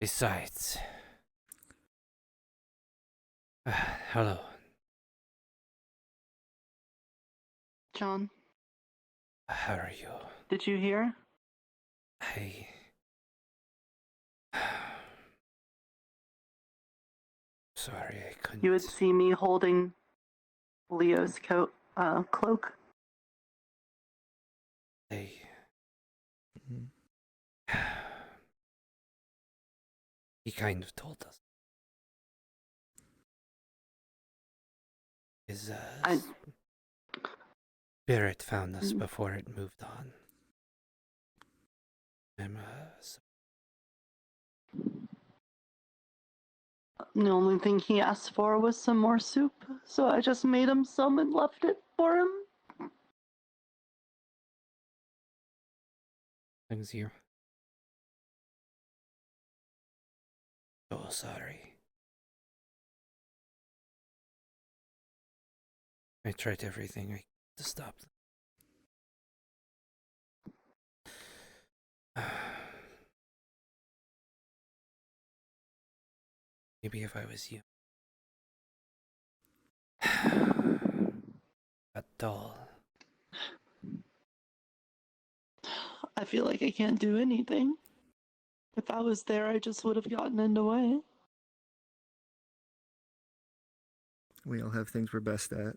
Besides... hello. John, How are you? did you hear? Sorry, I couldn't. You would see me holding Leo's cloak. He kind of told us. His spirit found us before it moved on. The only thing he asked for was some more soup, so I just made him some and left it for him. Thanks you. Oh, sorry. I tried everything I could to stop them. Maybe if I was you. A doll. I feel like I can't do anything. If I was there, I just would have gotten in the way. We all have things we're best at.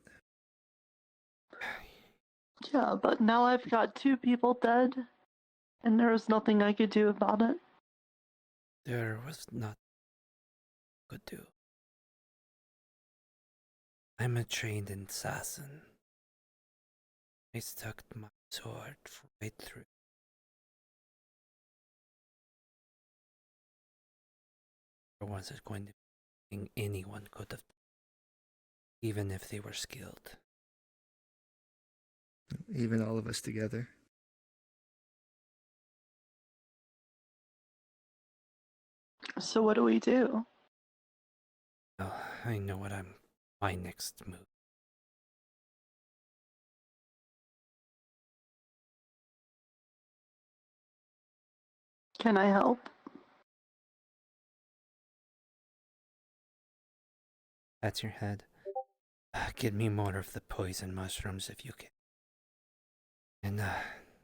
Yeah, but now I've got 2 people dead, and there's nothing I could do about it. There was not could do. I'm a trained assassin. I stuck my sword right through. Or was it going to be anything anyone could have done, even if they were skilled? Even all of us together. So what do we do? Oh, I know what my next move. Can I help? That's your head. Give me more of the poison mushrooms if you can. And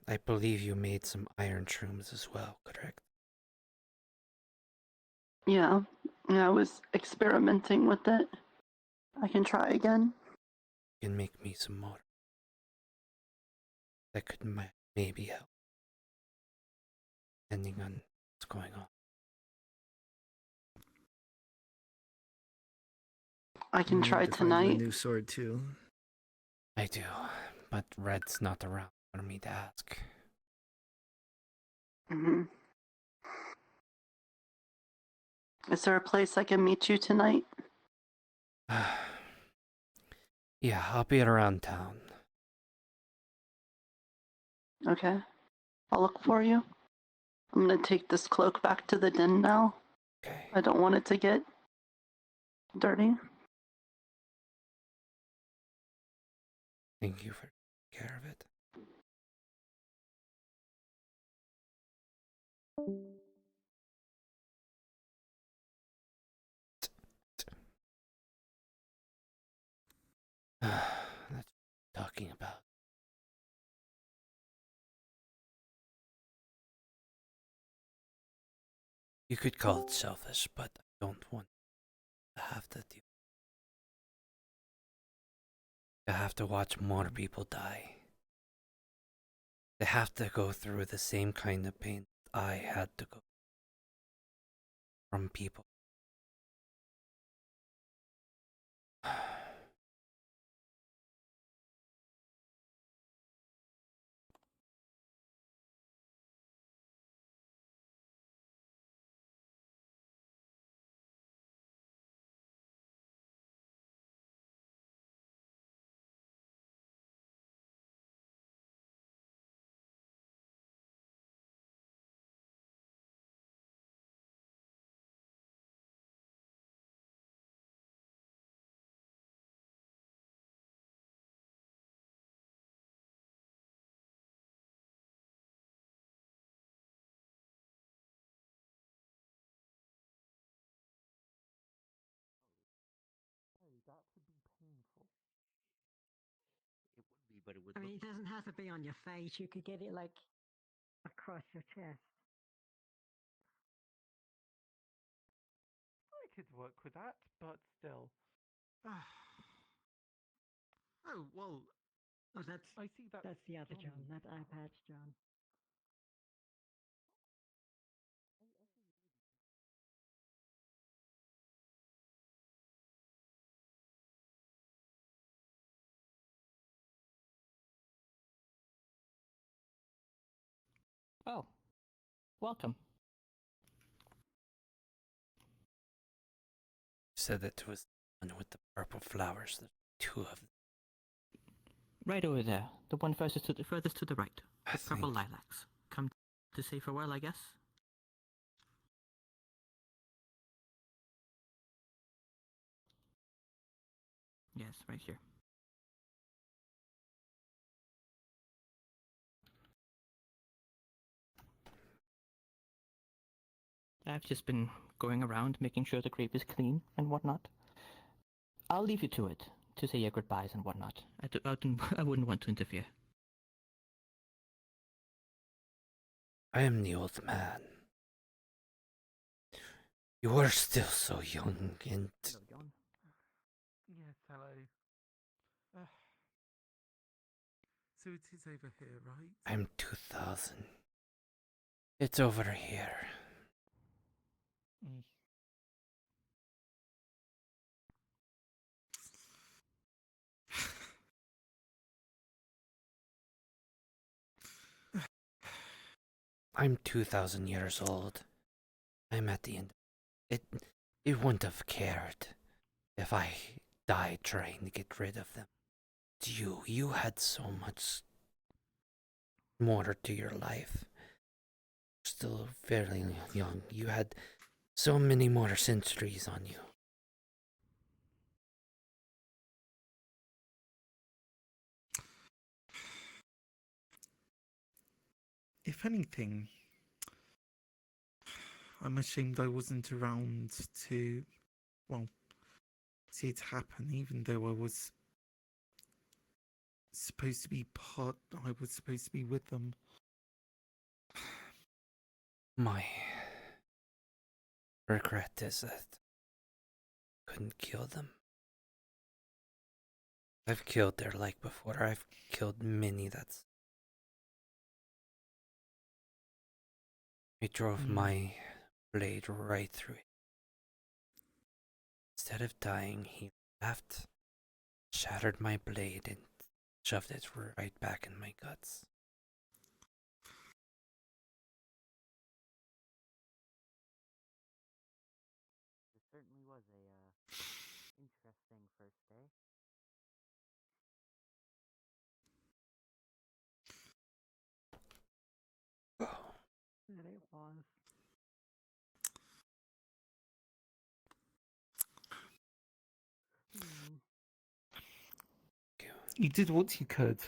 I believe you made some iron shrooms as well, correct? Yeah, I was experimenting with it. I can try again. You can make me some more. That could maybe help, depending on what's going on. I can try To find you a tonight. new sword too. I do, but Red's not around for me to ask. Mm-hmm. Is there a place I can meet you tonight? Yeah, I'll be around town. Okay. I'll look for you. I'm gonna take this cloak back to the den now. Okay. I don't want it to get dirty. Thank you for taking care of it. That's what I'm talking about. You could call it selfish, but I don't want to have to deal. To have to watch more people die. They have to go through the same kind of pain I had to go from people. That would be painful. It would be, but it would I mean, look. it doesn't have to be on your face. You could get it like across your chest. I could work with that, but still. Oh, well, Oh, that's I see that. that's the other John. That's iPad John. Oh, welcome. Said that it was the one with the purple flowers. There's two of them. Right over there. The one furthest to the right. I The purple think- lilacs. Come to say farewell, I guess. Yes, right here. I've just been going around making sure the grape is clean and whatnot. I'll leave you to it, to say your goodbyes and whatnot. I wouldn't want to interfere. I am the old man. You are still so young and... Hello, John. Yes, hello. So it is over here, right? I'm 2000. It's over here. I'm 2000 years old. I'm at the end. It wouldn't have cared if I died trying to get rid of them. It's you had so much more to your life. Still fairly young. You had so many more centuries on you. If anything, I'm ashamed I wasn't around to, well, see it happen, even though I was supposed to be part. I was supposed to be with them. My regret is that I couldn't kill them. I've killed their like before. I've killed many that's... I drove my blade right through it. Instead of dying, he laughed, shattered my blade, and shoved it right back in my guts. This certainly was a interesting first day. It was. You did what you could.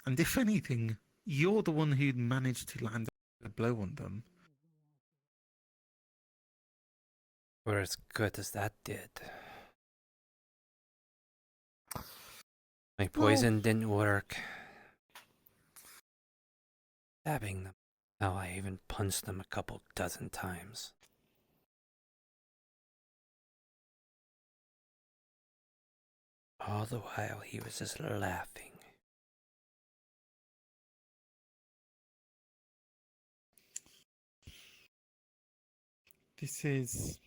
And if anything, you're the one who managed to land a blow on them. Or as good as that did. My poison didn't work. Stabbing them. Now I even punched them a couple dozen times. All the while he was just laughing. This is...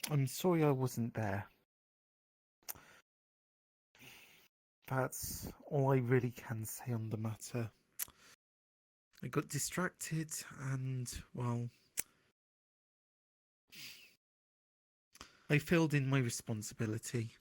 I'm sorry I wasn't there. That's all I really can say on the matter. I got distracted and, well, I failed in my responsibility.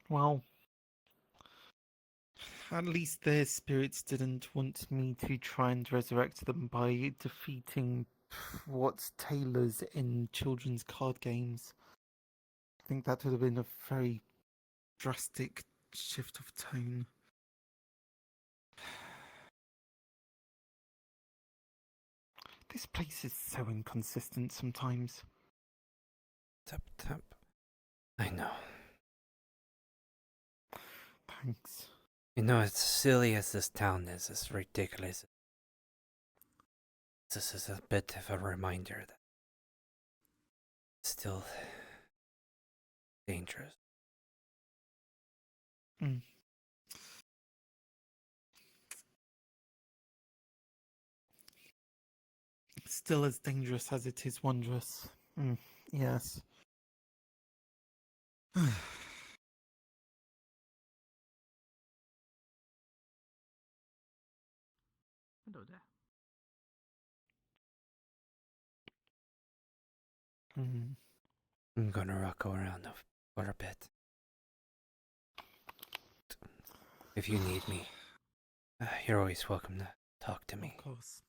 Well, at least their spirits didn't want me to try and resurrect them by defeating what's tailors in children's card games. I think that would have been a very drastic shift of tone. This place is so inconsistent sometimes. Tap, tap. I know. Thanks. You know, as silly as this town is, as ridiculous, this is a bit of a reminder that it's still dangerous. Still as dangerous as it is wondrous. Yes. Hello there. I'm gonna rock around for a bit. If you need me, you're always welcome to talk to me. Of course.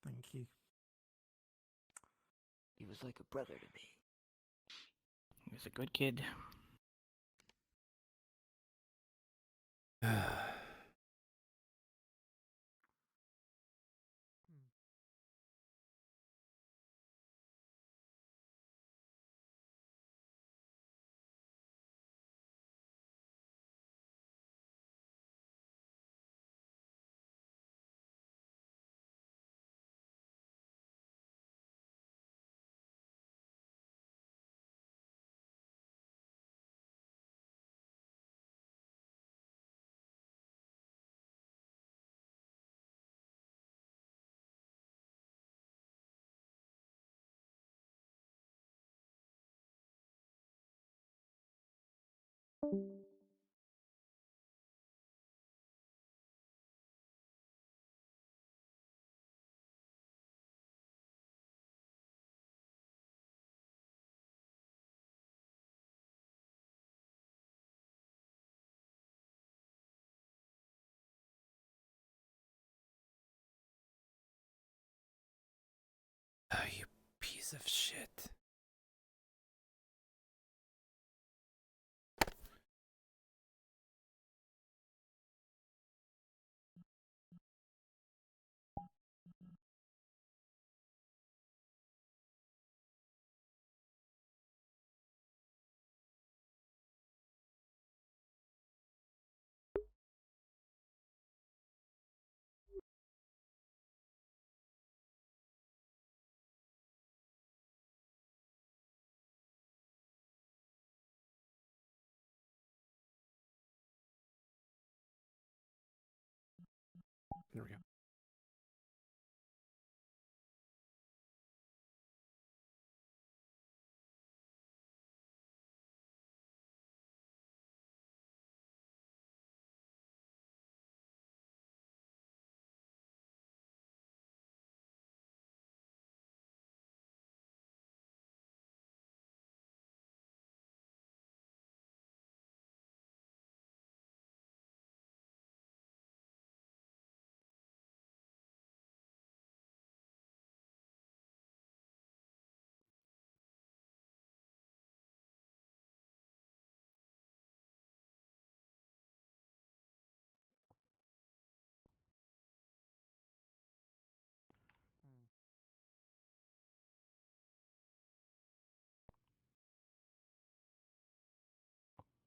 Thank you. He was like a brother to me. He was a good kid. Oh, you piece of shit. There we go.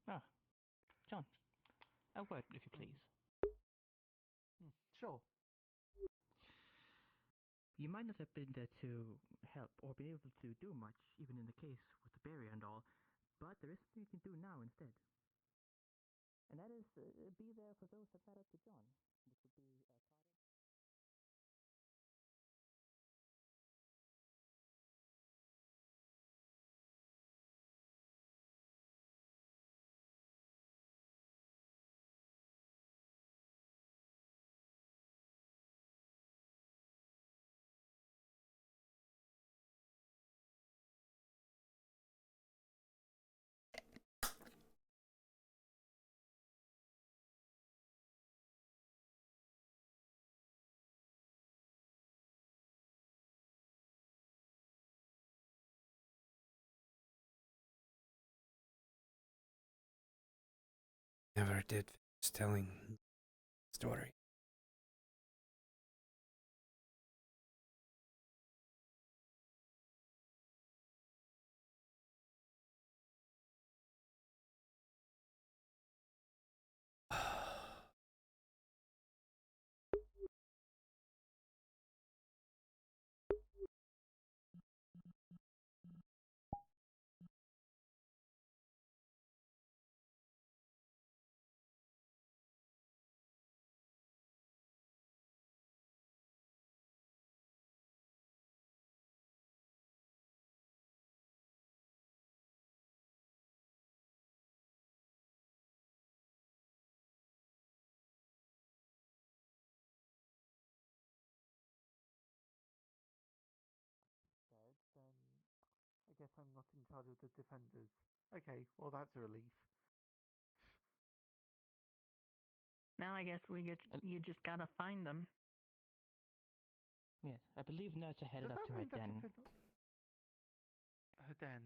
Ah, John, a word, if you please. Sure. You might not have been there to help or be able to do much, even in the case with the barrier and all, but there is something you can do now instead. And that is be there for those that matter to John, which would be Never did finish telling the story. Then I guess I'm not in charge of the defenders. Okay, well that's a relief. Now I guess you just gotta find them. Yes, I believe Nerds are headed Does up that to her mean that den. Her den.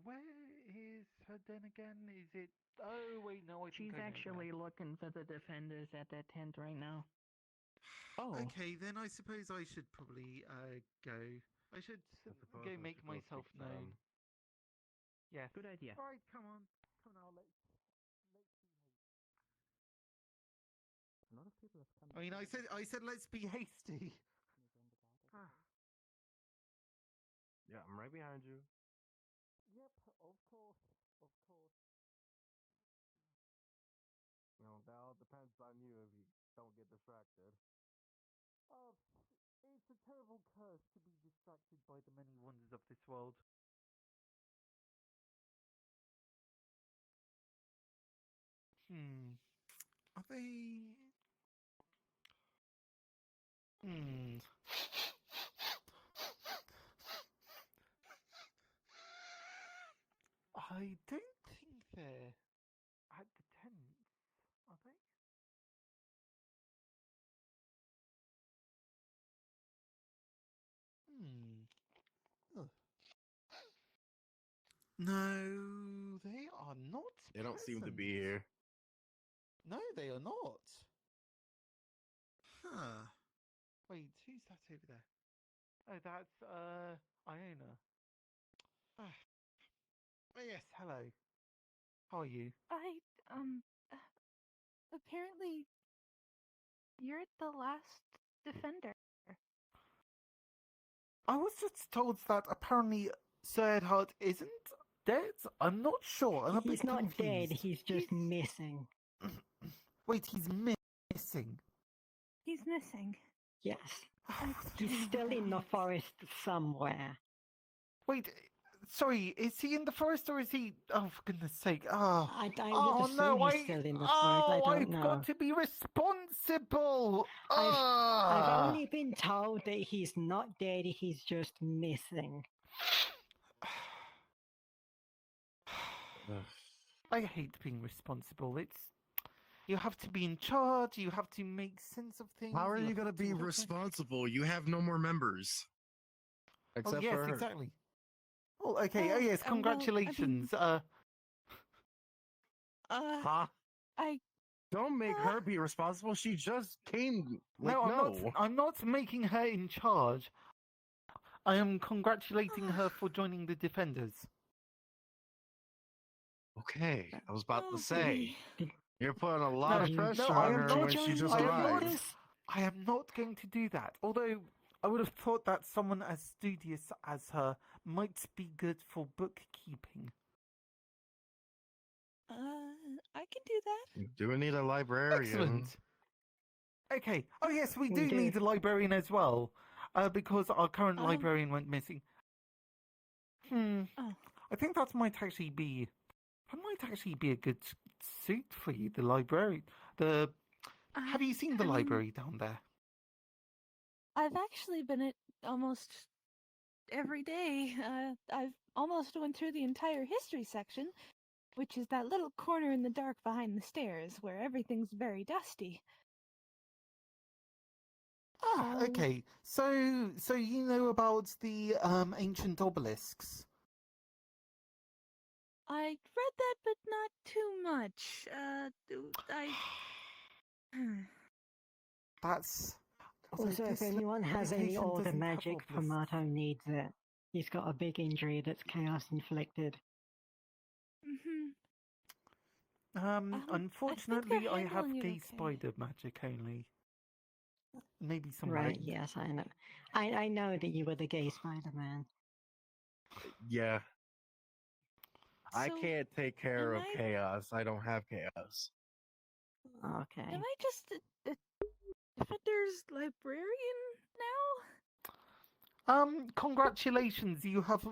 Where is her den again? Is it? Oh wait, no, I think She's I know actually where. looking for the defenders at that tent right now. Oh. Okay, then I suppose I should probably go. I should go make myself known. Yes. Good idea. All right, come on, now, let's A lot of people have come. I mean, I said let's be hasty. Yeah, I'm right behind you. Yep, of course, of course. You know, that all depends on you if you don't get distracted. Oh, it's a terrible curse to be distracted by the many wonders of this world. Are they? I don't think they're at the tents, are they? Ugh. No, they are not. They don't seem to present. be here. No, they are not. Huh. Wait, who's that over there? Oh, that's Iona. Oh yes, hello. How are you? Apparently, you're the last defender. I was just told that apparently Sir Edhard isn't dead. I'm not sure. I'm a He's bit not confused. dead, he's just missing. Wait, he's missing. He's missing. Yes. He's still in the forest somewhere. Wait, sorry, is he in the forest or is he? Oh, for goodness sake! Oh, I would oh assume no! he's still in the forest. I don't I've know. got to be responsible. I've only been told that he's not dead, he's just missing. I hate being responsible. You have to be in charge. You have to make sense of things. How are you have gonna to be do everything. responsible? You have no more members. Except Oh yes, for her. exactly. Oh, okay. Oh yes, congratulations. Huh? I Don't make her be responsible. She just came. Like, no, I'm not making her in charge. I am congratulating her for joining the Defenders. Okay, I was about to say. You're putting a lot of I pressure am on her not when she just arrived. I am not going to do that. Although I would have thought that someone as studious as her might be good for bookkeeping. I can do that. Do we need a librarian? Excellent. Okay. Oh yes, we do need a librarian as well, because our current librarian went missing. I think that might actually be a good suit for you, the library. Have you seen the library down there? I've actually been at almost every day. I've almost went through the entire history section, which is that little corner in the dark behind the stairs where everything's very dusty. Okay. So you know about the ancient obelisks? I read that, but not too much. That's. Also, if anyone has any location older doesn't have magic, obelisks. Promato needs it. He's got a big injury that's chaos inflicted. Unfortunately, I have handling it gay okay. spider magic only. Maybe some Right, ring. yes, I know. I know that you were the gay Spider-Man. Yeah. I So, can't take care am of I- chaos. I don't have chaos. Okay. Am I just a Defender's librarian now? Congratulations. You have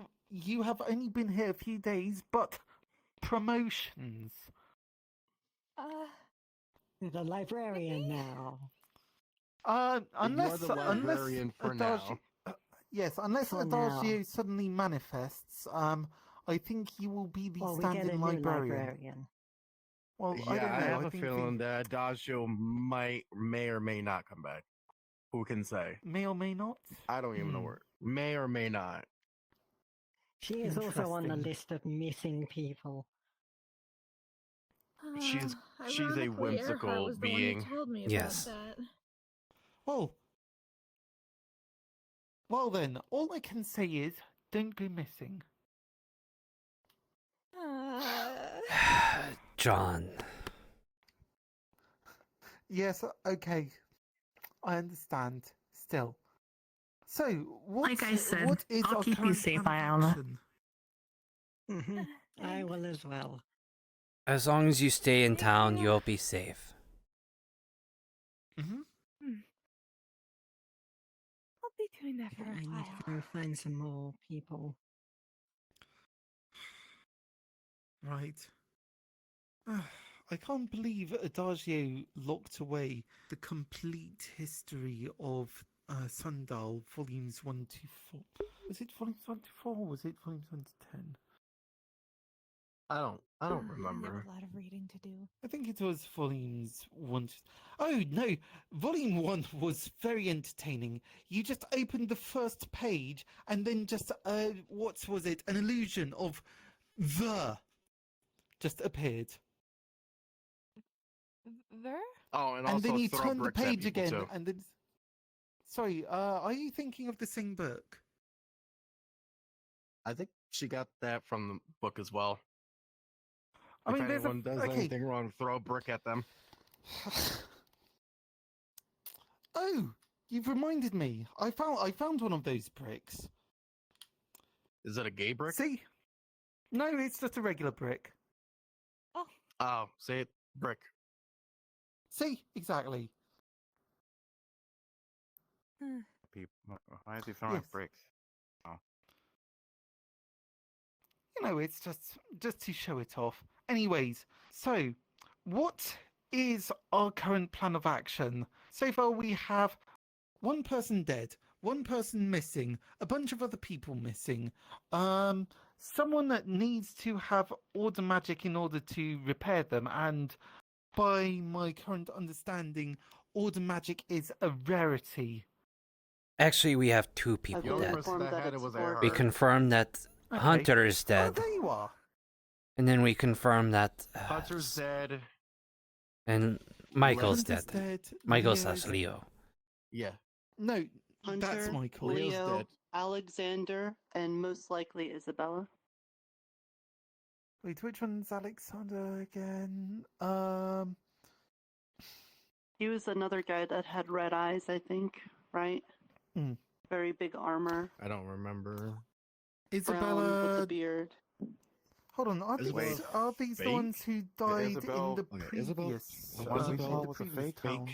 only been here a few days, but promotions. The librarian now. Unless You're the librarian for Adagio, yes, unless For Adagio now. suddenly manifests, I think you will be the Well, we get a stand-in new librarian. librarian. Well, Yeah, I don't know. I have a think feeling that Adagio may or may not come back. Who can say? May or may not. I don't even know where. May or may not. She is also on the Interesting. list of missing people. She's a Ironically, whimsical Earhart was the one being. who told me Yes. about that. Well then, all I can say is, don't go missing. John. Yes, okay. I understand. Still. So, what, Like I said, what is I'll our keep you current safe, plan of Iona. action? I will as well. As long as you stay in town, you'll be safe. I'll be doing that for I a need while. to go find some more people. Right. I can't believe Adagio locked away the complete history of Sundial, volumes 1 to 4. Was it volumes 1 to 4 or was it volumes 1 to 10? I don't I have remember. a lot of reading to do. I think it was volumes 1 to... Oh, no! Volume 1 was very entertaining. You just opened the first page and then just, what was it? An illusion of the just appeared. Ver? Oh, and And also then you throw turn the bricks at page people, again, too. and then... Sorry, are you thinking of the same book? I think she got that from the book as well. I mean, if there's anyone does anything wrong, throw a brick at them. Oh, you've reminded me. I found one of those bricks. Is it a gay brick? See? No, it's just a regular brick. Oh, say it, brick. See? Exactly. People, why is he throwing Yes. bricks? Oh. You know, it's just to show it off. Anyways, so what is our current plan of action? So far we have one person dead, one person missing, a bunch of other people missing. Someone that needs to have order magic in order to repair them, and by my current understanding, order magic is a rarity. Actually, we have 2 The people only dead. person that had it was We Earhart. confirmed that Okay. Hunter is Oh, dead, there you are. and then we confirmed that Hunter's dead. and Michael's Hunter's dead. dead, Michael Leo's- slash Leo. Yeah. No, Hunter, that's Michael. Leo, Alexander, and most likely Isabella. Wait, which one's Alexander again? He was another guy that had red eyes, I think, right? Mm. Very big armor. I don't remember. Brown with Isabella. the beard. Hold on, are Isabella these the fake? ones who died Isabel- in the okay, Isabel- previous? Isabel in the was a previous fake? town?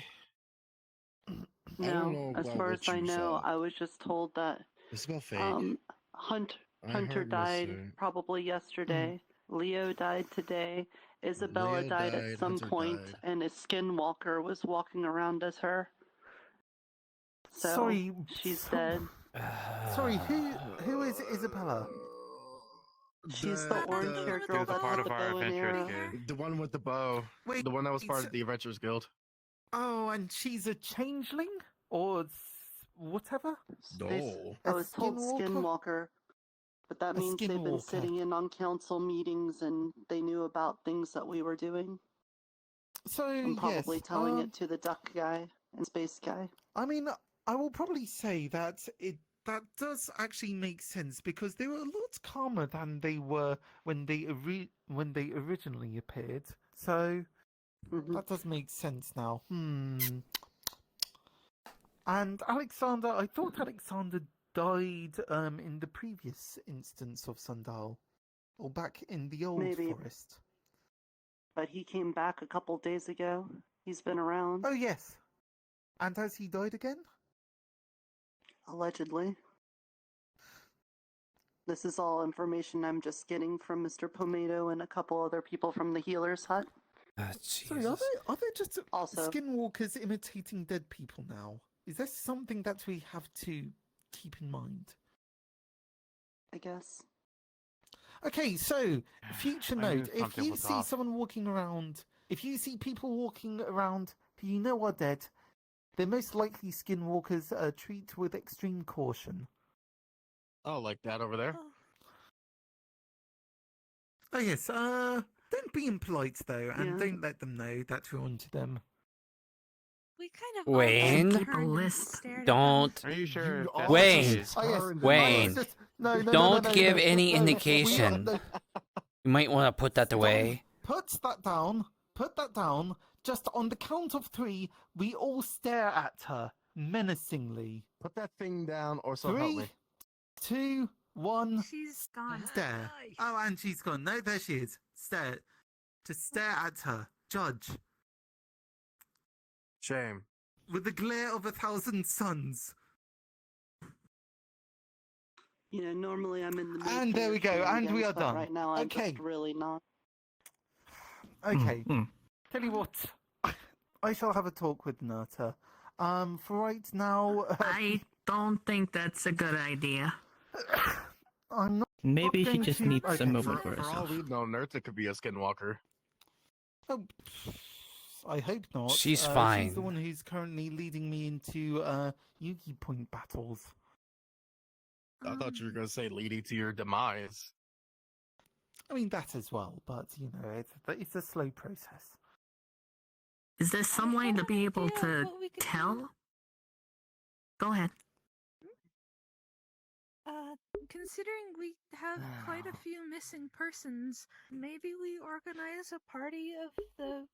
I don't No, know as about far as what I you know, saw. I was just told that Isabel fake. Hunter I Hunter heard died Mr. probably yesterday. Leo died today. Isabella Leo died at died, some Hunter point, died. and a skinwalker was walking around as her. So Sorry, she's dead. Sorry, who is Isabella? She's the orange hair She girl was a that part had of the our bow and adventurous arrow. guild. The one with the bow. Wait, the one that was part it's- of the Adventurers Guild. Oh, and she's a changeling or whatever. I was told skinwalker? skinwalker, but that A means they've been skinwalker. sitting in on council meetings and they knew about things that we were doing. So I'm probably yes, telling it to the duck guy and space guy. I mean, I will probably say that that does actually make sense because they were a lot calmer than they were when they originally appeared. So that does make sense now. And Alexander, I thought Alexander died in the previous instance of Sundial, or back in the old Maybe. forest. But he came back a couple days ago. He's been around. Oh yes. And has he died again? Allegedly. This is all information I'm just getting from Mr. Pomato and a couple other people from the healer's hut. Sorry, are they just Also- skinwalkers imitating dead people now? Is there something that we have to keep in mind? I guess. Okay, so future I knew note: if something you was see off. someone walking around, if you see people walking around who you know are dead, they're most likely skinwalkers. Treat with extreme caution. Oh, like that over there? Oh yes, don't be impolite though, and Yeah. don't let them know that you're onto them. We kind of Wayne, all turned and stared at don't. Are you sure? if that's Wayne, the case? Oh yes, Wayne, no, no, no, don't no, give no, any no, indication. no. You might want to put that away. Put that down. Put that down. Just on the count of 3, we all stare at her menacingly. Put that thing down, or so help 3, me. 2, 1. She's gone. Stare. Oh, and she's gone. No, there she is. Stare. Just stare at her. Judge. Shame. With the glare of 1,000 suns. You know, normally I'm in the mood And for there we go, and we shenanigans, are but done. Right now, I'm Okay. just really not. Okay. Tell you what, I shall have a talk with Nurta. For right now, I don't think that's a good idea. I'm not. Maybe she going just to- needs okay, a moment For for all herself. we know, Nerta could be a skinwalker. Oh, I hope not. She's She's fine. the one who's currently leading me into Yugi point battles. I thought you were going to say leading to your demise. I mean that as well, but you know, it's a slow process. Is there some way to be able idea of to what we could tell? do. Go ahead. Considering we have quite a few missing persons, maybe we organize a party of the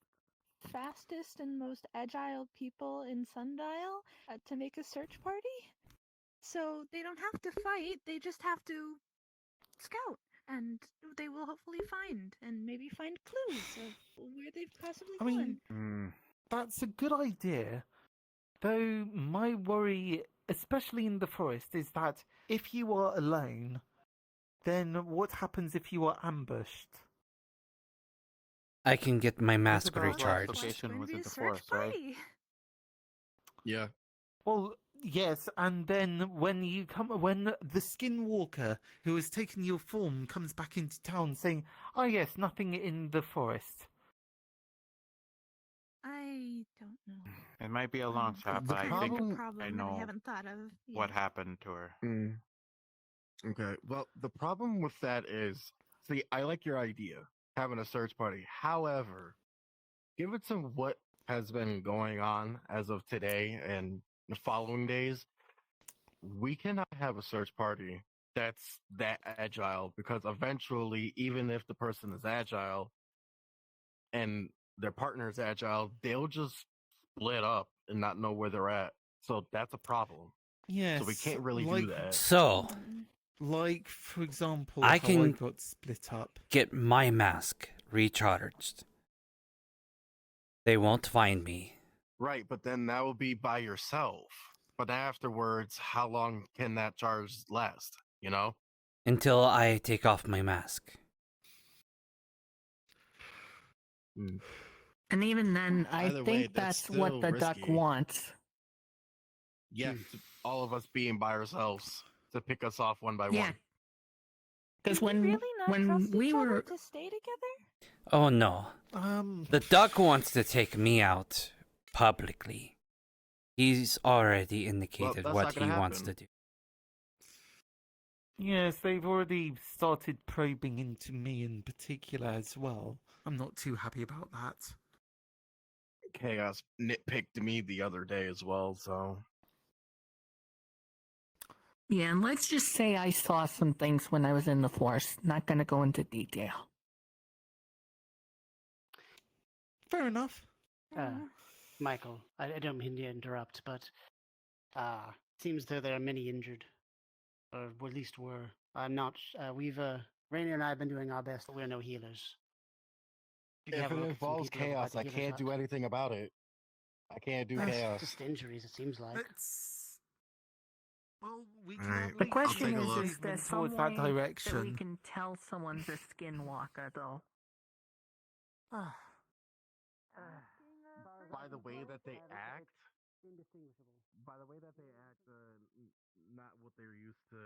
fastest and most agile people in Sundial to make a search party? So they don't have to fight, they just have to scout, and they will hopefully find clues of where they've possibly I mean, that's a good idea. Though my worry, especially in the forest, is that if you are alone, then what happens if you are ambushed? I can get my mask about last recharged. location was in the search forest, right? party. Yeah. Well, yes, and then when the skinwalker who has taken your form comes back into town saying, "Oh yes, nothing in the forest." I don't know. It might be a long shot, The but I problem- think A problem I that know I haven't thought of what yet. happened to her. Okay. Well, the problem with that is, see, I like your idea, having a search party. However, given to what has been going on as of today and the following days, we cannot have a search party that's that agile, because eventually, even if the person is agile and their partner is agile, they'll just split up and not know where they're at. So that's a problem. Yes, So we can't really like, do that. So, like for example, I how I can got split up. get my mask recharged. They won't find me. Right, but then that will be by yourself. But afterwards, how long can that charge last? You know? Until I take off my mask. And even then, I Either think way, that's that's what still the duck risky. wants. Yeah, all of us being by ourselves to pick us off one by Yeah. one. because Do we when really not when trust we each other were to stay together? Oh no. The duck wants to take me out publicly. He's already indicated that's what not he gonna wants to happen. do. Yes, they've already started probing into me in particular as well. I'm not too happy about that. Chaos nitpicked me the other day as well, so. yeah, and let's just say I saw some things when I was in the forest. Not gonna go into detail. Fair enough. Michael, I don't mean to interrupt, but seems though there are many injured, or at least were. I'm not. Rainier and I have been doing our best, but we're no healers. You can If have a it look at some involves people who chaos, like I the healer can't do talk. anything about it. I can't do Well, chaos. Just injuries, it seems like. Well, we Alright, The I'll question take a is look. there some towards way that that we direction. can tell someone's a skinwalker, though? By the way that they act, not what they're used to,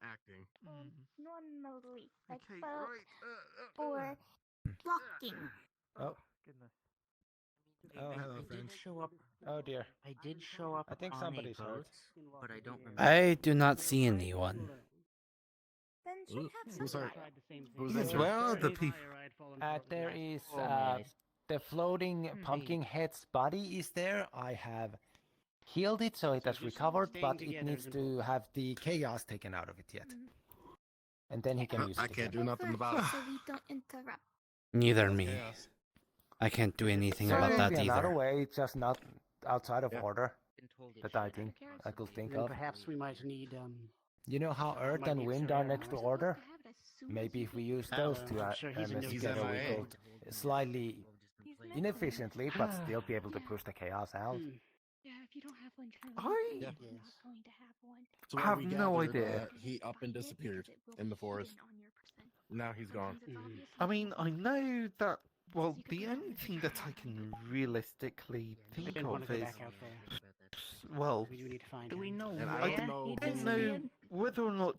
acting. Normally, like Okay, boat right. or walking. Oh, goodness. Oh, hello, friends. Oh, dear. I did show up I think on somebody's a hurt. boat, but I don't remember. I do not see anyone. Then she Ooh, had who's some hurt? right. Who's Yes, injured? where are the people? There is Oh, my. the floating pumpkin head's body is there. I have healed it, so it has recovered, but it needs to have the chaos taken out of it yet. And then he can use it I can't Oh, do nothing about it. So we don't interrupt. Neither me. I can't do anything So about maybe that another either. way, it's just not outside of Yeah. order Been told it that should I think I could think Then of. perhaps we might need You know how Earth might and need Wind some are air next to noise. order? Maybe if we use those two I'm sure he's elements in together, we MIA. could slightly inefficiently, but still be able to push the chaos out. Yeah, if you don't have one, I Yeah. you're not going to have one. So I what have we no gathered, idea. He up and disappeared in the forest. Now he's gone. I mean, I know that Well, the only thing that I can realistically think didn't want of to go is, back out there. well, We do need to find Do we him. know And where I don't know he I don't know disappeared? whether or not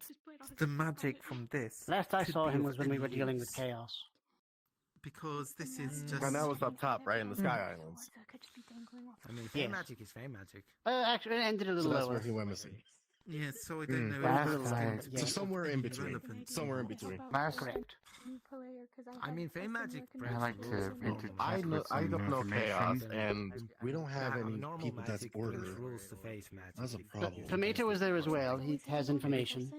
the magic from this. Last I could saw be him of was when we any were dealing with use, chaos. because this is just. And that was up top, right in the Sky Islands. I mean, Yeah. fey magic is fey magic. Actually, it ended a So little that's lower. where he went missing. Yeah, so I don't know. That if it's guy- going to Yeah. So be somewhere in any between. relevant. Somewhere in between. Last, Correct. I mean, fey magic. I like to interject I know. with I some don't know chaos, information. and we don't have any normal people that's magic order. brings rules to face magic. That's a If problem. you- Tomato was there as well. He has information.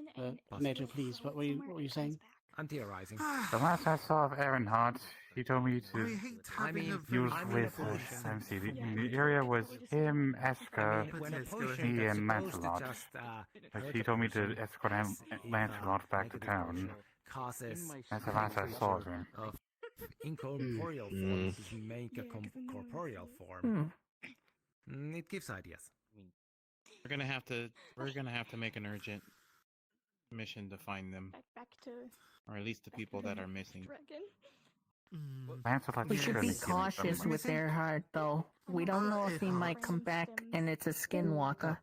Tomato, please. What were you saying? I'm theorizing. The last I saw of Aaronhart, he told me I to hate I having mean, a very use I'm in a with position- let me see, the area was him, Eska, when a Let's go potion he that's and supposed to Lancelot. just, But hurt he a told me to person, escort just, Lancelot back make to a town. potion causes That's the last I saw of him. of incorporeal forms to make a corporeal form. It gives ideas. We're gonna have to make an urgent mission to find them, Back to or at least the people that are missing. dragon. Lancelot We should should be have given cautious someone. with Earhart, though. We don't know if he might come back and it's a skinwalker.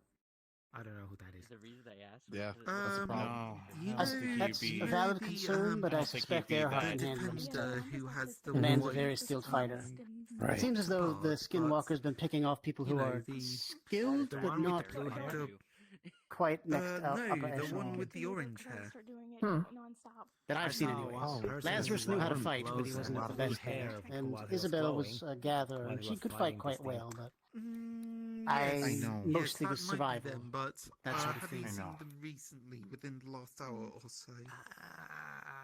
I don't know who that is. The reason I asked. Yeah, was that's a problem. No, You I know, don't think That's you'd a be. valid concern, but I don't think suspect you'd be Earhart that- can handle him. Depends who has the The man's a right very skilled fighter. Right. It seems as though the Skinwalker's been picking off people who You know, are the- skilled, the but one with not the blue hair. quite next No, upper the echelon. one with the orange hair. That I've seen saw anyways. one person Lazarus who knew how to blows fight, but he a wasn't lot the of best hair there. of And blood was Isabella was flowing a gatherer, while and he she was could fight fighting quite this well, but Yes, I know. mostly yes, was that might be survival. them, but That sort of have you thing. seen I know. them recently, within the last hour or so?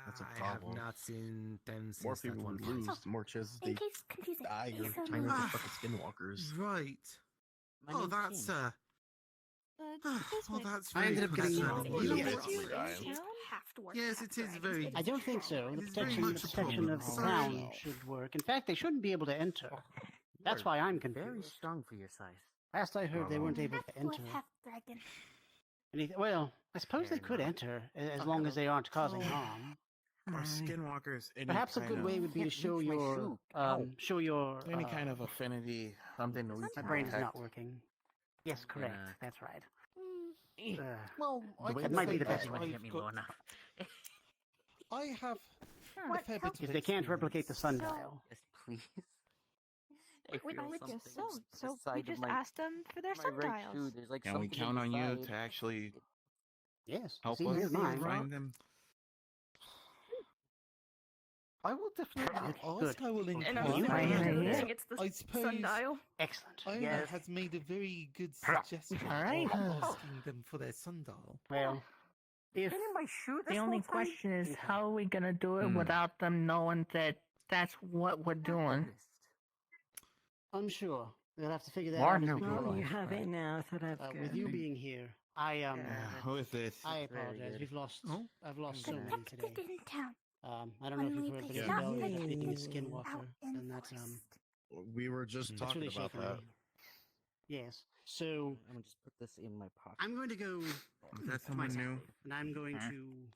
That's a I have problem. not seen them More since that people one would fight. lose, the more chances they In case confusing. die or he's turn into Ah, fucking skinwalkers. Right. My Oh, name's that's King. well, that's I very ended up getting concerning. involved. Yeah, Yes. Yes, it is very. I don't think so. The It's very protection, the much a protection of the problem. town Sorry. should work. In fact, they shouldn't be able to enter. That's why I'm confused. Very strong for your size. Last I heard, they weren't able to enter. Dragon. Well, I suppose they could enter as long as they aren't causing harm. Or skinwalkers. Any Perhaps a kind good of- way would be to show your any kind of affinity, something that we My can brain is protect. not working. Yes, correct. That's right. Well, that might be the best You way. wouldn't get me low enough. I have a fair bit If of they can't replicate the experience. sundial. Yes, please. I We feel guess something so. on the So we side of just my- asked them for their my right sundials. shoe. There's like Can we something count on you inside. to actually Yes. help See, us here's mine. find them? I will definitely ask. I will And inquire. you I hear you. it's the I suppose sundial. Excellent. Owner Yes. has made a very good suggestion All right. of asking them for their sundial. Well, if my shoe. The only question is, how are we gonna do it Hmm. without them knowing that that's what we're doing? I'm sure they'll have to figure that More out. as new we go people. Well, you along. have it now, so that's good. With you being here, I Who is this? I Very apologize. good. We've lost. Oh. I've lost so many today. in town. I don't know if Only you've heard, but place Isabel not ended up taken being a out skinwalker, in and that's We were just that's talking really about shaken that. me. Yes. So I'm gonna just put this in my pocket. I'm going to go Is that to someone myself, new? and I'm going to.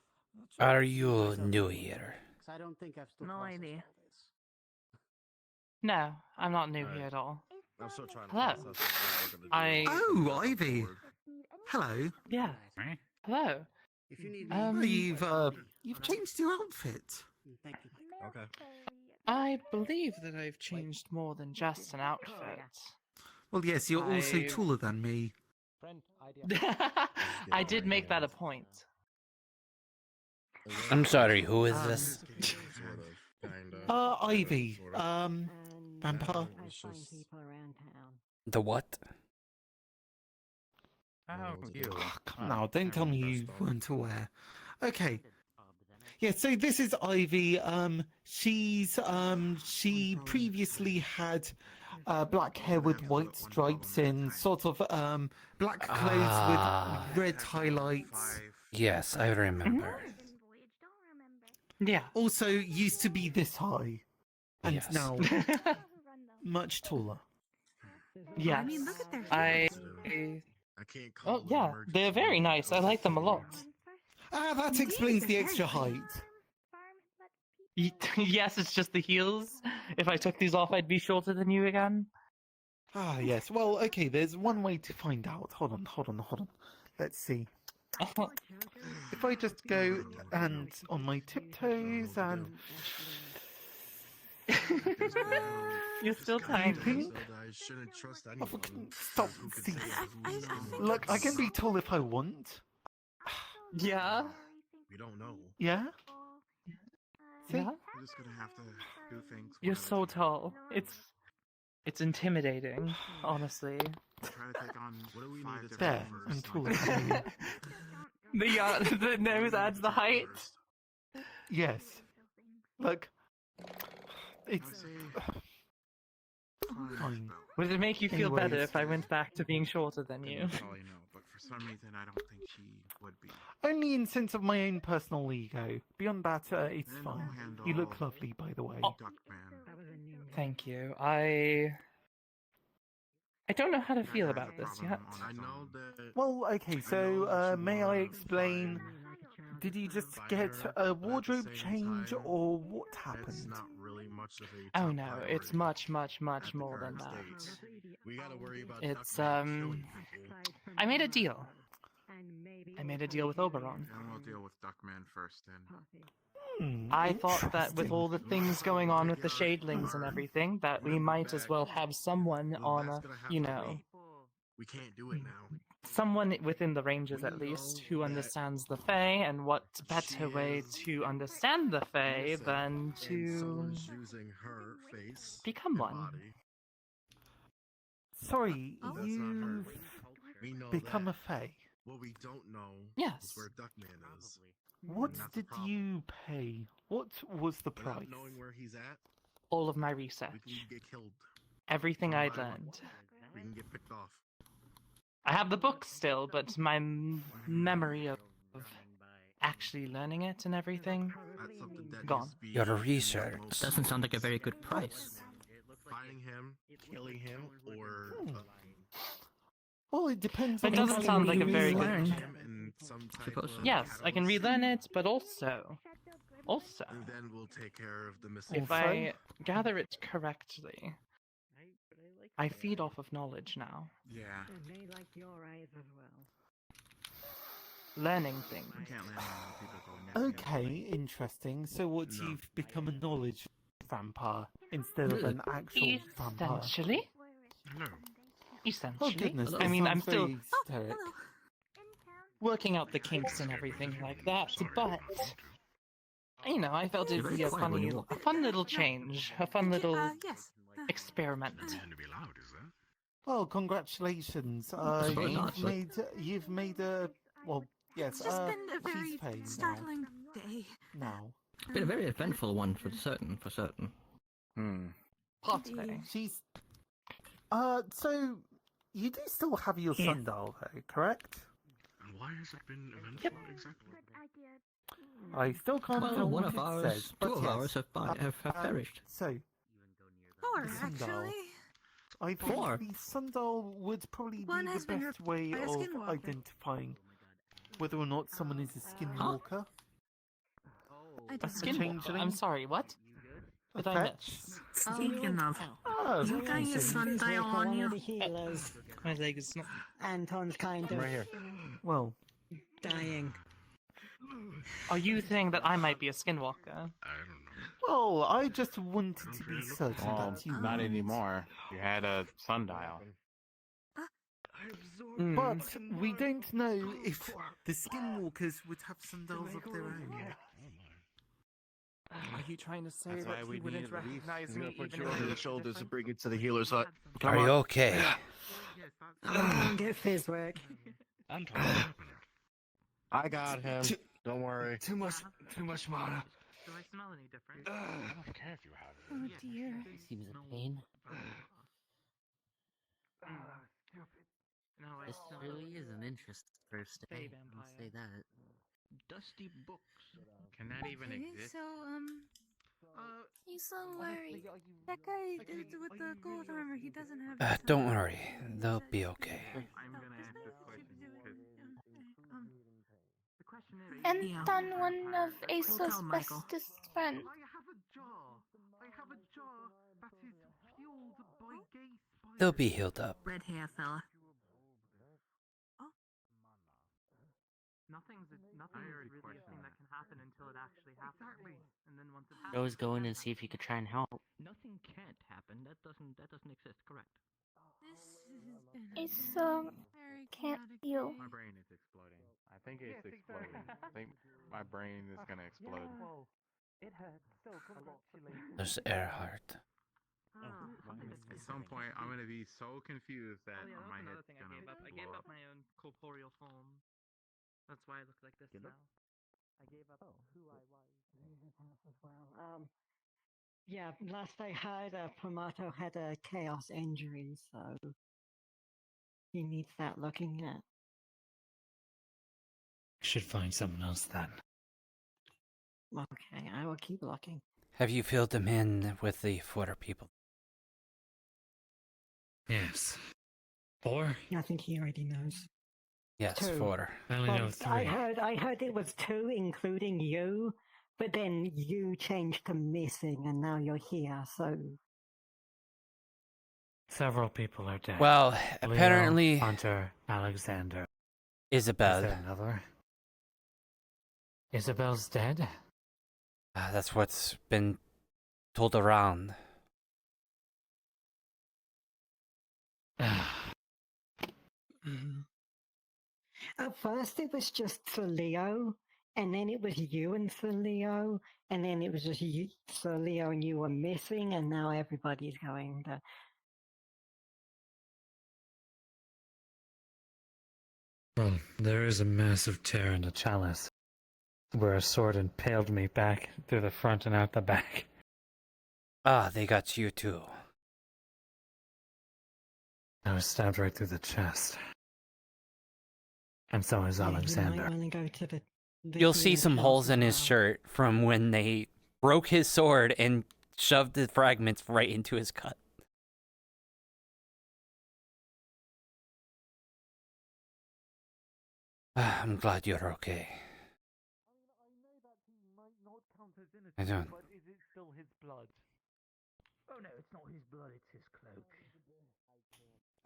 Are you new here? Because I don't think I've still No processed idea. all this. No, I'm not new Alright. here at all. I'm still trying to Hello. process what we're gonna I- do. Oh, Ivy. Hello. Yeah. Hello. If you need Um, You've changed your outfit. Thank you. Okay. I believe that I've changed more than just an outfit. Well, yes, you're also I- taller than me. I did make that a point. I'm sorry, who is this? Sort of, kinda. Ivy. Sort of. Vampire. I find people around town. The what? Oh, you. Come now, don't tell me you weren't aware. Okay. Yeah, so this is Ivy. She previously had black hair with white stripes and sort of black clothes with red highlights. Yes, I remember. Yeah. Also used to be this high. And Yes. now much taller. Yes. I. I can't call Oh yeah, they're very nice. I like them a lot. Ah, that explains the extra height. Yes, it's just the heels. If I took these off, I'd be shorter than you again. Ah, yes. Well, okay, there's one way to find out. Hold on. Let's see. If I just go and on my tiptoes and... You're still Do tiny. you think? Oh, stop. See. Look, I can be tall if I want. Yeah? We don't know. Yeah? See? Yeah? We're just gonna have to do things. You're so tall. It's intimidating, honestly. Try to take on what do we need to There, I'm taller than you. The nose adds the height. Yes. Look. It's... Fine. Would it make you feel better Anyways. if I went back to being shorter than you? Probably no, but for some reason I don't think she would be. Only in sense of my own personal ego. Beyond that, it's fine. You look lovely, by the way. Thank you. I don't know how to feel about this yet. I know that. Well, okay, so, may I explain? Did you just get a wardrobe change, or what happened? Not really much of a Oh no, it's much more than that. We gotta worry about It's I made a deal. I made a deal with Oberon. And we'll deal with Duckman first then. I thought that with all the things going on with the Shadelings and everything, that we might as well have someone on a, you know, We can't do it now. someone within the ranges at least who understands the Fae, and what better way to understand the Fae than to Someone's using her face become and one. body. Sorry, That's not her. you've We know become that. a fae. What we don't know Yes. is where Duckman is. What And that's the did problem. you pay? What was the Without price? knowing where he's at, All of my we research, can get killed. everything One I'd by one. learned. We can get picked off. I have the book still, but my memory of actually learning it and everything That's something that gone. needs to be Your done research. most Doesn't sound like a very good price. Finding him, killing him, or Well, it depends It on doesn't sound like a very good. him in some type of Yes, I can relearn it, but also, and then we'll take care of the missing. if I gather it correctly, I feed off of knowledge now, Yeah. They like your eyes as well. learning things. I can't land on people going next. Okay, interesting. So what, No. you've become a knowledge vampire instead of an actual vampire? Essentially, No. essentially. Oh goodness, I that mean, I'm sounds still very hysteric. working out the kinks and everything like that, but you know, I felt it'd be a fun little change, a fun little experiment. To be loud, is that? Well, congratulations. suppose not, You've made a well, yes. It's just been a she's very paid startling day. now. It's been a very eventful one for certain. Partly. She's. So you do still have your Yeah. sundial, though, correct? And why has it been eventful exactly? I still can't Well, tell one what of it ours, says, but two of yes. ours have perished. So, Four, sundial. actually. I think Four? the sundial would probably One be has the been best replaced way by a of skinwalker. identifying whether or not someone is a skinwalker. I A don't know. skinwalker. changeling? I'm sorry, what? A Did I fetch? miss? Speaking of, Oh, you got your sundial on you. the healers. My leg is not. Anton's kind of Right here. Well, dying. Are you saying that I might be a skinwalker? I don't know. well, I just wanted to be certain Well, that you not weren't. anymore. You had a sundial. Mm. But we don't know if the skinwalkers would have sundials of their own. Are you trying to say That's why that we he wouldn't need at least recognize you me gotta put even your if on he the looked shoulders different? and bring it to the healer's hut. Are you okay? Don't get fizz work. I got him. Don't worry. Too much mana. Do I smell any different? I don't care if you have it. Oh dear. Seems a pain. No, I This smell really is an interesting first Fey day. I'll vampire. say that. Dusty books. Can that even Okay, exist? so he's so worried. That guy is with the gold armor. He doesn't have. his Don't armor. worry. They'll be okay. I'm gonna ask this question because The question is, Anton, one of Aso's tell Michael. bestest friends. They'll be healed up. Red hair fella. Nothing's really a thing that can happen until it actually happens. And then once it Always go in and see if you could try and help. nothing can't happen. That doesn't exist. Correct. It's can't feel. My brain is exploding. I think it's exploding. I think my brain is gonna explode. It hurts. So congratulations. There's Earhart. At some point, I'm gonna be so confused that my head's gonna I gave up my own corporeal form. That's why I look like this now. I gave up who I was. As well. Yeah, last I heard, Promato had a chaos injury, so he needs that looking at. Should find someone else then. Okay, I will keep looking. Have you filled them in with the 4 people? Yes. 4? I think he already knows. Yes, 2. 4. I only know 3. I heard it was 2, including you, but then you changed to missing, and now you're here. So Several people are dead. Well, Leo, apparently Hunter, Alexander. Isabel. Is there another? Isabel's dead? That's what's been told around. at first it was just Sir Leo, and then it was you and Sir Leo, and then it was just you, Sir Leo, and you were missing, and now everybody's going to. Well, there is a massive tear in the chalice, where a sword impaled me back through the front and out the back. Ah, they got you too. I was stabbed right through the chest. And so is Alexander. You might want to go to the You'll see some holes in his shirt from when they broke his sword and shoved the fragments right into his cut. I'm glad you're okay. I don't. But is it still his blood? Oh no, it's not his blood, it's his cloak.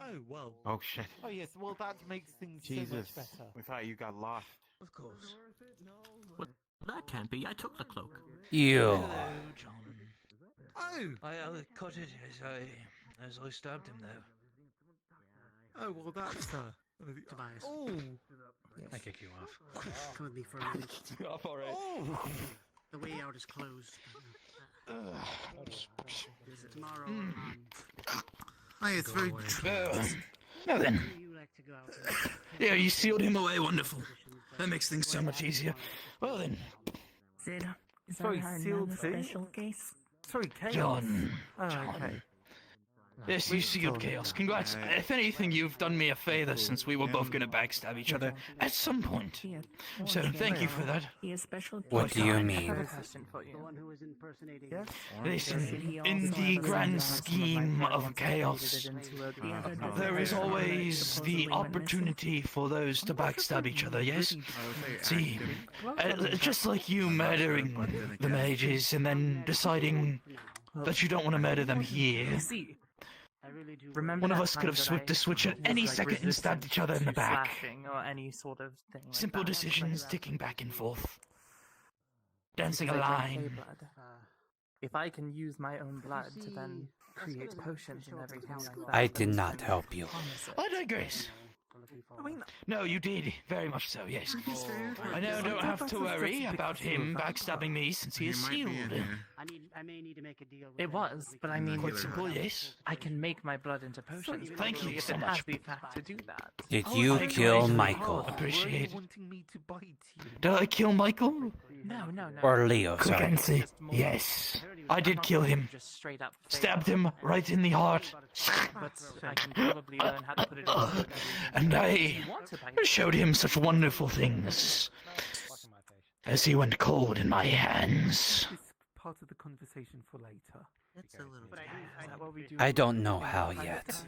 Oh, well. Oh, shit. Oh, yes, well, that makes things so Jesus. much better. We thought you got lost. Of course. Well, that can't be. I took the cloak. You. Hello, John. Oh! I cut it as I stabbed him, though. Oh, well, that's, Tobias. Oh! I kick you off. Come with me for a minute. You off alright? Oh! The way out is closed. Tomorrow. Hey, it's very true. Now then. You like to go out. Yeah, you sealed him away. Wonderful. That makes things so much easier. Well then. Sid, is Sorry, that our sealed who? special case? Sorry, Chaos. John. Oh, John. okay. Yes, you sealed Chaos. Congrats. If anything, you've done me a favor since we were both going to backstab each other at some point. So thank you for that. What do you mean? The one who was impersonating. Listen, in the grand scheme of Chaos, there is always the opportunity for those to backstab each other, yes? See, just like you murdering the mages and then deciding that you don't want to murder them here. Remember One of that us could time have that flipped the switch at was, any like, second and stabbed each other in the resistant back. to slashing or any sort of thing like Simple that. decisions ticking back and forth. Dancing a Because I drank line. fey blood. If I can use my own blood to then create potions and everything like that. I did not help you. I digress. No, you did. Very much so, yes. I now don't have to worry about him backstabbing me since he is sealed. I may need to make a deal with It was, but I mean, Quite simple, yes. I can make my blood into potions. Thank you so It much. has the fact to do that. Did you kill greatly Michael? Appreciate it. Wanting me to bite you. Did I kill Michael? No. Or Leo, Quick sorry. answer. Yes. I did kill him. Just straight up. Stabbed him right in the heart. But I can probably learn how to put it in. And I showed him such wonderful things as he went cold in my hands. This part of the conversation for later. That's a little. Is that what we do? I don't know how yet,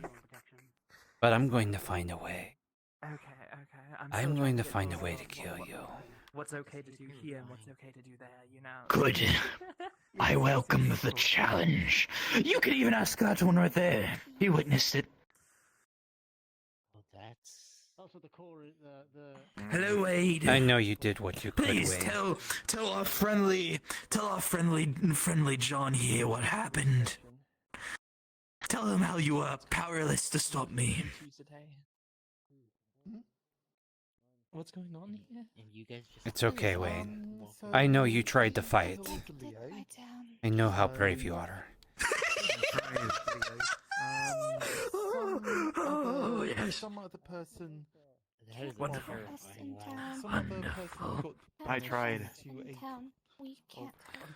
but I'm going to find a way. Okay. I'm going to find a way to kill you. what's okay to do here and what's okay to do there, you know. Good. I welcome the challenge. You can even ask that one right there. He witnessed it. Well, that's Also, the core, Hello, Wade. I know you did what you could, Please Wade. tell our friendly John here what happened. Tell him how you are powerless to stop me. What's going on here? And you guys just It's okay, Wade. I know you tried to fight. I know how brave you are. Oh, yes. Some other person. That is Wonderful. Wonderful. I tried. I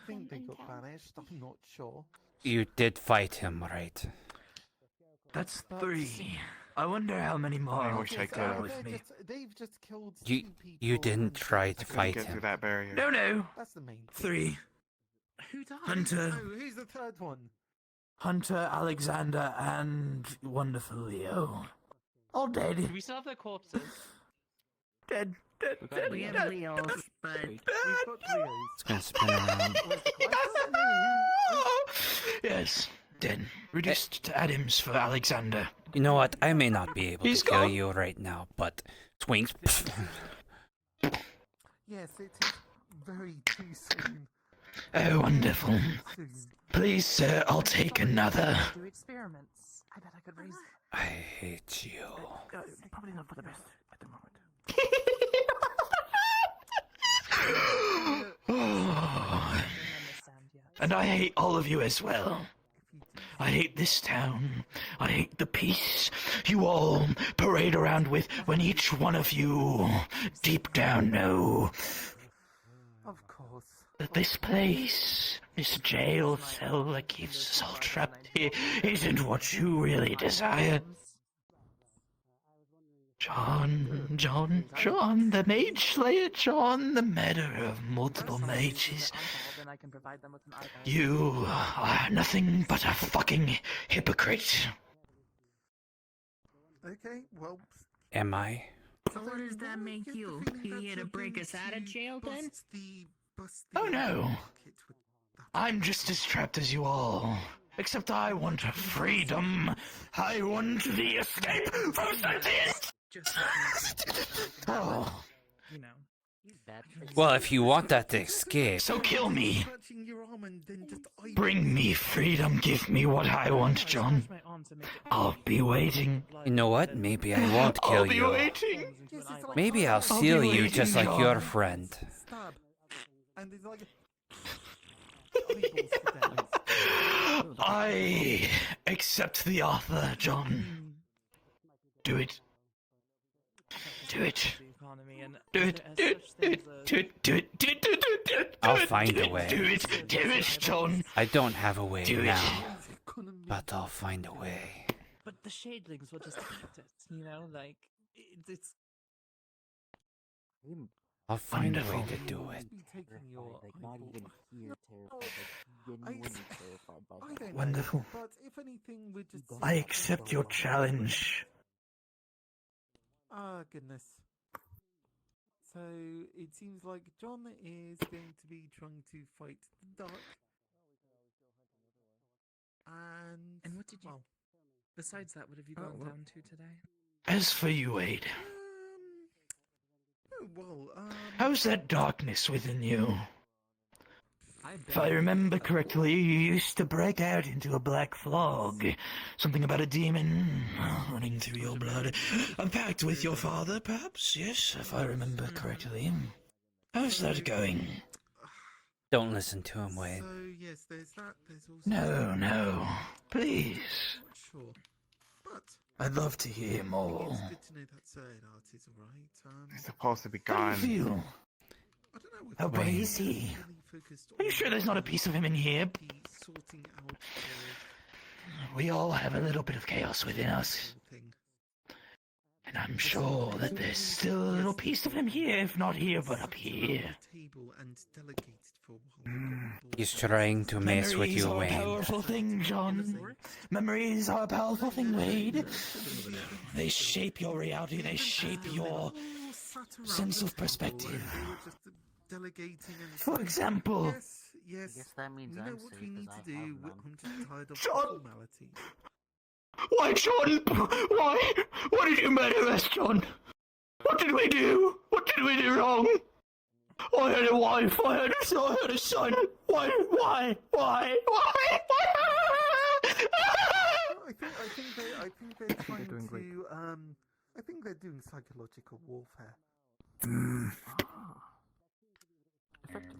think they got banished. I'm not sure. You did fight him, right? That's 3. I wonder how many more I wish I could have. with me. They've just killed You didn't try to fight Get through him. that barrier. No. That's the main. 3. Who died? Hunter. Oh, who's the third one? Hunter, Alexander, and wonderful Leo. All dead. We still have their corpses. Dead. We have Leos, but We've got Leos. It's gonna spin around. Yes, dead. Reduced to atoms for Alexander. You know what? I may not be able He's to kill gone. you right now, but swings. Yes, it is very too soon. Oh, wonderful. Please, sir, I'll take another. Do experiments. I bet I could raise. I hate you. Probably not for the best at the moment. Oh. And I hate all of you as well. I hate this town. I hate the peace you all parade around with when each one of you deep down know Of course. that this place, this jail cell that keeps us all trapped here, isn't what you really desire. John, the mage slayer, John, the murderer of multiple mages. Then I can provide them with an eyeball. You are nothing but a fucking hypocrite. Okay, well. Am I? So what does that make you? You here to break us out of jail then? Oh no! I'm just as trapped as you all. Except I want freedom. I want the escape from sentence! Oh. You know. Well, if you want that to escape, So kill me. Bring me freedom. Give me what I want, John. I'll be waiting. you know what? Maybe I won't I'll kill be you. waiting. Maybe I'll I'll be seal you waiting, just like your John. friend. Stab. And it's like. I accept the offer, John. Do it. Do it. Do it. Do it. Do it. Do it. Do it. Do it. Do it. Do it. I'll find a way. Do it. Do it, John. I don't have a way Do it. now, but I'll find a way. But the shadlings will just eat it, you know, like it's. I'll find a way to do it. Wonderful. But if anything, we're just. I accept your challenge. Ah, goodness. So it seems like John is going to be trying to fight the dark. And what did you? well, Besides that, what have you gone down to today? As for you, Wade, well, how's that darkness within you? If I remember correctly, you used to break out into a black fog. Something about a demon running through your blood. A pact with your father, perhaps? Yes, if I remember correctly. How's that going? Don't listen to him, Wade. so yes, there's that. There's also. No. Please. Not sure, but I'd love to hear more. it's good to know that certain art is alright. He's supposed to be How gone. do you feel? I don't know. How brave is he? Are you sure there's not a piece of him in here? Sorting out We all have a little bit of chaos within us. And I'm sure that there's still a little piece of him here, if not here, but up here. table and delegated for a while. He's trying to mess with Memories you, are a Wade. powerful thing, John. Memories are a powerful thing, Wade. They shape your reality, they shape your sense of perspective. Delegating and For example, yes, I guess that means we know I'm what safe we need as to I have do. none. I'm just tired of John! formalities. Why, John? Why? Why did you murder us, John? What did we do? What did we do wrong? I had a wife. I had a son. Why? I think they're trying to I think they're doing psychological warfare. Effective.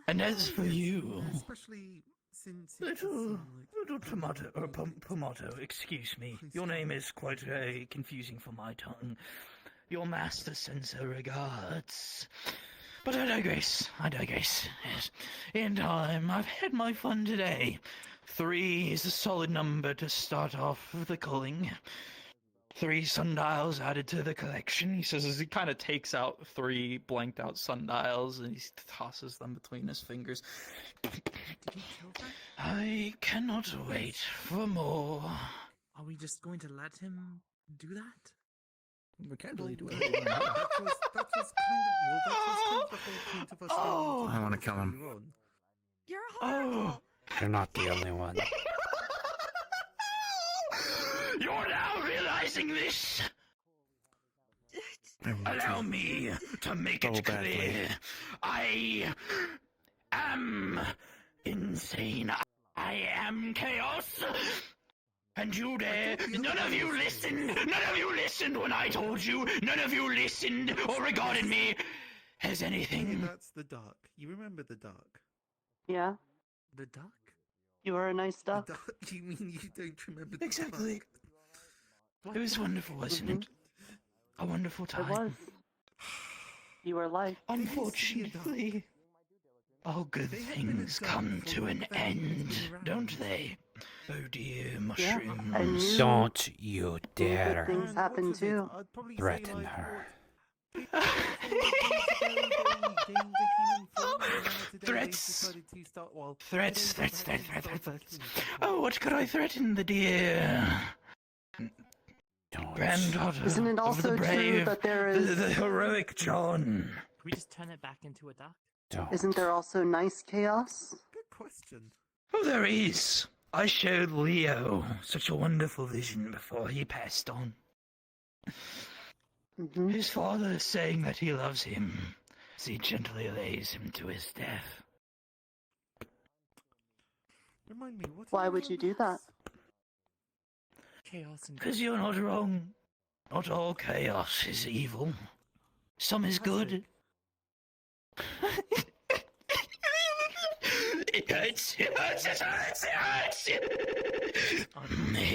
And as for you, Especially since little tomato or pomato, excuse me. Your name is quite confusing for my tongue. Your master sends her regards. But I digress. Yes. In time, I've had my fun today. 3 is a solid number to start off the culling. 3 sundials added to the collection, he says as he kind of takes out 3 blanked out sundials and he tosses them between his fingers. I cannot wait for more. Are we just going to let him do that? We can't really do that anything. was kind of the whole point of us going I want to kill him. You're horrible. You're not the only one. You're now realizing this! Allow me to make it clear. I am insane. I am chaos. And you dare, none of you listened when I told you, none of you listened or regarded me as anything. That's the duck. You remember the duck? Yeah, The duck? you were a nice duck. The duck? You mean you don't remember the Exactly. duck? It was wonderful, wasn't it? A wonderful time. It was. You were life. Unfortunately, all good things come to an end, don't they? Oh dear, mushrooms. and you- Don't you dare Good things happen too. threaten her. Threats. Oh, what could I threaten the dear granddaughter Isn't it of the also true brave, that there is- the heroic John? Can we just turn it back into a duck? Isn't there also nice chaos? Good question. Oh, there is. I showed Leo such a wonderful vision before he passed on. His father is saying that he loves him, as he gently lays him to his death. Remind me, what? Why would you do that? Chaos and Because you're not wrong. Not all chaos is evil. Some is good. It hurts.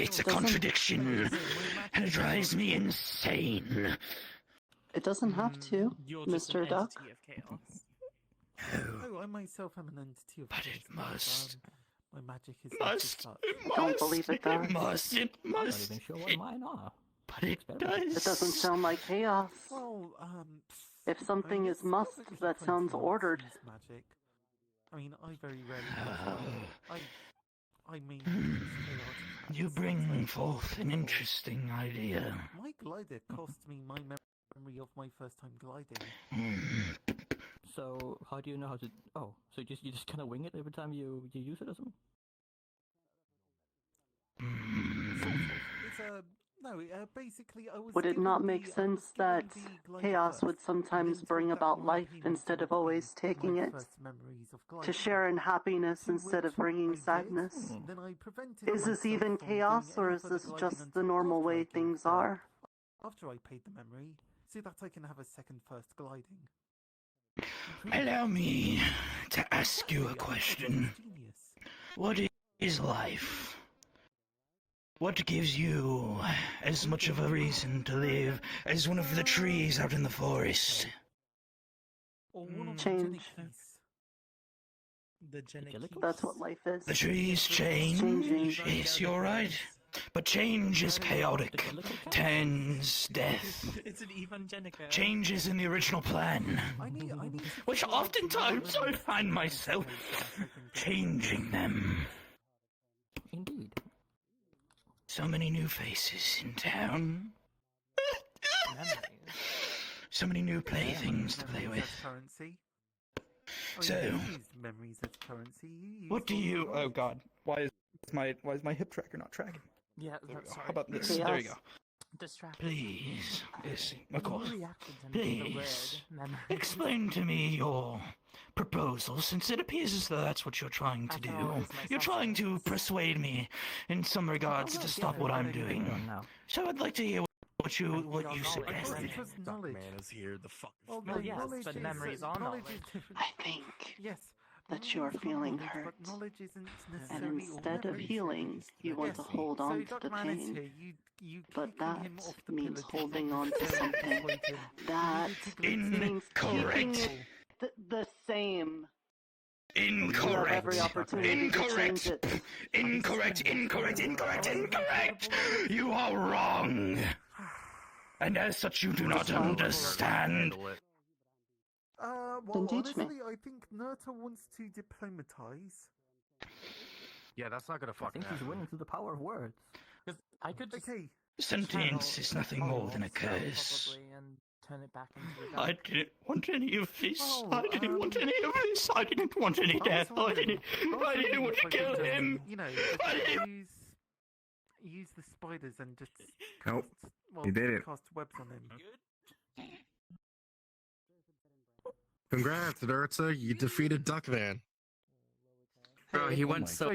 It's a contradiction, and it drives me insane. It doesn't have to, You're just Mr. an Duck. entity of chaos. Oh, I myself am an entity of. But it must. My magic is. Must. Don't believe it does. It must. It Not must. even sure what mine are. But it does. It doesn't sound like chaos. Well, If something is must, that sounds ordered. Magic. I mean, I very rarely. I mean, chaos. You bring forth an interesting idea. My glider cost me my memory of my first time gliding. So how do you know how to? Oh, so you just kind of wing it every time you use it or something? It's no. Basically, I was. Would it given not make the, sense that chaos would sometimes bring about life instead of always taking it? To share in happiness instead of bringing sadness? Then I prevented Is this myself even from chaos, doing or any is further this gliding just the until normal after I way paid things the- are? After I paid the memory, so that I can have a second first gliding. Allow me to ask you a question. What is life? What gives you as much of a reason to live as one of the trees out in the forest? Change. The genic. That's what life is. The trees change. Changing. Yes, you're right. But change is chaotic. Tends death. It's an evangelica. Change is in the original plan. Which oftentimes I find myself changing them. Indeed. So many new faces in town. So many new playthings to play with. Currency. So, you used memories as currency. what do you? Oh God, why is my hip tracker not tracking? Yeah, There we go. sorry. How about this? Chaos. There you go. Distracted. Please, yes, of When course. you reacted to the word Please, memory. explain to me your proposal, since it appears as though that's what you're trying to I do. can always You're myself trying to persuade me, in some regards, to stop what I'm doing. So I'd like to hear what you suggest. Man is here. The fuck. Well, yes, but memories are knowledge. I think yes, that you are feeling hurt. And instead of healing, you want to hold on to the pain. But that means holding on to something. That means keeping it the same. Incorrect. You have every opportunity to change it. Incorrect. You are wrong. And as such, you do not understand. Well, Then teach me. honestly, I think Nerta wants to diplomatize. Yeah, that's not gonna fucking happen. winning through the power of words. Because I could just Sentience is nothing more than a curse. and turn it back into a I didn't want any of this. I didn't want any of this. I didn't want any death. I didn't want to kill him. You know, I didn't. use the spiders and just Nope. well, You did it. cast webs on them. Congrats, Urza. You defeated Duckman. Bro, he went so.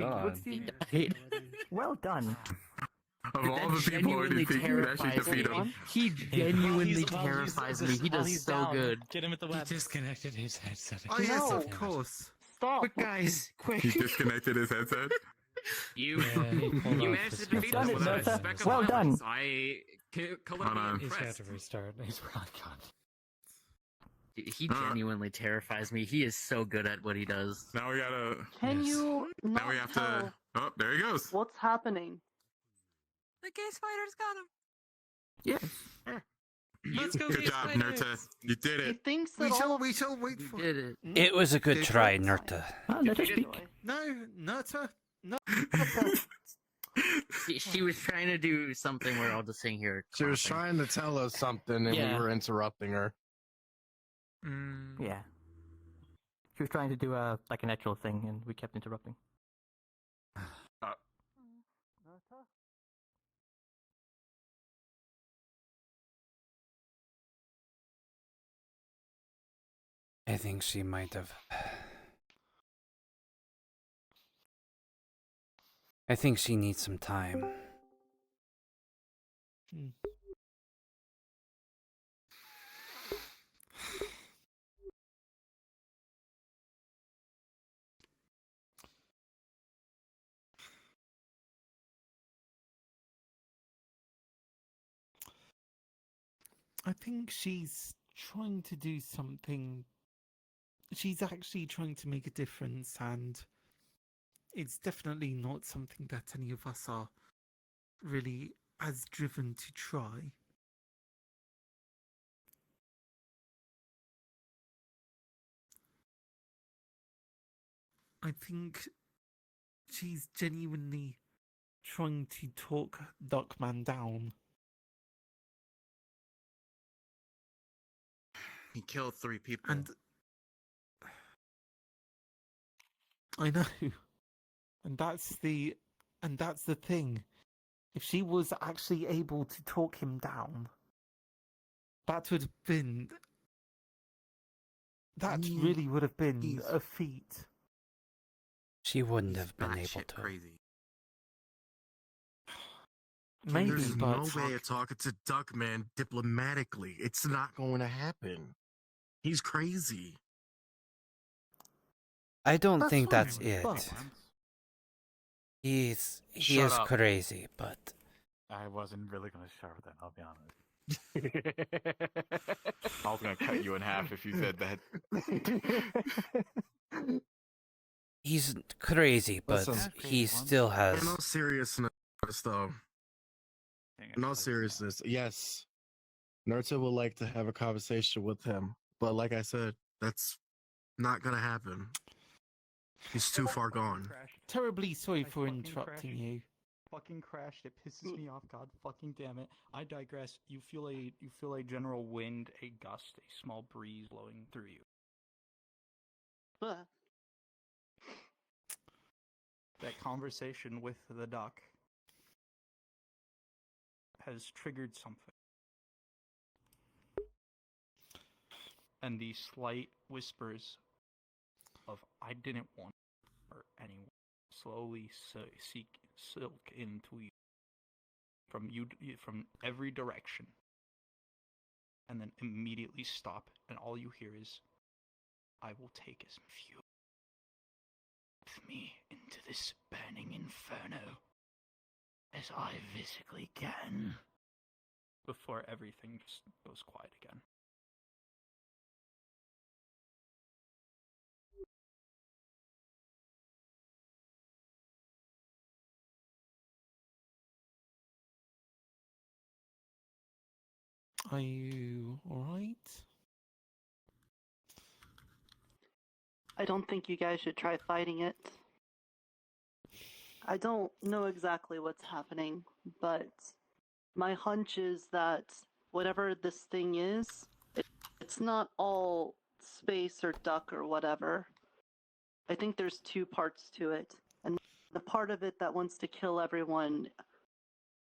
He died. Well done. Of all the people who defeat you, that should defeat him. He genuinely terrifies me. He does so good. Get him at the He web. disconnected his headset. Oh yes, of course. Stop. Quick, guys, quick. He disconnected his headset. You managed to defeat done us it, without a Nerta. speck of Well violence. done. I Hold on. He's He's got to restart. He's probably gone. He genuinely terrifies me. He is so good at what he does. Now we gotta. Can you not Now we have tell to. Oh, there he goes. what's happening? The gay spider's got him. Yes. Let's go Good job, Nerta. You did He it. thinks that We shall wait for Did it. It was a good try, Nerta. Let us speak. No, Nerta. No. She was trying to do something where I'll just sing here. She was trying to tell us something, and Yeah. we were interrupting her. Yeah. She was trying to do like an actual thing, and we kept interrupting. I think she might have. I think she needs some time. I think she's trying to do something. She's actually trying to make a difference, and it's definitely not something that any of us are really as driven to try. I think she's genuinely trying to talk Duckman down. He killed 3 people. And I know. And that's the thing. If she was actually able to talk him down, that would have been really would have been a feat. She wouldn't have been able to. Crazy. Maybe, There's but no way of talking to Duckman diplomatically. It's not going to happen. He's crazy. I don't That's think fine, that's it. but- He Shut is up. crazy, but I wasn't really gonna share that, I'll be honest. I was gonna cut you in half if you said that. he's crazy, but Listen. he still has. In all seriousness, though. In all seriousness, yes. Naruto would like to have a conversation with him. But like I said, that's not going to happen. He's too far gone. terribly sorry for interrupting you. fucking crashed. It pisses me off. God fucking damn it. I digress. You feel a general wind, a gust, a small breeze blowing through you. That conversation with the duck has triggered something. And the slight whispers of "I didn't want" or anyone slowly silk into you from every direction, and then immediately stop, and all you hear is, "I will take as few with me into this burning inferno as I physically can," before everything just goes quiet again. Are you alright? I don't think you guys should try fighting it. I don't know exactly what's happening, but my hunch is that whatever this thing is, it's not all space or duck or whatever. I think there's two parts to it. And the part of it that wants to kill everyone,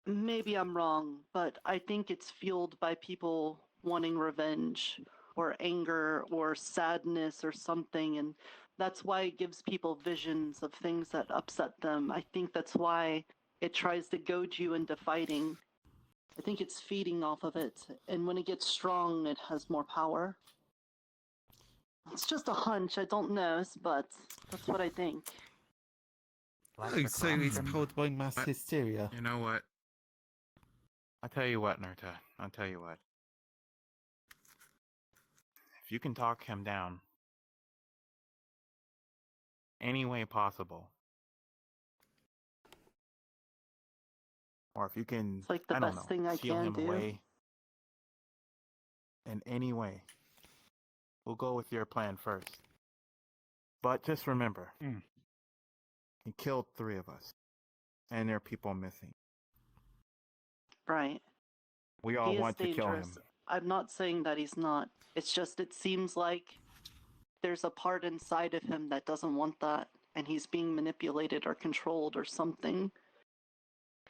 maybe I'm wrong, but I think it's fueled by people wanting revenge or anger or sadness or something, and that's why it gives people visions of things that upset them. I think that's why it tries to goad you into fighting. I think it's feeding off of it, and when it gets strong, it has more power. It's just a hunch, I don't know, but that's what I think. Oh, so it's powered by mass hysteria. You know what? I'll tell you what, Nerta. I'll tell you what. If you can talk him down any way possible, or if you can, it's like the I don't best know, thing I steal can him do. away in any way, we'll go with your plan first. But just remember, he killed 3 of us, and there are people missing. Right. We all He want is to kill dangerous. him. I'm not saying that he's not. It's just it seems like there's a part inside of him that doesn't want that, and he's being manipulated or controlled or something.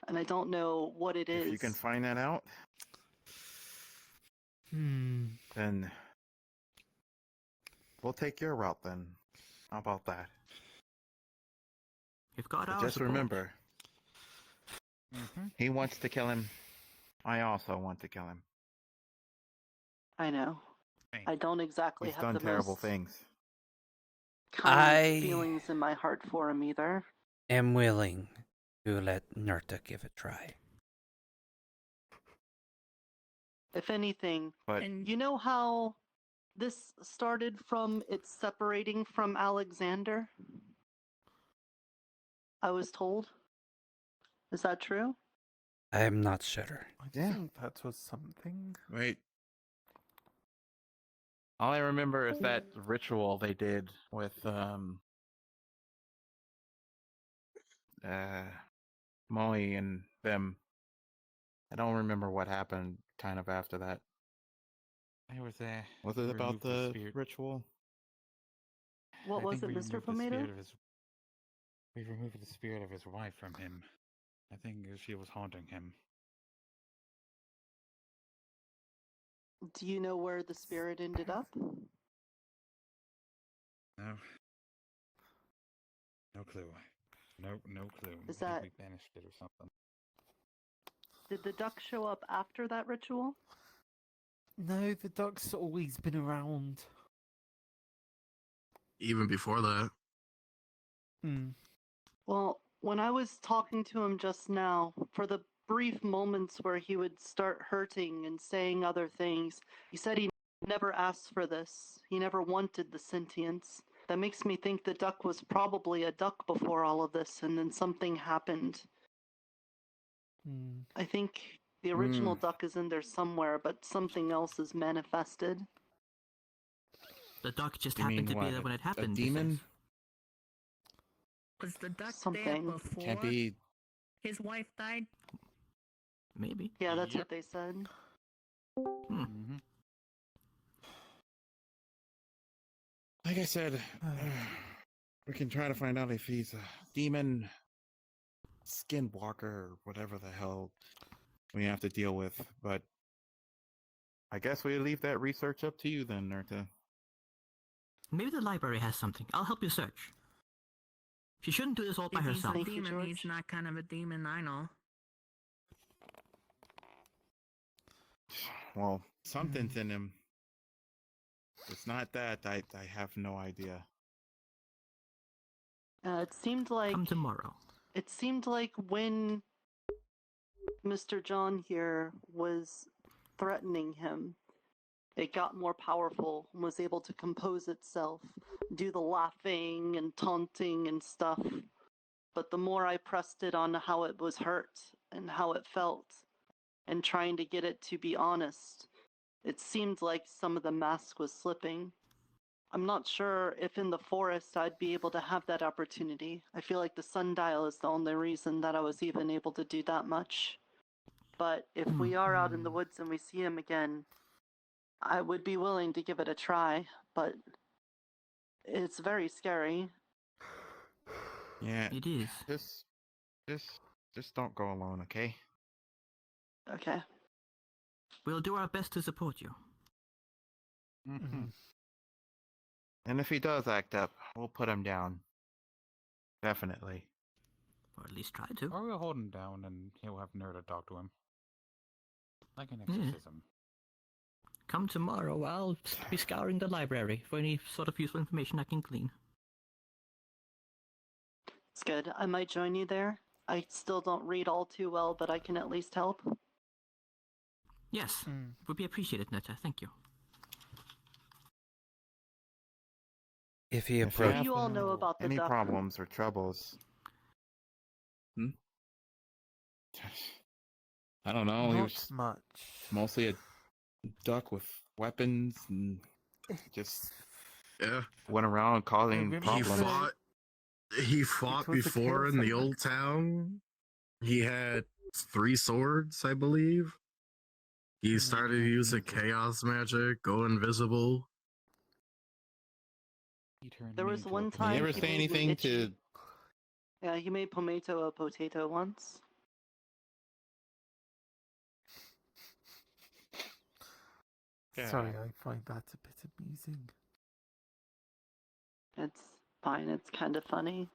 And I don't know what it is. If you can find that out, then we'll take your route then. How about that? You've got But our just support. remember, he wants to kill him. I also want to kill him. I know. I don't exactly He's have done the terrible most things. kind feelings in my heart for him either. Am willing to let Nerta give it a try. If anything, But you know how this started from it separating from Alexander? I was told. Is that true? I am not sure. I think that was something. Wait. All I remember is that ritual they did with Molly and them. I don't remember what happened kind of after that. I was there. Was it about the ritual? What was it, Mr. Pomato? We removed the spirit of his wife from him. I think she was haunting him. Do you know where the spirit ended up? No. No clue. No clue. Is I that- think we banished it or something. Did the duck show up after that ritual? No, the duck's always been around. Even before that. Well, when I was talking to him just now, for the brief moments where he would start hurting and saying other things, he said he never asked for this. He never wanted the sentience. That makes me think the duck was probably a duck before all of this, and then something happened. I think the original duck is in there somewhere, but something else is manifested. The duck just You happened mean to be what, there when it a happened. he demon? says. Was the duck Something. there before? Can't be his wife died? Maybe. Yeah, that's what they said. Like I said, we can try to find out if he's a demon, skinwalker, or whatever the hell we have to deal with. But I guess we leave that research up to you then, Nerta. Maybe the library has something. I'll help you search. She shouldn't do this all by If herself. he's a demon, he's not kind of a demon, I know. Well, something's in him. It's not that. I have no idea. It seemed like... Come tomorrow. It seemed like when Mr. John here was threatening him, it got more powerful and was able to compose itself, do the laughing and taunting and stuff. But the more I pressed it on how it was hurt and how it felt, and trying to get it to be honest, it seemed like some of the mask was slipping. I'm not sure if in the forest I'd be able to have that opportunity. I feel like the Sundial is the only reason that I was even able to do that much. But if we are out in the woods and we see him again, I would be willing to give it a try, but it's very scary. Yeah, it is. Just don't go alone, okay? Okay. We'll do our best to support you. And if he does act up, we'll put him down. Definitely. Or at least try to. Or we'll hold him down and he'll have Nerda talk to him. Like an Yeah. exorcism. Come tomorrow, I'll be scouring the library for any sort of useful information I can glean. It's good. I might join you there. I still don't read all too well, but I can at least help. Yes, would be appreciated, Netta. Thank you. If he If What do you all know about the any duck? problems or troubles? I don't know. He Not was much. mostly a duck with weapons and just went around causing problems. He fought was a before in the chaos old town. He had 3 swords, I believe. He started using chaos magic, go invisible. There was one Did time you ever he say made me anything itchy. to? Yeah, he made Pomato a potato once. Sorry, I find that a bit amusing. It's fine, it's kind of funny.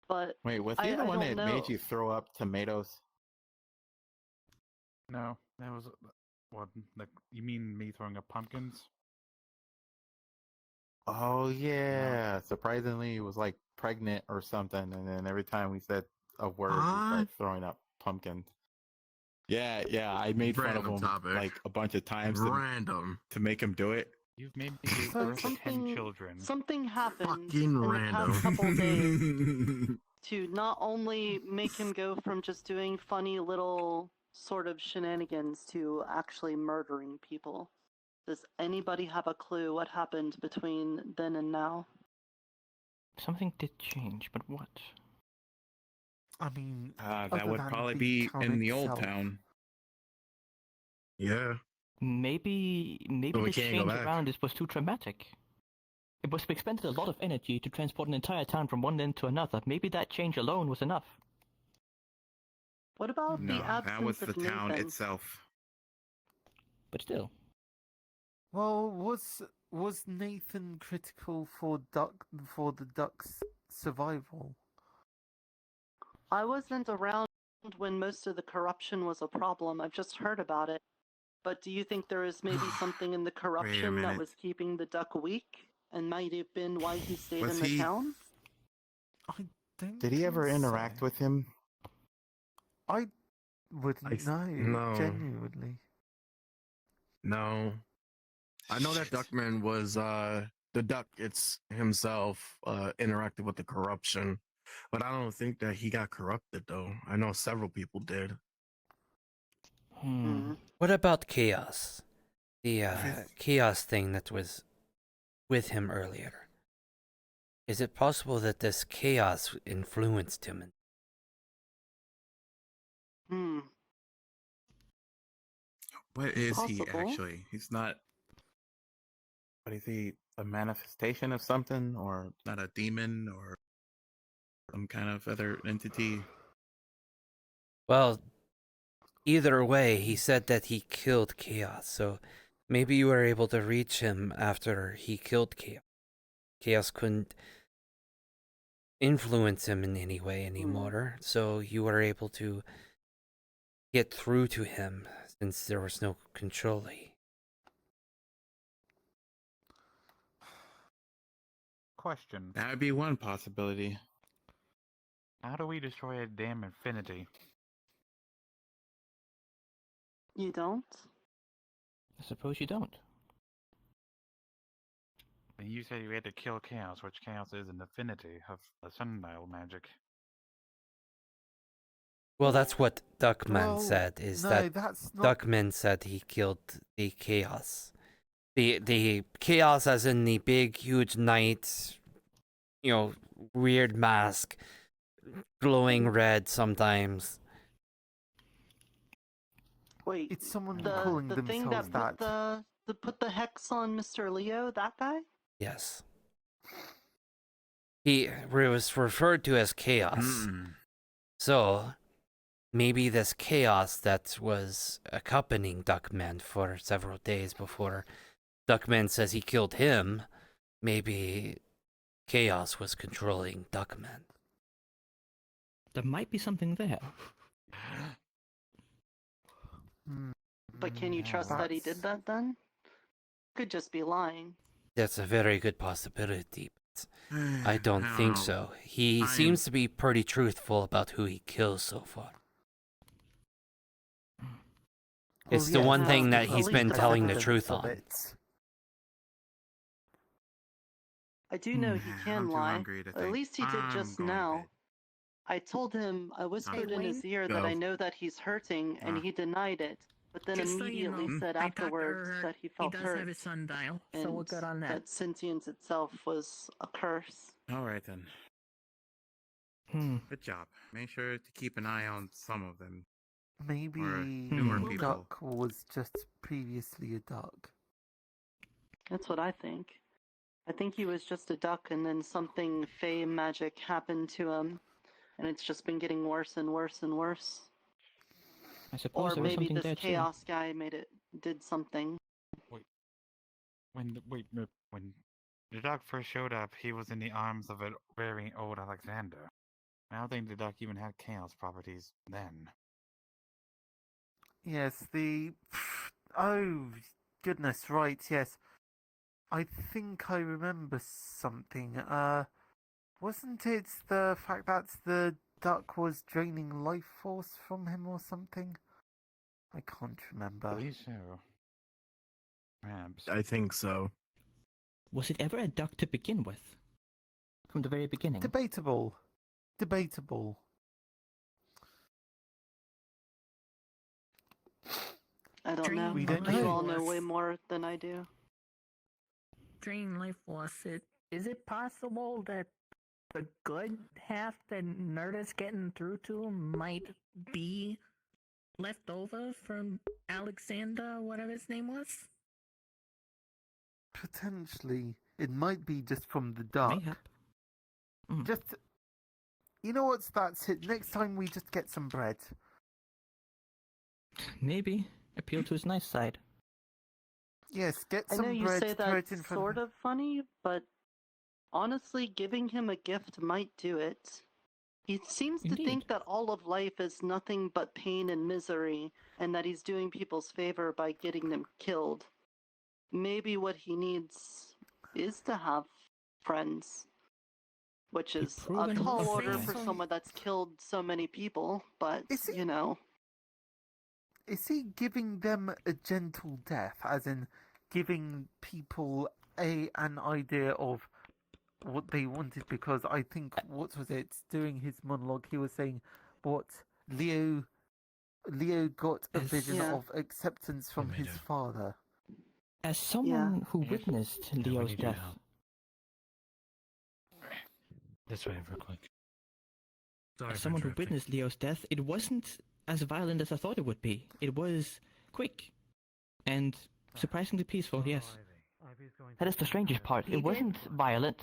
But Wait, was I he the one don't that know. made you throw up tomatoes? No, that was what? Like, you mean me throwing up pumpkins? Oh yeah. Surprisingly, he was like pregnant or something, and then every time we said a word, he started throwing up pumpkins. Yeah, I made fun of Random him topic. like a bunch of times Random. to make him do it. You've made me give birth to 10 children. Something happened Fucking in the random. past couple days to not only make him go from just doing funny little sort of shenanigans to actually murdering people. Does anybody have a clue what happened between then and now? Something did change, but what? I mean, That other would than probably the be town in the old itself. town. Yeah. Maybe But we the can't go change back. around this was too traumatic. It must have expended a lot of energy to transport an entire town from one end to another. Maybe that change alone was enough. What about No, the absence that was the of town Nathan? itself. But still. Well, was Nathan critical for the duck's survival? I wasn't around when most of the corruption was a problem. I've just heard about it. But do you think there is maybe something in the corruption that minute. was keeping the duck weak and might have been why he stayed Was in the he- town? I don't. Did he ever think interact so. with him? I wouldn't know. no. Genuinely. No. I know that Duckman was the duck it's himself interacted with the corruption. But I don't think that he got corrupted though. I know several people did. What about chaos? The chaos thing that was with him earlier. Is it possible that this chaos influenced him? Hmm. What is he Possible. actually? He's not. What is he? A manifestation of something, or not a demon, or some kind of other entity? Well, either way, he said that he killed Chaos, so maybe you were able to reach him after he killed Chaos. Chaos couldn't influence him in any way anymore, so you were able to get through to him since there was no control. Question. That would be one possibility. How do we destroy a damn infinity? You don't? I suppose you don't. And you said you had to kill chaos, which chaos is an affinity of the sundial magic. Well, that's what Duckman Well, said, is no, that that's not- Duckman said he killed the Chaos. The Chaos as in the big, huge knight, you know, weird mask, glowing red sometimes. Wait, It's someone the calling thing themselves that that. put the hex on Mr. Leo, that guy? Yes. He was referred to as Chaos. So, maybe this Chaos that was accompanying Duckman for several days before Duckman says he killed him, maybe Chaos was controlling Duckman. There might be something there. But can you trust that he did that then? Could just be lying. That's a very good possibility, but I don't think know. so. He seems to be pretty truthful about who he kills so far. It's the one thing that he's been telling the truth on. I do know he can I'm too lie. hungry to At think. least he did I'm just going to now. bed. I told him, I whispered in his Wayne? ear that Go. I know that he's hurting, and he denied it. But then Just so you immediately know, said I talked to afterwards her. that he He felt does hurt. have his sundial, and so we're good on that. that sentience itself was a curse. All right then. Good job. Make sure to keep an eye on some of them. Maybe Or newer the people. duck was just previously a duck. That's what I think. I think he was just a duck, and then something fey magic happened to him, and it's just been getting worse and worse and worse. I suppose Or there was maybe something this there too. chaos guy did something. When the duck first showed up, he was in the arms of a very old Alexander. I don't think the duck even had chaos properties then. Yes, oh, goodness, right, yes. I think I remember something. Wasn't it the fact that the duck was draining life force from him or something? I can't remember. I believe so. Perhaps. I think so. Was it ever a duck to begin with? From the very beginning? Debatable. Debatable. I don't know. We don't You know. all know way more than I do. Drain life force. Is it possible that the good half that Nerdist getting through to him might be left over from Alexander, whatever his name was? Potentially. It might be just from the duck. Mayhap. Just, you know what? That's it. Next time we just get some bread. Maybe. Appeal to his nice side. Yes, get I some know you bread. say throw it in that's front sort of funny, but honestly, giving him a gift might do it. He seems to think that all of life is nothing but pain and misery, and that he's doing people's favor by getting them killed. Maybe what he needs is to have friends, which is a proven tall a order friend. for someone that's killed so many people, but, you know. Is he giving them a gentle death, as in giving people an idea of what they wanted? Because I think, what was it, during his monologue, he was saying what Leo got a vision of acceptance from his father. As someone who witnessed Leo's need your death, help. This way, real quick. as someone who witnessed Leo's death, it wasn't as violent as I thought it would be. It was quick and surprisingly peaceful, yes. That is the strangest part. It wasn't violent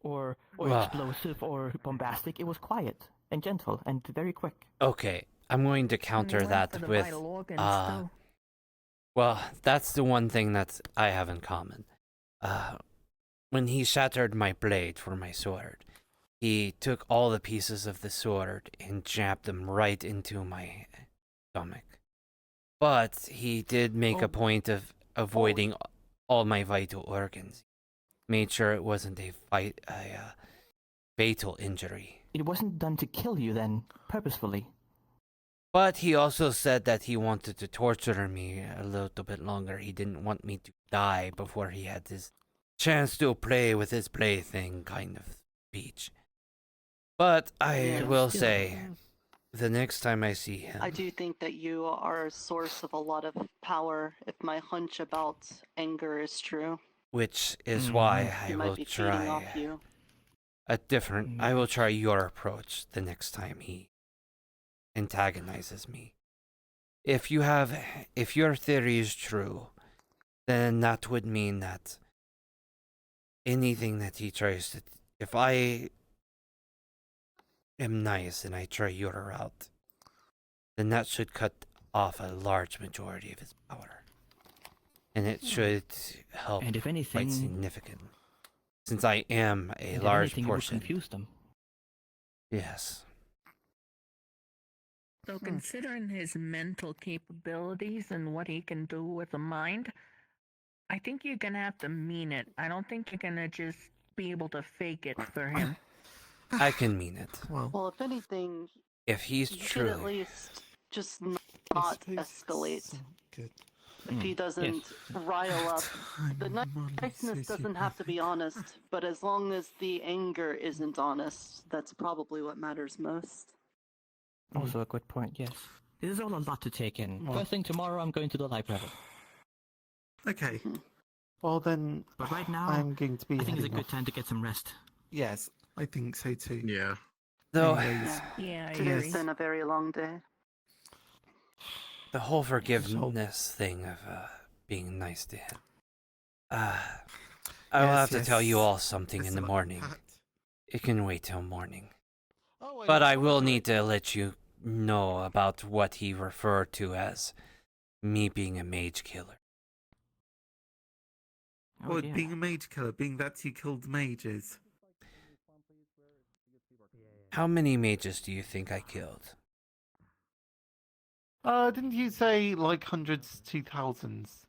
or Well- explosive or bombastic. It was quiet and gentle and very quick. Okay, I'm going to counter went that for the with, vital organs, too. well, that's the one thing that I have in common. When he shattered my blade for my sword, he took all the pieces of the sword and jabbed them right into my stomach. But he did make a point of avoiding all my vital organs. Made sure it wasn't a fatal injury. It wasn't done to kill you then, purposefully. But he also said that he wanted to torture me a little bit longer. He didn't want me to die before he had his chance to play with his plaything kind of speech. But I will say, the next time I see him... I do think that you are a source of a lot of power if my hunch about anger is true. Which is why I He will might be feeding try off you. I will try your approach the next time he antagonizes me. If your theory is true, then that would mean that anything that he tries to, if I am nice and I try your route, then that should cut off a large majority of his power. And it should help And if anything, quite significantly. Since I am a if large anything, portion. it would confuse them. Yes. So considering his mental capabilities and what he can do with a mind, I think you're gonna have to mean it. I don't think you're gonna just be able to fake it for him. I can mean it. Well, if anything, If he's you should at true. least just not escalate. If he doesn't rile up, the niceness doesn't have to be honest, but as long as the anger isn't honest, that's probably what matters most. Also a good point, yes. This is all a lot to take in. Well- First thing tomorrow, I'm going to the library. Okay. Well then, But right now, I'm going to be. I think it's a heading good off. time to get some rest. Yes, I think so too. Yeah. Though Yeah, I Today's agree. been a very long day. the whole forgiveness thing of being nice to him. I will have to tell you all something in the morning. It can wait till morning. But I will need to let you know about what he referred to as me being a mage killer. Well, being a mage killer, being that you killed mages. How many mages do you think I killed? Didn't you say like hundreds to thousands?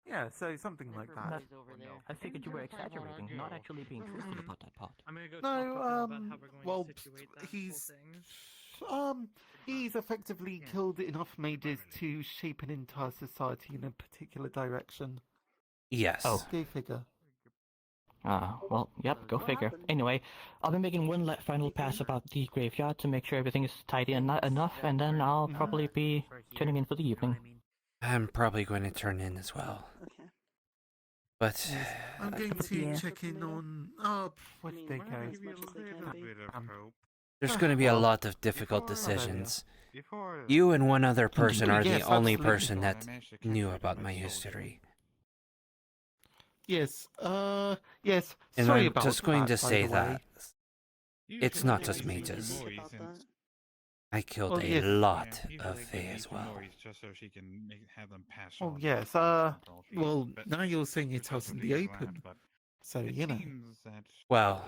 Yeah, so something like that. I figured you were exaggerating, not actually being truthful about that part. Well, he's effectively killed enough mages to shape an entire society in a particular direction. Yes. Oh. Go figure. Well, yep, go figure. Anyway, I'll be making one final pass about the graveyard to make sure everything is tidy and not enough, and then I'll probably be turning in for the evening. I'm probably going to turn in as well. Okay. But I'm going to check in on. Oh, where did they go? As much as they can be. there's going to be a lot of difficult decisions. You and one other person are the Yes, only absolutely. person that knew about my history. Yes, yes. And Sorry I'm about just going that, to by say the way. that it's not just mages. I killed Oh, a yes. lot of Fae as well. Just so she can have them pass Oh on yes, well, now you're saying it's out in the open, so you know. Well,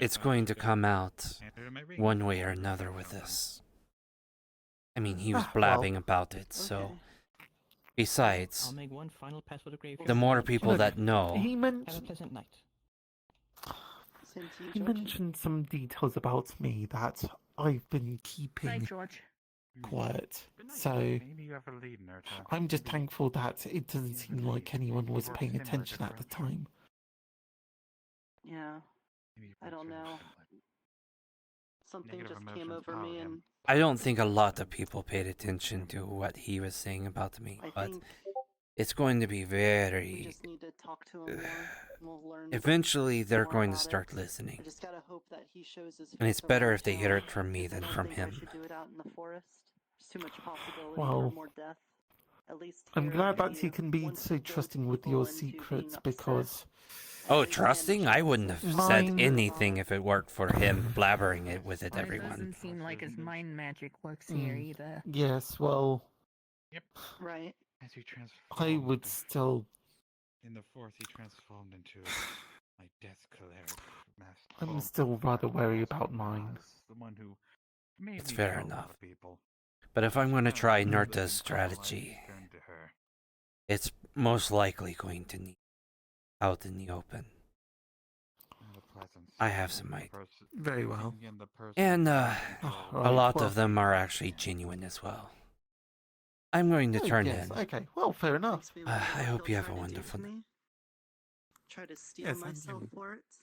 it's going to come out one way or another with this. I mean, he was blabbing about it, so... Besides, I'll make one final pass for the graveyard. the more people Look, that know... He Have a mentioned, pleasant night. he mentioned some details about me that I've been Night, keeping George. quiet. So Maybe you have a lead, Nerta. I'm just thankful that it doesn't seem like anyone was paying attention at the time. Yeah. I don't know. Something Negative just came emotions over me power him. and I don't think a lot of people paid attention to what he was saying about me, I but think It's going to be We very. just need to talk to him more, and we'll learn. Eventually, they're more going to about start it. listening. I just gotta hope that he shows his And it's face better around if they hear town, it from me 'cause I than don't from think I him. should do it out in the forest. There's too much possibility Well, for more death. At least I'm here, glad that maybe you can be once so he goes trusting with full your into being secrets upset, because Oh, trusting? I wouldn't have said Mine- anything if it worked for him blabbering it with it, It everyone. doesn't seem like his mind magic works here either. yes, well, Right. As he I would still. in the fourth, he transformed into my death cleric. I'm still rather wary about mine. Someone who made It's me fair kill a lot enough. of people. But if I'm going to try Mm. Nurta's strategy, Turned to her. it's most likely going to need out in the open. And the presence. I have some ideas. Very well. And the person And right, a lot well- of them are actually genuine as well. I'm going to Oh, turn yes, in. okay, well, fair enough. Makes me wonder I what hope you he'll have a try to do wonderful to me. Try to steel Yes, myself I'm- for it.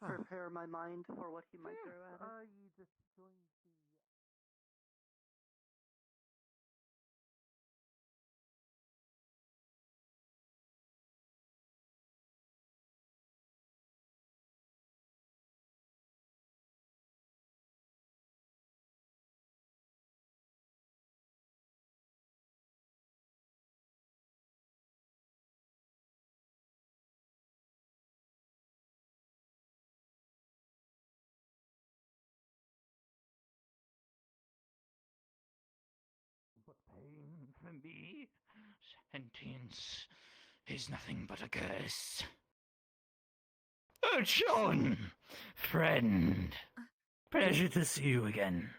Prepare my mind for what he might throw at us. Pain for me. Sentience is nothing but a curse. Oh, John! Friend. Pleasure to see you again.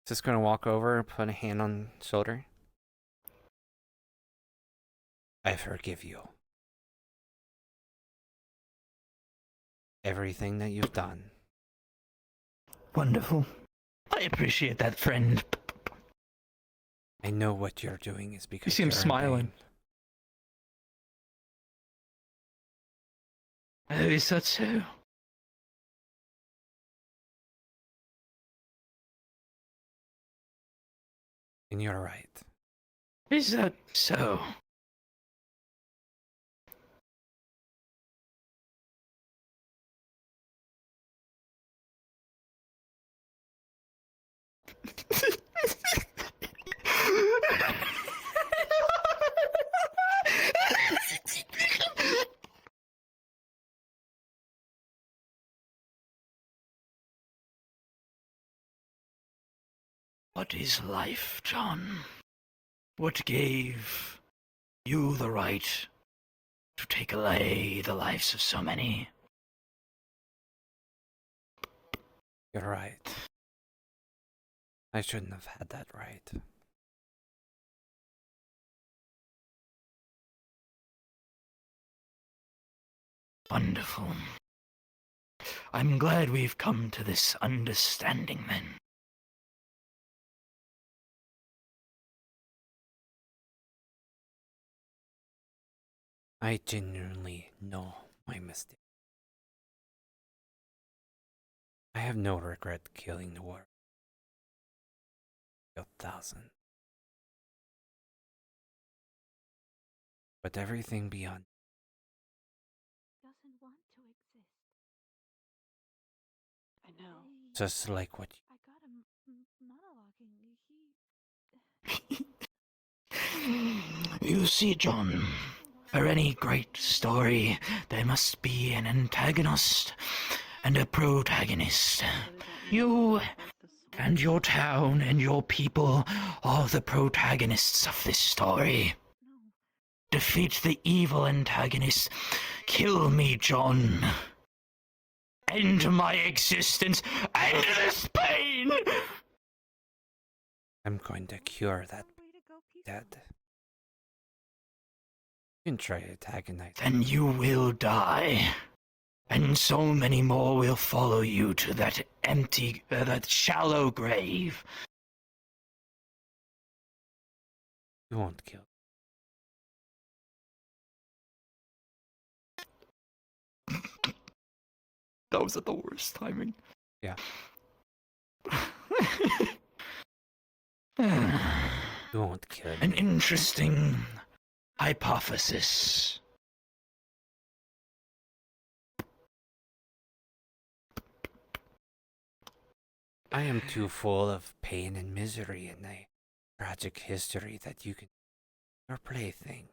Just gonna walk over and put a hand on shoulder. I forgive you. Everything that you've done. Wonderful. I appreciate that, friend. I know what you're doing is because You seem you're in smiling. pain. Oh, is that so? And you're right. Is that so? What is life, John? What gave you the right to take away the lives of so many? You're right. I shouldn't have had that right. Wonderful. I'm glad we've come to this understanding then. I genuinely know my mistake. I have no regret killing the war. 1,000. But everything beyond Doesn't want to exist. I know. just like what I got him monologuing. You see, John, for any great story, there must be an antagonist and a protagonist. You and your town and your people are the protagonists of this story. Defeat the evil antagonist. Kill me, John. End my existence. End this pain. I'm going to cure that dead. You can try to antagonize. Then you will die. And so many more will follow you to that empty, that shallow grave. You won't kill. That was at the worst timing. Yeah. You won't kill An me. interesting hypothesis. I am too full of pain and misery and a tragic history that you can your plaything.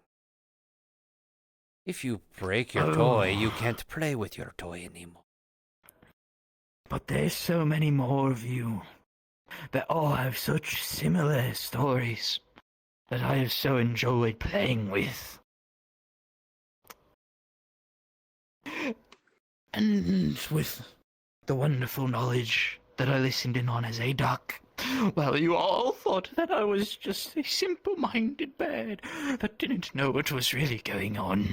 If you break your toy, you can't play with your toy anymore. But there's so many more of you that all have such similar stories that I have so enjoyed playing with. And with the wonderful knowledge that I listened in on as a duck, well, you all thought that I was just a simple-minded bird that didn't know what was really going on,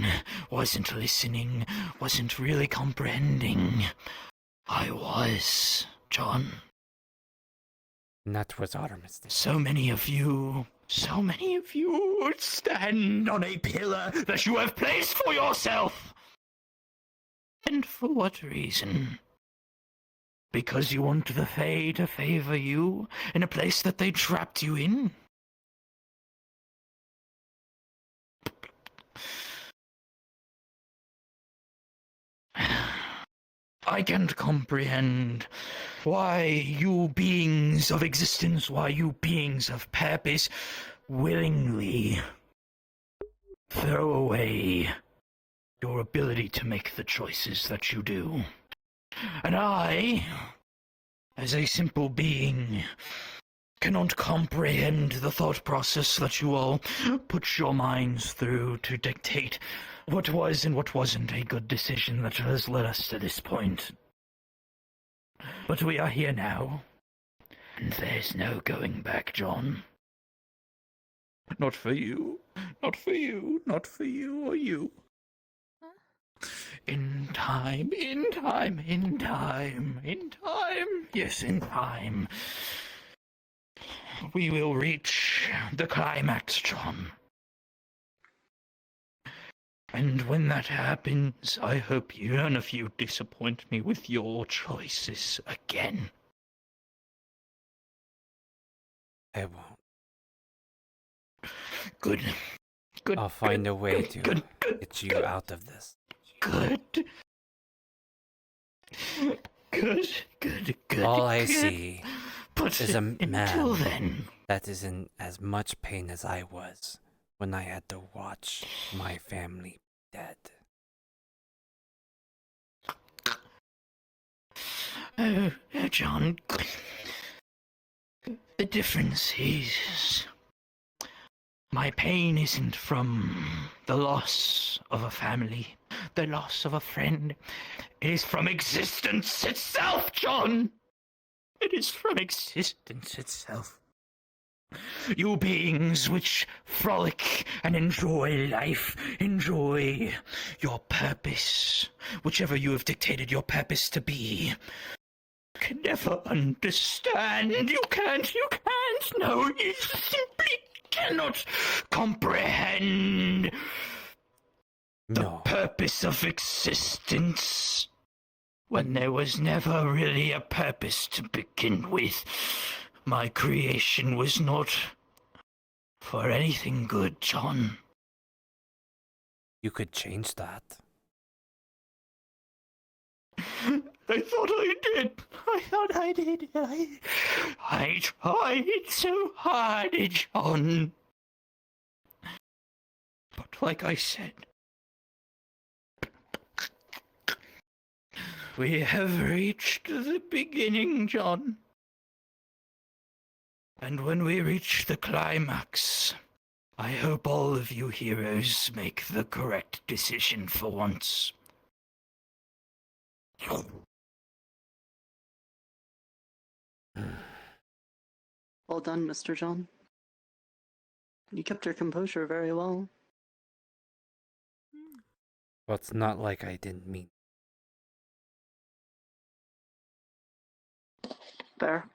wasn't listening, wasn't really comprehending. I was, John. And that was our mistake. So many of you would stand on a pillar that you have placed for yourself. And for what reason? Because you want the Fae to favor you in a place that they trapped you in? I can't comprehend why you beings of existence, why you beings of purpose willingly throw away your ability to make the choices that you do. And I, as a simple being, cannot comprehend the thought process that you all put your minds through to dictate what was and what wasn't a good decision that has led us to this point. But we are here now, and there's no going back, John. Not for you, not for you, not for you or you. In time, yes, in time, we will reach the climax, John. And when that happens, I hope none of you disappoint me with your choices again. I won't. Good. I'll find a way to get you out of this. Good. All I see But is a until man then, that is in as much pain as I was when I had to watch my family dead. John, the difference is my pain isn't from the loss of a family, the loss of a friend. It is from existence itself, John. It is from existence itself. You beings which frolic and enjoy life, enjoy your purpose, whichever you have dictated your purpose to be, can never understand. You can't, no, you simply cannot comprehend the purpose of existence when there was never really a purpose to begin with. My creation was not for anything good, John. You could change that. I thought I did. I tried so hard, John. But like I said, we have reached the beginning, John. And when we reach the climax, I hope all of you heroes make the correct decision for once. Well done, Mr. John. You kept your composure very well. Well, it's not like I didn't mean. Fair.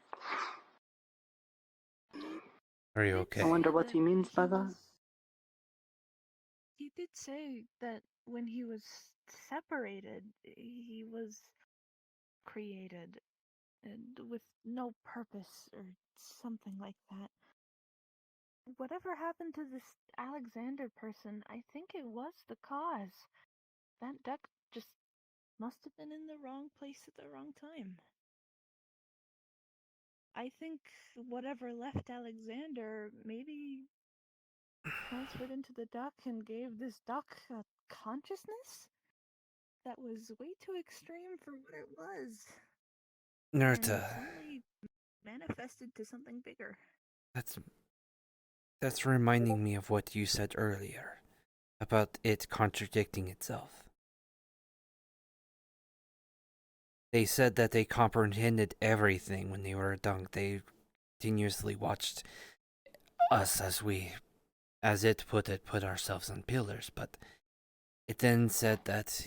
Are you okay? I wonder what he means by that. He did say that when he was separated, he was created and with no purpose or something like that. whatever happened to this Alexander person, I think it was the cause. That duck just must have been in the wrong place at the wrong time. I think whatever left Alexander maybe transferred into the duck and gave this duck a consciousness that was way too extreme for what it was. And Nerta, suddenly manifested to something bigger. that's reminding me of what you said earlier about it contradicting itself. They said that they comprehended everything when they were a dunk. They continuously watched us as it put ourselves on pillars, but it then said that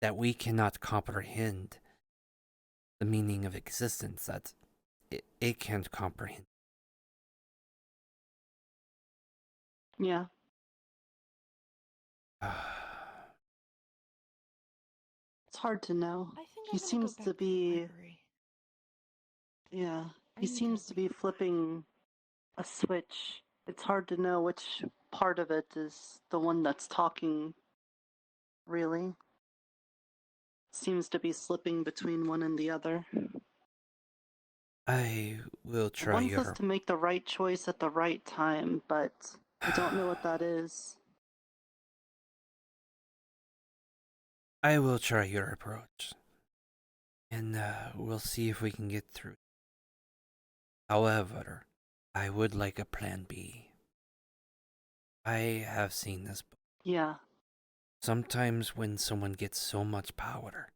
that we cannot comprehend the meaning of existence, that it can't comprehend. Yeah. It's hard to know. I think He I'm gonna seems go to back to the be. library. Yeah. I He need seems to be flipping a switch. It's hard to know which part of it is the one that's talking, really. Seems to be slipping between one and the other. I will It try wants us your to make the right choice at the right time, but I don't know what that is. I will try your approach, and we'll see if we can get through. However, I would like a plan B. I have seen this book. Yeah. Sometimes when someone gets so much power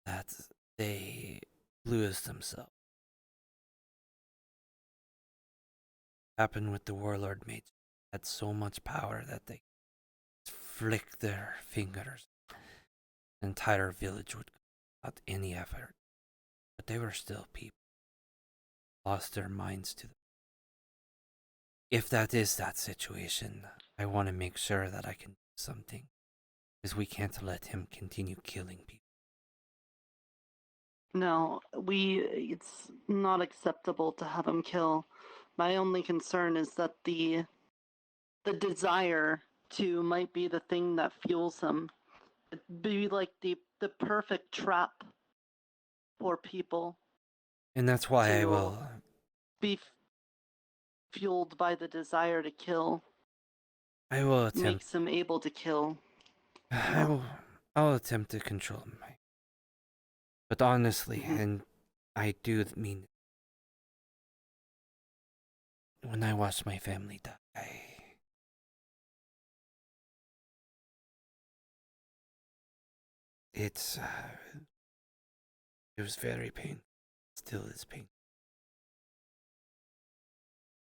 that they lose themselves. Happened with the warlord mates. Had so much power that they flick their fingers. The entire village would go without any effort. But they were still people. Lost their minds to them. If that is that situation, I want to make sure that I can do something. Because we can't let him continue killing people. No, it's not acceptable to have him kill. My only concern is that the desire to might be the thing that fuels him. It'd be like the perfect trap for people And that's why I to will be fueled by the desire to kill. attempt. Makes him able to kill. I'll attempt to control him. But honestly, and I do mean it, when I watched my family die, it was very painful. Still is painful.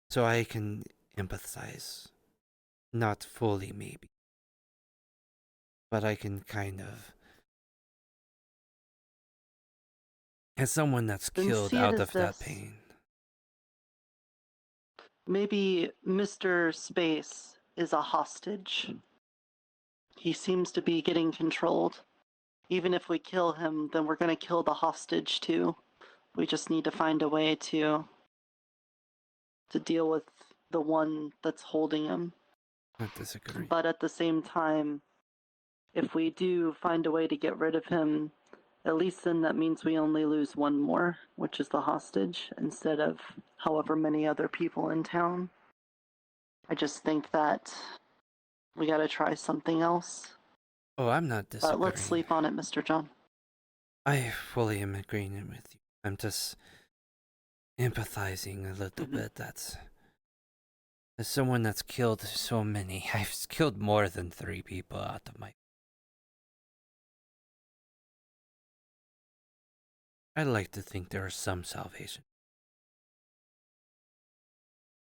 So I can empathize. Not fully, maybe. But I can kind of. As someone that's Then killed see it out as of that this. pain. Maybe Mr. Space is a hostage. He seems to be getting controlled. Even if we kill him, then we're going to kill the hostage too. We just need to find a way to deal with the one that's holding him. I disagree. But at the same time, if we do find a way to get rid of him, at least then that means we only lose one more, which is the hostage, instead of however many other people in town. I just think that we gotta try something else. Oh, I'm not disagreeing. But let's sleep on it, Mr. John. I fully am agreeing with you. I'm just empathizing a little bit. That's as someone that's killed so many. I've killed more than 3 people out of my. I'd like to think there is some salvation.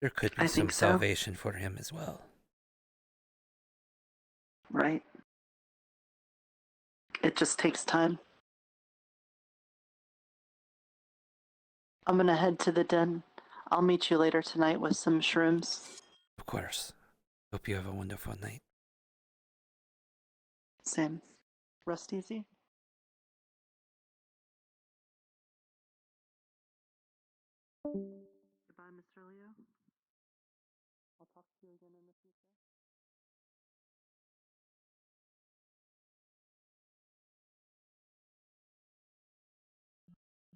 There could be I some think so. salvation for him as well. Right. It just takes time. I'm gonna head to the den. I'll meet you later tonight with some shrooms. Of course. Hope you have a wonderful night. Same. Rest easy. Goodbye. Mr. Leo. I'll talk to you again in the future.